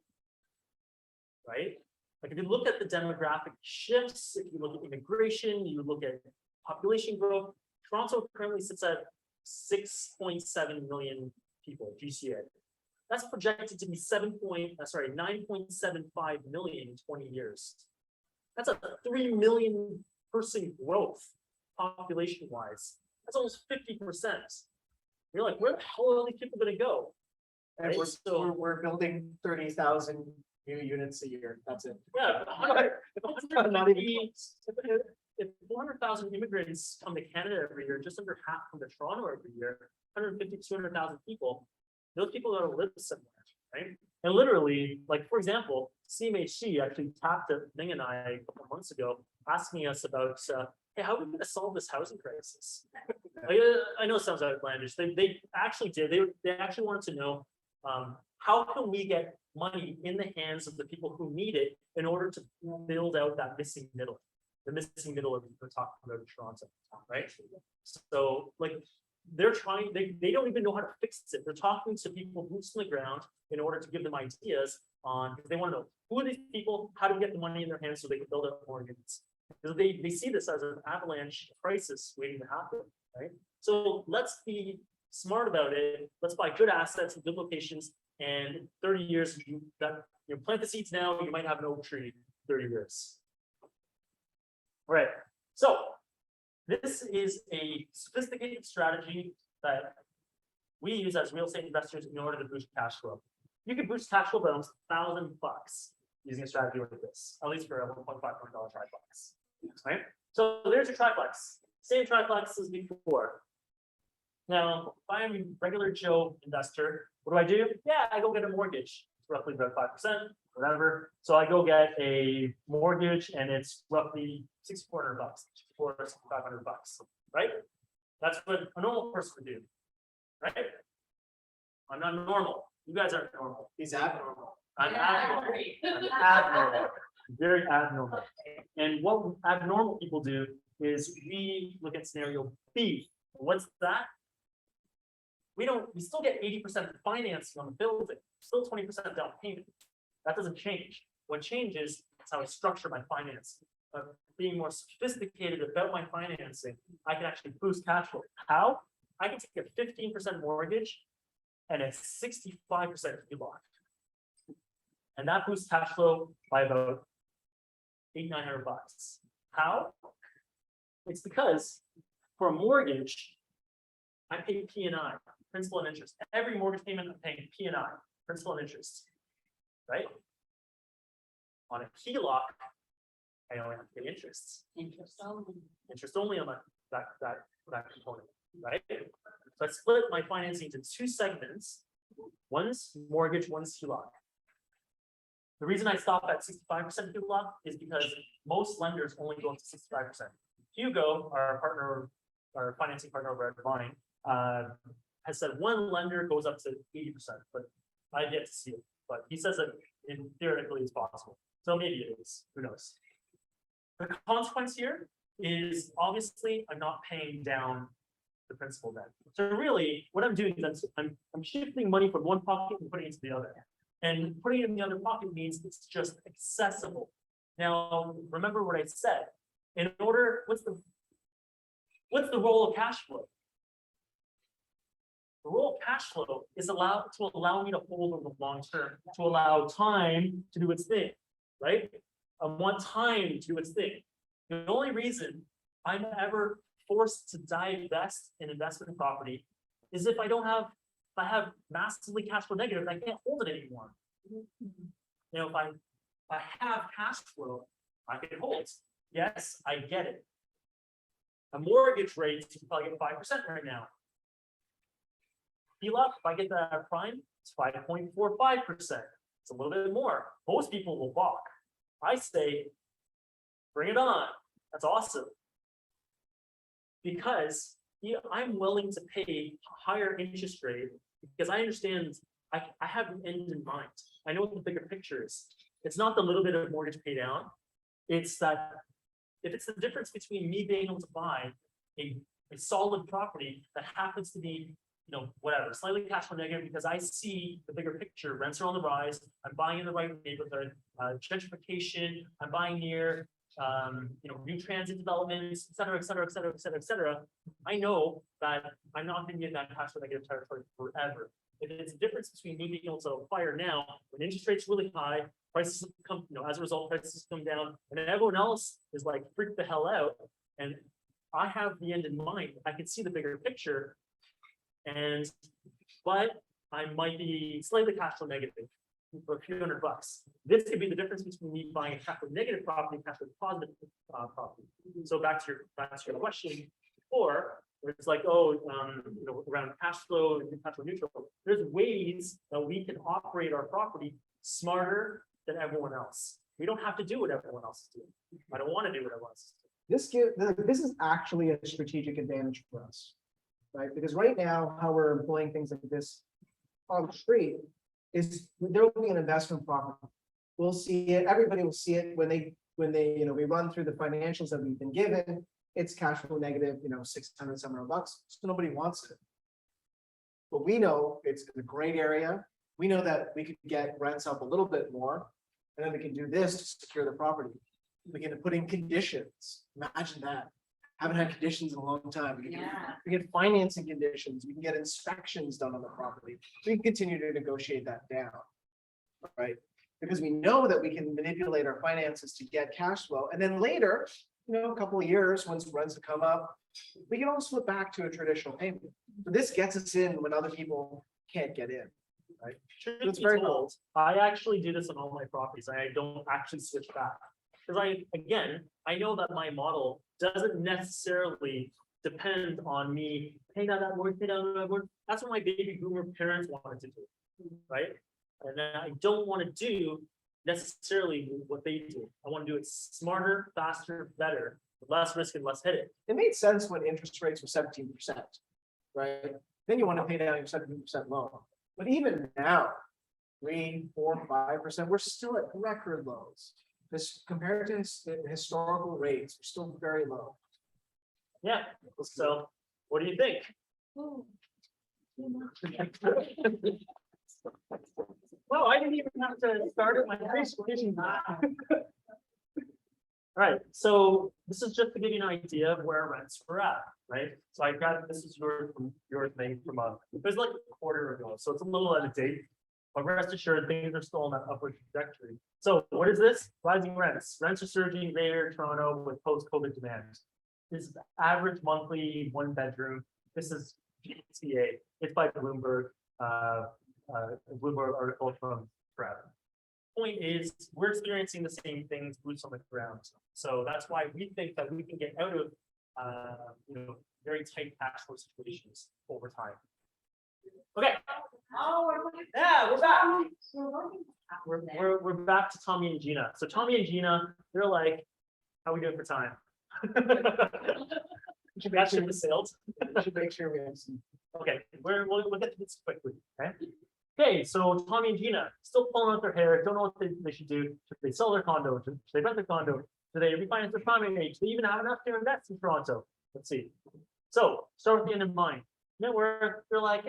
right? Like if you look at the demographic shifts, if you look at immigration, you look at population growth, Toronto currently sits at 6.7 million people, GCA. That's projected to be 9.75 million in 20 years. That's a 3 million person growth population-wise. That's almost 50%. You're like, where the hell are these people going to go? And Right? we're building 30,000 new units a year. That's it. Yeah, Not even if 400,000 immigrants come to Canada every year, just under half come to Toronto every year, 150 to 200,000 people, those people gotta live somewhere, right? And literally, like for example, CMHC actually tapped at Ming and I a couple of months ago, asking us about, hey, how are we going to solve this housing crisis? I know it sounds outlandish. They actually did. They actually wanted to know how can we get money in the hands of the people who need it in order to build out that missing middle. The missing middle of we're talking about in Toronto, right? So like they're trying, they don't even know how to fix it. They're talking to people boots on the ground in order to give them ideas on, because they want to know who are these people, how do we get the money in their hands so they can build up more units. Because they see this as an avalanche crisis waiting to happen, right? So let's be smart about it. Let's buy good assets and good locations. And 30 years, you plant the seeds now, you might have an oak tree in 30 years. All right, so this is a sophisticated strategy that we use as real estate investors in order to boost cash flow. You can boost cash flow by almost $1,000 using a strategy like this, at least for a $1.5 million triplex. Right? So there's your triplex, same triplex as before. Now, if I'm a regular Joe investor, what do? Yeah, I go get a mortgage. It's roughly about 5%, whatever. So I go get a mortgage and it's roughly $6,400, $6,500, right? That's what a normal person would do, right? I'm not normal. You guys aren't normal. He's abnormal. I'm abnormal. I'm abnormal. Very abnormal. And what abnormal people do is we look at scenario B. What's that? We still get 80% financing on the building, still 20% down payment. That doesn't change. What changes is how I structure my financing. Being more sophisticated about my financing, I can actually boost cash flow. How? I can take a 15% mortgage and a 65% HELOC. And that boosts cash flow by about $800-900. How? It's because for a mortgage, I pay P&I, principal and interest. Every mortgage payment, I'm paying P&I, principal and interest, right? On a HELOC, I only have to pay interest. Interest only on that component, right? So I split my financing into 2 segments. One's mortgage, one's HELOC. The reason I stop at 65% HELOC is because most lenders only go up to 65%. Hugo, our partner, our financing partner over at Divine, has said one lender goes up to 80%, but I've yet to see it. But he says that theoretically it's possible. So maybe it is, who knows? The consequence here is obviously I'm not paying down the principal debt. So really what I'm doing is I'm shifting money from one pocket and putting it to the other. And putting it in the other pocket means it's just accessible. Now, remember what I said. In order, what's the role of cash flow? The role of cash flow is to allow me to hold over the long term, to allow time to do its thing, right? I want time to do its thing. The only reason I'm ever forced to divest in investment property is if I have massively cash flow negative, I can't hold it anymore. You know, if I have cash flow, I can hold it. Yes, I get it. A mortgage rate, you can probably get 5% right now. If I get that prime, it's 5.45%. It's a little bit more. Most people will balk. I say, bring it on. That's awesome. Because I'm willing to pay a higher interest rate because I understand I have an end in mind. I know what the bigger picture is. It's not the little bit of mortgage pay down. It's that if it's the difference between me being able to buy a solid property that happens to be, you know, whatever, slightly cash flow negative because I see the bigger picture, rents are on the rise, I'm buying in the right neighborhood, gentrification, I'm buying near, you know, new transit developments, et cetera, et cetera, et cetera, et cetera, et cetera. I know that I'm not going to be in that cash flow negative territory forever. If it's a difference between me being able to acquire now, when interest rates really high, prices come, you know, as a result, prices come down, and then everyone else is like freak the hell out. And I have the end in mind. I can see the bigger picture, but I might be slightly cash flow negative for a few $100. This could be the difference between me buying a cash flow negative property and cash flow positive property. So back to your question, or it's like, oh, you know, around cash flow and cash flow neutral, there's ways that we can operate our property smarter than everyone else. We don't have to do what everyone else is doing. I don't want to do what everyone else is doing. This is actually a strategic advantage for us, right? Because right now, how we're employing things like this on the street is there will be an investment property. We'll see it. Everybody will see it when they, you know, we run through the financials that we've been given. It's cash flow negative, you know, $600-700. So nobody wants it. But we know it's a great area. We know that we could get rents up a little bit more, and then we can do this to secure the property. We can put in conditions. Imagine that. Haven't had conditions in a long time. We get financing conditions. We can get inspections done on the property. We can continue to negotiate that down, right? Because we know that we can manipulate our finances to get cash flow, and then later, you know, a couple of years, once rents have come up, we can also flip back to a traditional payment. But this gets us in when other people can't get in, right? It's very cool. I actually do this on all my properties. I don't actually switch back. Because I know that my model doesn't necessarily depend on me paying down that mortgage, pay down that mortgage. That's what my baby boomer parents wanted to do, right? And I don't want to do necessarily what they do. I want to do it smarter, faster, better, with less risk and less headache. It made sense when interest rates were 17%, right? Then you want to pay down your 17% loan. But even now, 3, 4, 5%, we're still at record lows. This compared to historical rates, we're still very low. Yeah. So what do you think? Well, I didn't even have to start at my presentation. All right, so this is just to give you an idea of where rents were at, right? So I got, this is your thing from it was like a quarter ago, so it's a little out of date. But rest assured, things are still on that upward trajectory. So what is this? Rising rents. Rents are surging Greater Toronto with post-COVID demand. This is the average monthly one bedroom. This is GTA. It's by Bloomberg. Bloomberg article from forever. Point is, we're experiencing the same things, boots on the ground. So that's why we think that we can get out of you know, very tight cash flow situations over time. Okay. Yeah, we're back. We're back to Tommy and Gina. So Tommy and Gina, they're like, how are we doing for time? That ship has sailed. Should make sure we have some. Okay, we'll get to this quickly, okay? Okay, so Tommy and Gina still pulling out their hair, don't know what they should do. Should they sell their condo? Should they rent their condo? Do they refinance their primary? Do they even have enough to invest in Toronto? Let's see. So start with the end in mind. Network, they're like,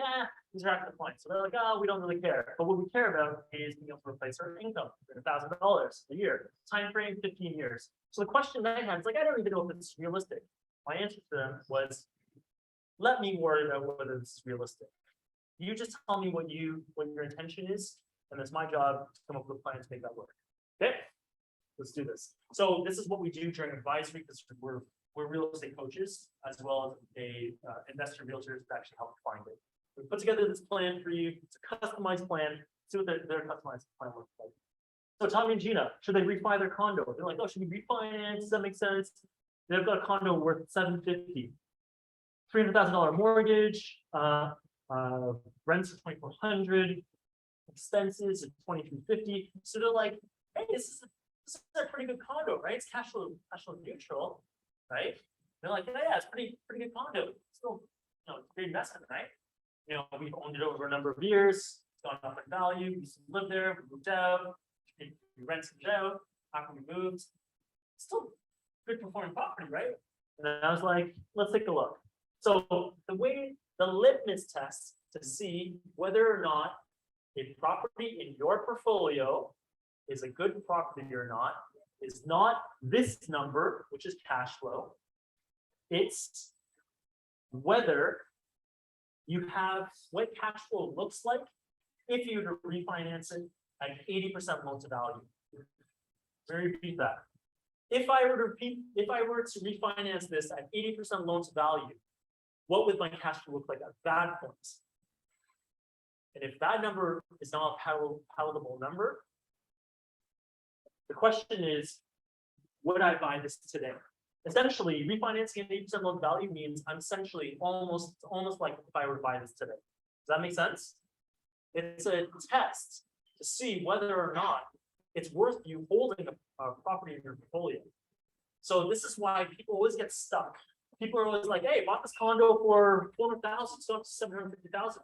these are active points. So they're like, we don't really care. But what we care about is being able to replace our income, $1,000 a year. Time frame, 15 years. So the question I had is like, I don't even know if it's realistic. My answer to them was, let me worry about whether this is realistic. You just tell me what your intention is, and it's my job to come up with a plan to make that work. Okay, let's do this. So this is what we do during advisory, because we're real estate coaches as well as a investor realtors to actually help find it. We put together this plan for you. It's a customized plan. See what their customized plan looks like. So Tommy and Gina, should they refi their condo? They're like, oh, should we refinance? Does that make sense? They've got a condo worth $750, $300,000 mortgage, rents are $2,400, expenses are $2,350. So they're like, hey, this is a pretty good condo, right? It's cash flow neutral, right? They're like, yeah, it's pretty good condo. Still, it's a great investment, right? We've owned it over a number of years. It's gone up in value. We used to live there. We moved out. We rented it out after we moved. Still good performing property, right? And then I was like, let's take a look. So the litmus test to see whether or not a property in your portfolio is a good property or not is not this number, which is cash flow. It's whether you have what cash flow looks like if you were to refinance it at 80% loan to value. Let me repeat that. If I were to refinance this at 80% loan to value, what would my cash flow look like at that point? And if that number is not a palatable number, the question is, would I buy this today? Essentially, refinancing at 80% loan to value means I'm essentially almost like if I were to buy this today. Does that make sense? It's a test to see whether or not it's worth you holding a property in your portfolio. So this is why people always get stuck. People are always like, hey, bought this condo for $400,000, so up to $750,000.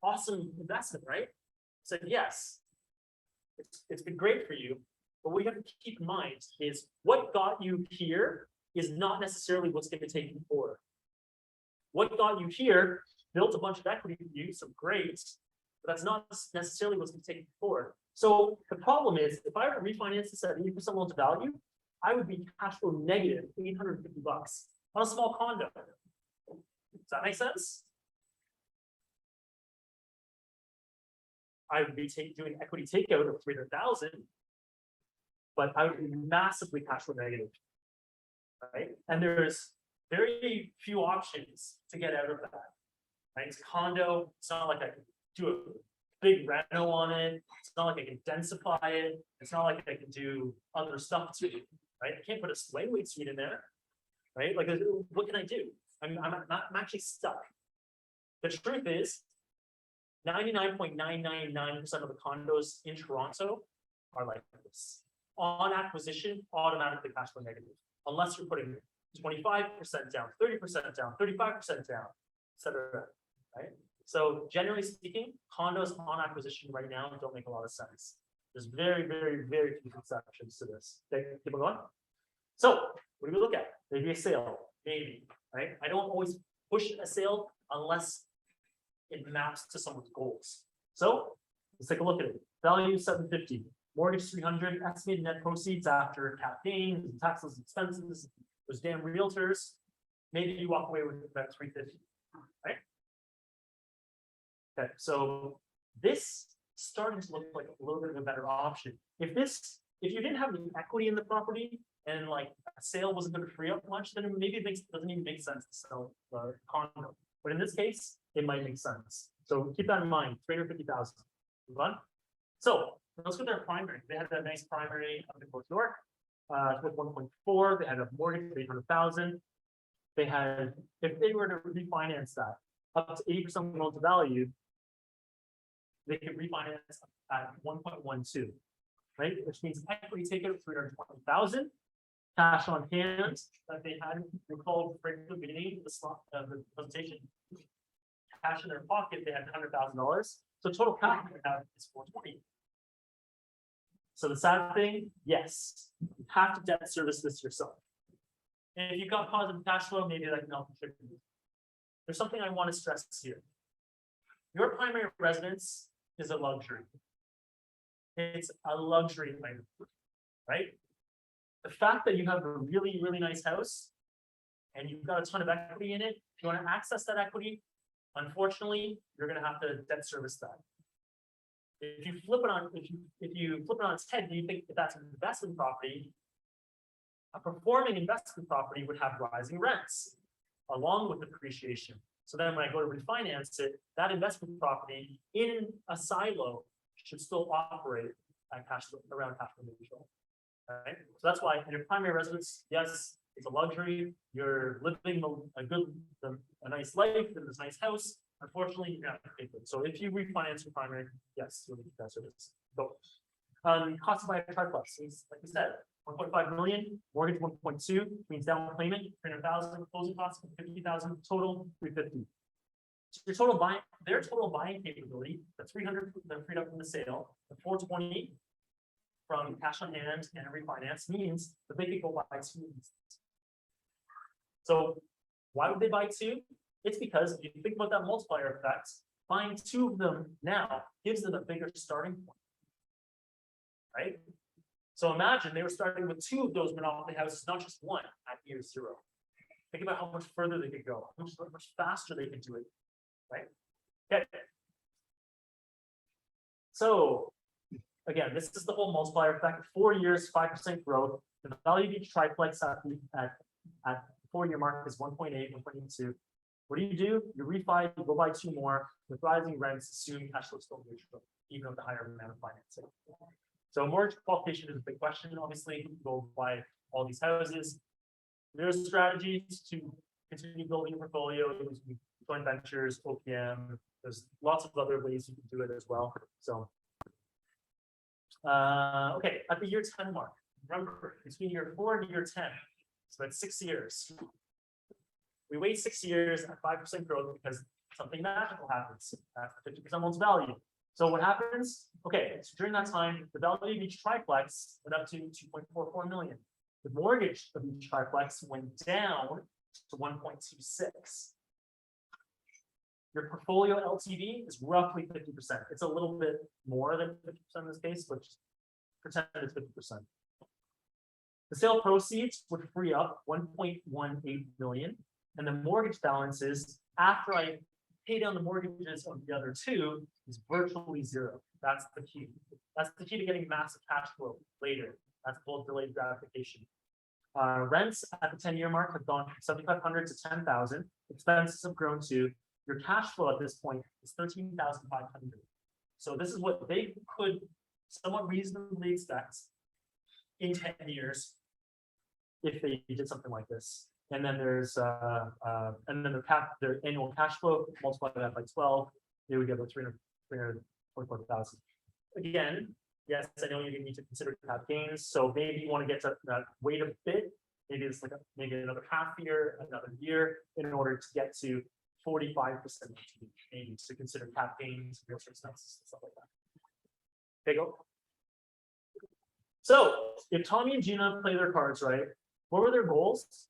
Awesome investment, right? So yes, it's been great for you, but what you have to keep in mind is what got you here is not necessarily what's going to take you forward. What got you here built a bunch of equity for you, so great, but that's not necessarily what's going to take you forward. So the problem is, if I were to refinance this at 80% loan to value, I would be cash flow negative $850 on a small condo. Does that make sense? I would be doing equity takeout of $300,000, but I would be massively cash flow negative, right? And there's very few options to get out of that, right? It's a condo. It's not like I can do a big reno on it. It's not like I can densify it. It's not like I can do other stuff to it, right? I can't put a swing weight suite in there, right? Like, what can I do? I'm actually stuck. The truth is, 99.999% of the condos in Toronto are like this. On acquisition, automatically cash flow negative, unless you're putting 25% down, 30% down, 35% down, etc. Right? So generally speaking, condos on acquisition right now don't make a lot of sense. There's very, very, very few exceptions to this. Okay, keep going. So what do we look at? Maybe a sale, maybe, right? I don't always push a sale unless it maps to someone's goals. So let's take a look at it. Value $750, mortgage $300, estimated net proceeds after cap gains, taxes, expenses, those damn realtors. Maybe you walk away with about $350, right? Okay, so this starting to look like a little bit of a better option. If you didn't have any equity in the property and like a sale wasn't going to free up much, then maybe it doesn't even make sense to sell the condo. But in this case, it might make sense. So keep that in mind, $350,000. Move on. So let's go to their primary. They had that nice primary up in North York with 1.4. They had a mortgage of $800,000. They had, if they were to refinance that up to 80% loan to value, they could refinance at 1.12, right? Which means equity takeout of $320,000. cash on hand that they had, recall right at the beginning of the slot of the presentation. Cash in their pocket, they had $100,000. So total cash they have is 420. So the sad thing, yes, you have to debt service this yourself. And if you've got positive cash flow, maybe that can help contribute. There's something I want to stress here. Your primary residence is a luxury. It's a luxury item, right? The fact that you have a really, really nice house and you've got a ton of equity in it, if you want to access that equity, unfortunately, you're going to have to debt service that. If you flip it on, if you flip it on its head, do you think that that's an investment property? A performing investment property would have rising rents along with appreciation. So then when I go to refinance it, that investment property in a silo should still operate at cash flow, around cash flow neutral. Right? So that's why in your primary residence, yes, it's a luxury. You're living a nice life in this nice house. Unfortunately, you have to pay for it. So if you refinance your primary, yes, you'll need that service. So, cost to buy a triplex is, like I said, 1.5 million, mortgage 1.2, means down payment 300,000, closing costs 50,000, total 350. So your total buying, their total buying capability, the 300 that freed up from the sale, the 420 from cash on hand and a refinance means that they could go buy 2 of these. So why would they buy 2? It's because if you think about that multiplier effect, buying 2 of them now gives them a bigger starting point, right? So imagine they were starting with 2 of those monopoly houses, not just 1 at year 0. Think about how much further they could go, how much faster they could do it, right? Okay. So again, this is the whole multiplier effect. 4 years, 5% growth. The value of each triplex at the 4-year mark is 1.8, 1.82. What do? You refi, you go buy 2 more with rising rents, assume cash flow is still neutral, even with the higher amount of financing. So mortgage qualification is a big question. Obviously, you go buy all these houses. There's strategies to continue building a portfolio, joint ventures, OPM. There's lots of other ways you can do it as well. So, okay, at the year 10 mark, remember between year 4 and year 10, so that's 6 years. We wait 6 years at 5% growth because something magical happens. That's 50% loans value. So what happens? Okay, so during that time, the value of each triplex went up to 2.44 million. The mortgage of each triplex went down to 1.26. Your portfolio LTV is roughly 50%. It's a little bit more than 50% in this case, but just pretend it's 50%. The sale proceeds would free up 1.18 million, and the mortgage balances after I pay down the mortgages of the other 2 is virtually 0. That's the key. That's the key to getting massive cash flow later. That's called delayed gratification. Rents at the 10-year mark have gone from 7,500 to 10,000. Expenses have grown to, your cash flow at this point is 13,500. So this is what they could somewhat reasonably expect in 10 years if they did something like this. And then there's and then their annual cash flow, multiply that by 12, they would get about 324,000. Again, yes, I know you need to consider cap gains. So maybe you want to get to that wait a bit. Maybe it's like maybe another half year, another year, in order to get to 45%. Maybe to consider cap gains, real estate expenses, stuff like that. Okay, go. So if Tommy and Gina play their cards right, what were their goals?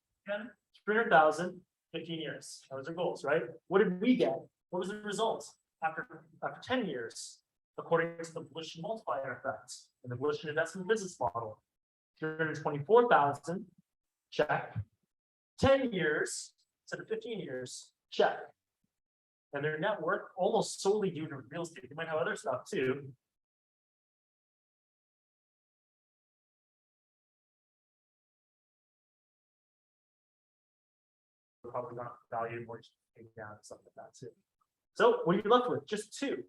300,000, 15 years. That was their goals, right? What did we get? What was the result after 10 years, according to the Volition multiplier effect and the Volition investment business model? 324,000, check. 10 years instead of 15 years, check. And their net worth almost solely due to real estate. They might have other stuff too. Probably not value mortgage down, stuff like that too. So what are you left with? Just 2.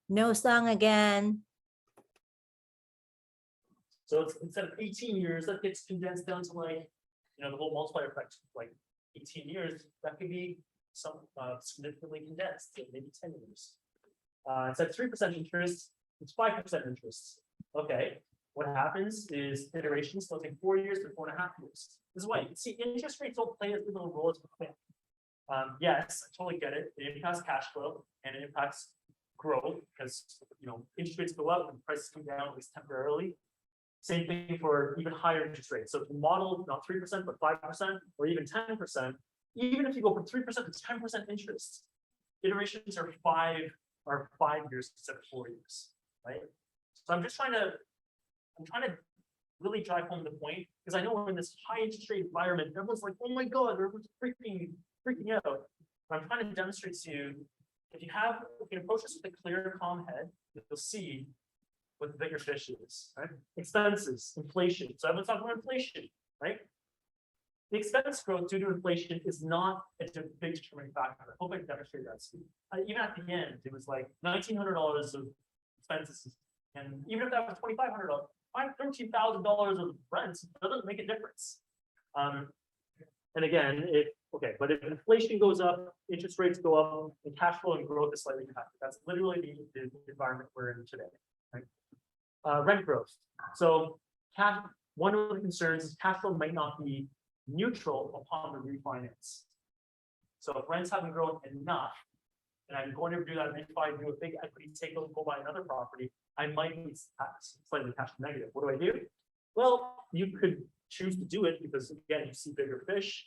No song again. So it's instead of 18 years, that gets condensed down to like, the whole multiplier effect, like 18 years, that could be some significantly condensed, to maybe 10 years. Instead of 3% interest, it's 5% interest. Okay, what happens is iterations will take 4 years to 4.5 years. This is why you see interest rates don't play as big of a role as we think. Yes, I totally get it. It impacts cash flow and it impacts growth because interest rates go up and prices come down at least temporarily. Same thing for even higher interest rates. So if you model not 3%, but 5% or even 10%, even if you go from 3% to 10% interest, iterations are 5 years instead of 4 years, right? So I'm trying to really drive home the point because I know we're in this high interest rate environment. Everyone's like, oh my God, everyone's freaking out. But I'm trying to demonstrate to you, if you can approach this with a clear, calm head, you'll see what the bigger fish is, right? Expenses, inflation. So everyone's talking about inflation, right? The expense growth due to inflation is not a big determining factor. I hope I demonstrated that. Even at the end, it was like $1,900 of expenses. And even if that was $2,500, $13,000 of rent doesn't make a difference. And again, but if inflation goes up, interest rates go up, and cash flow and growth is slightly impacted. That's literally the environment we're in today. Right? Rent growth. So one of the concerns is cash flow might not be neutral upon the refinance. So if rents haven't grown enough, and I'm going to do that refi, do a big equity takeover, go buy another property, I might be slightly cash negative. What do? Well, you could choose to do it because again, you see bigger fish,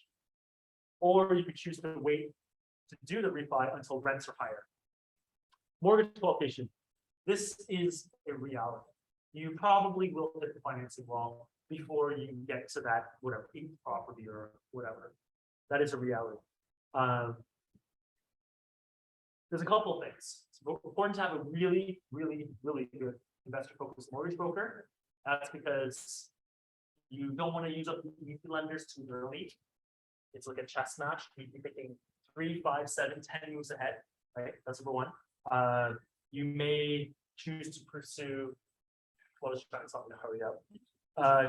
or you could choose to wait to do the refi until rents are higher. Mortgage qualification. This is a reality. You probably will hit the financing wall before you get to that, whatever, 8th property or whatever. That is a reality. There's a couple of things. It's important to have a really, really, really good investor-focused mortgage broker. That's because you don't want to use up the lenders too early. It's like a chess match. You'd be thinking 3, 5, 7, 10 moves ahead, right? That's number one. You may choose to pursue. Well, let's try something to hurry up.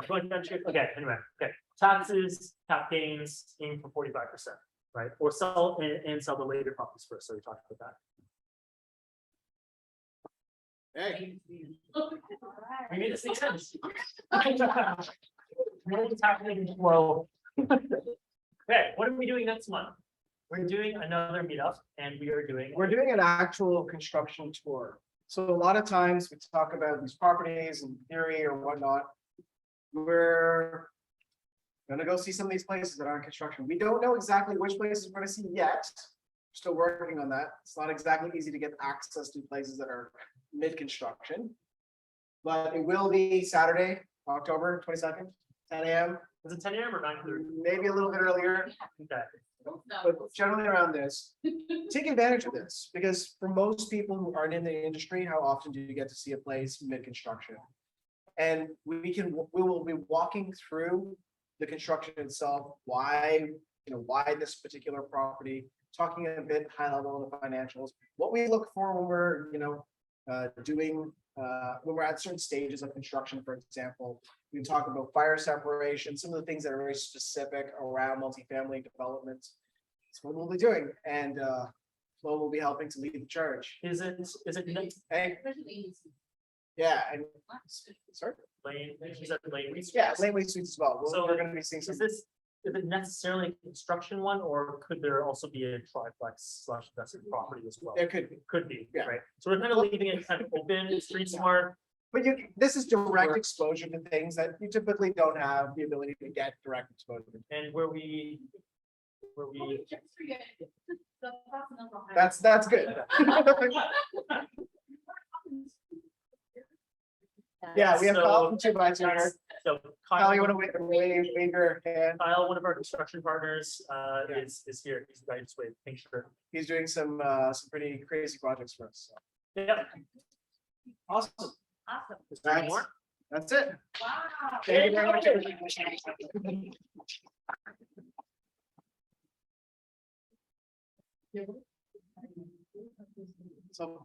Joint venture. Okay. Anyway. Okay. Taxes, cap gains, aim for 45%, right? Or sell and sell the later properties first. So we talked about that. Hey, We made this make sense. What's happening slow. Okay, what are we doing next month? We're doing another meetup, and we're doing an actual construction tour. So a lot of times we talk about these properties in theory or whatnot. We're gonna go see some of these places that are in construction. We don't know exactly which places we're gonna see yet. We're still working on that. It's not exactly easy to get access to places that are mid-construction. But it will be Saturday, October 22nd, 10 a.m. Is it 10 a.m. or 9:30? Maybe a little bit earlier, Okay. but generally around this. Take advantage of this, because for most people who aren't in the industry, how often do you get to see a place mid-construction? And we will be walking through the construction itself, why this particular property, talking a bit high level on the financials, what we look for when we're, when we're at certain stages of construction, for example. We can talk about fire separation, some of the things that are very specific around multifamily developments. That's what we'll be doing, and Flo will be helping to lead the charge. Is it Hey, yeah, and sorry, Lane? Is that Lane? yeah, Laneway Suites as well. So We're going to be seeing some. Is it necessarily a construction one, or could there also be a triplex / investment property as well? There could be, Could be, Yeah. right? So we're kind of leaving it kind of open, street smart. but this is direct exposure to things that you typically don't have the ability to get direct exposure to. And where we That's good. Yeah, we have So- Kyle from 2x2 here. So Kyle, you want to wave your hand? Kyle, one of our construction partners, is here. He's the guy who's waving. Pink shirt. He's doing some pretty crazy projects for us. So. Yeah. Awesome. Awesome. Is there any more? That's it. Wow. Thank you very much. So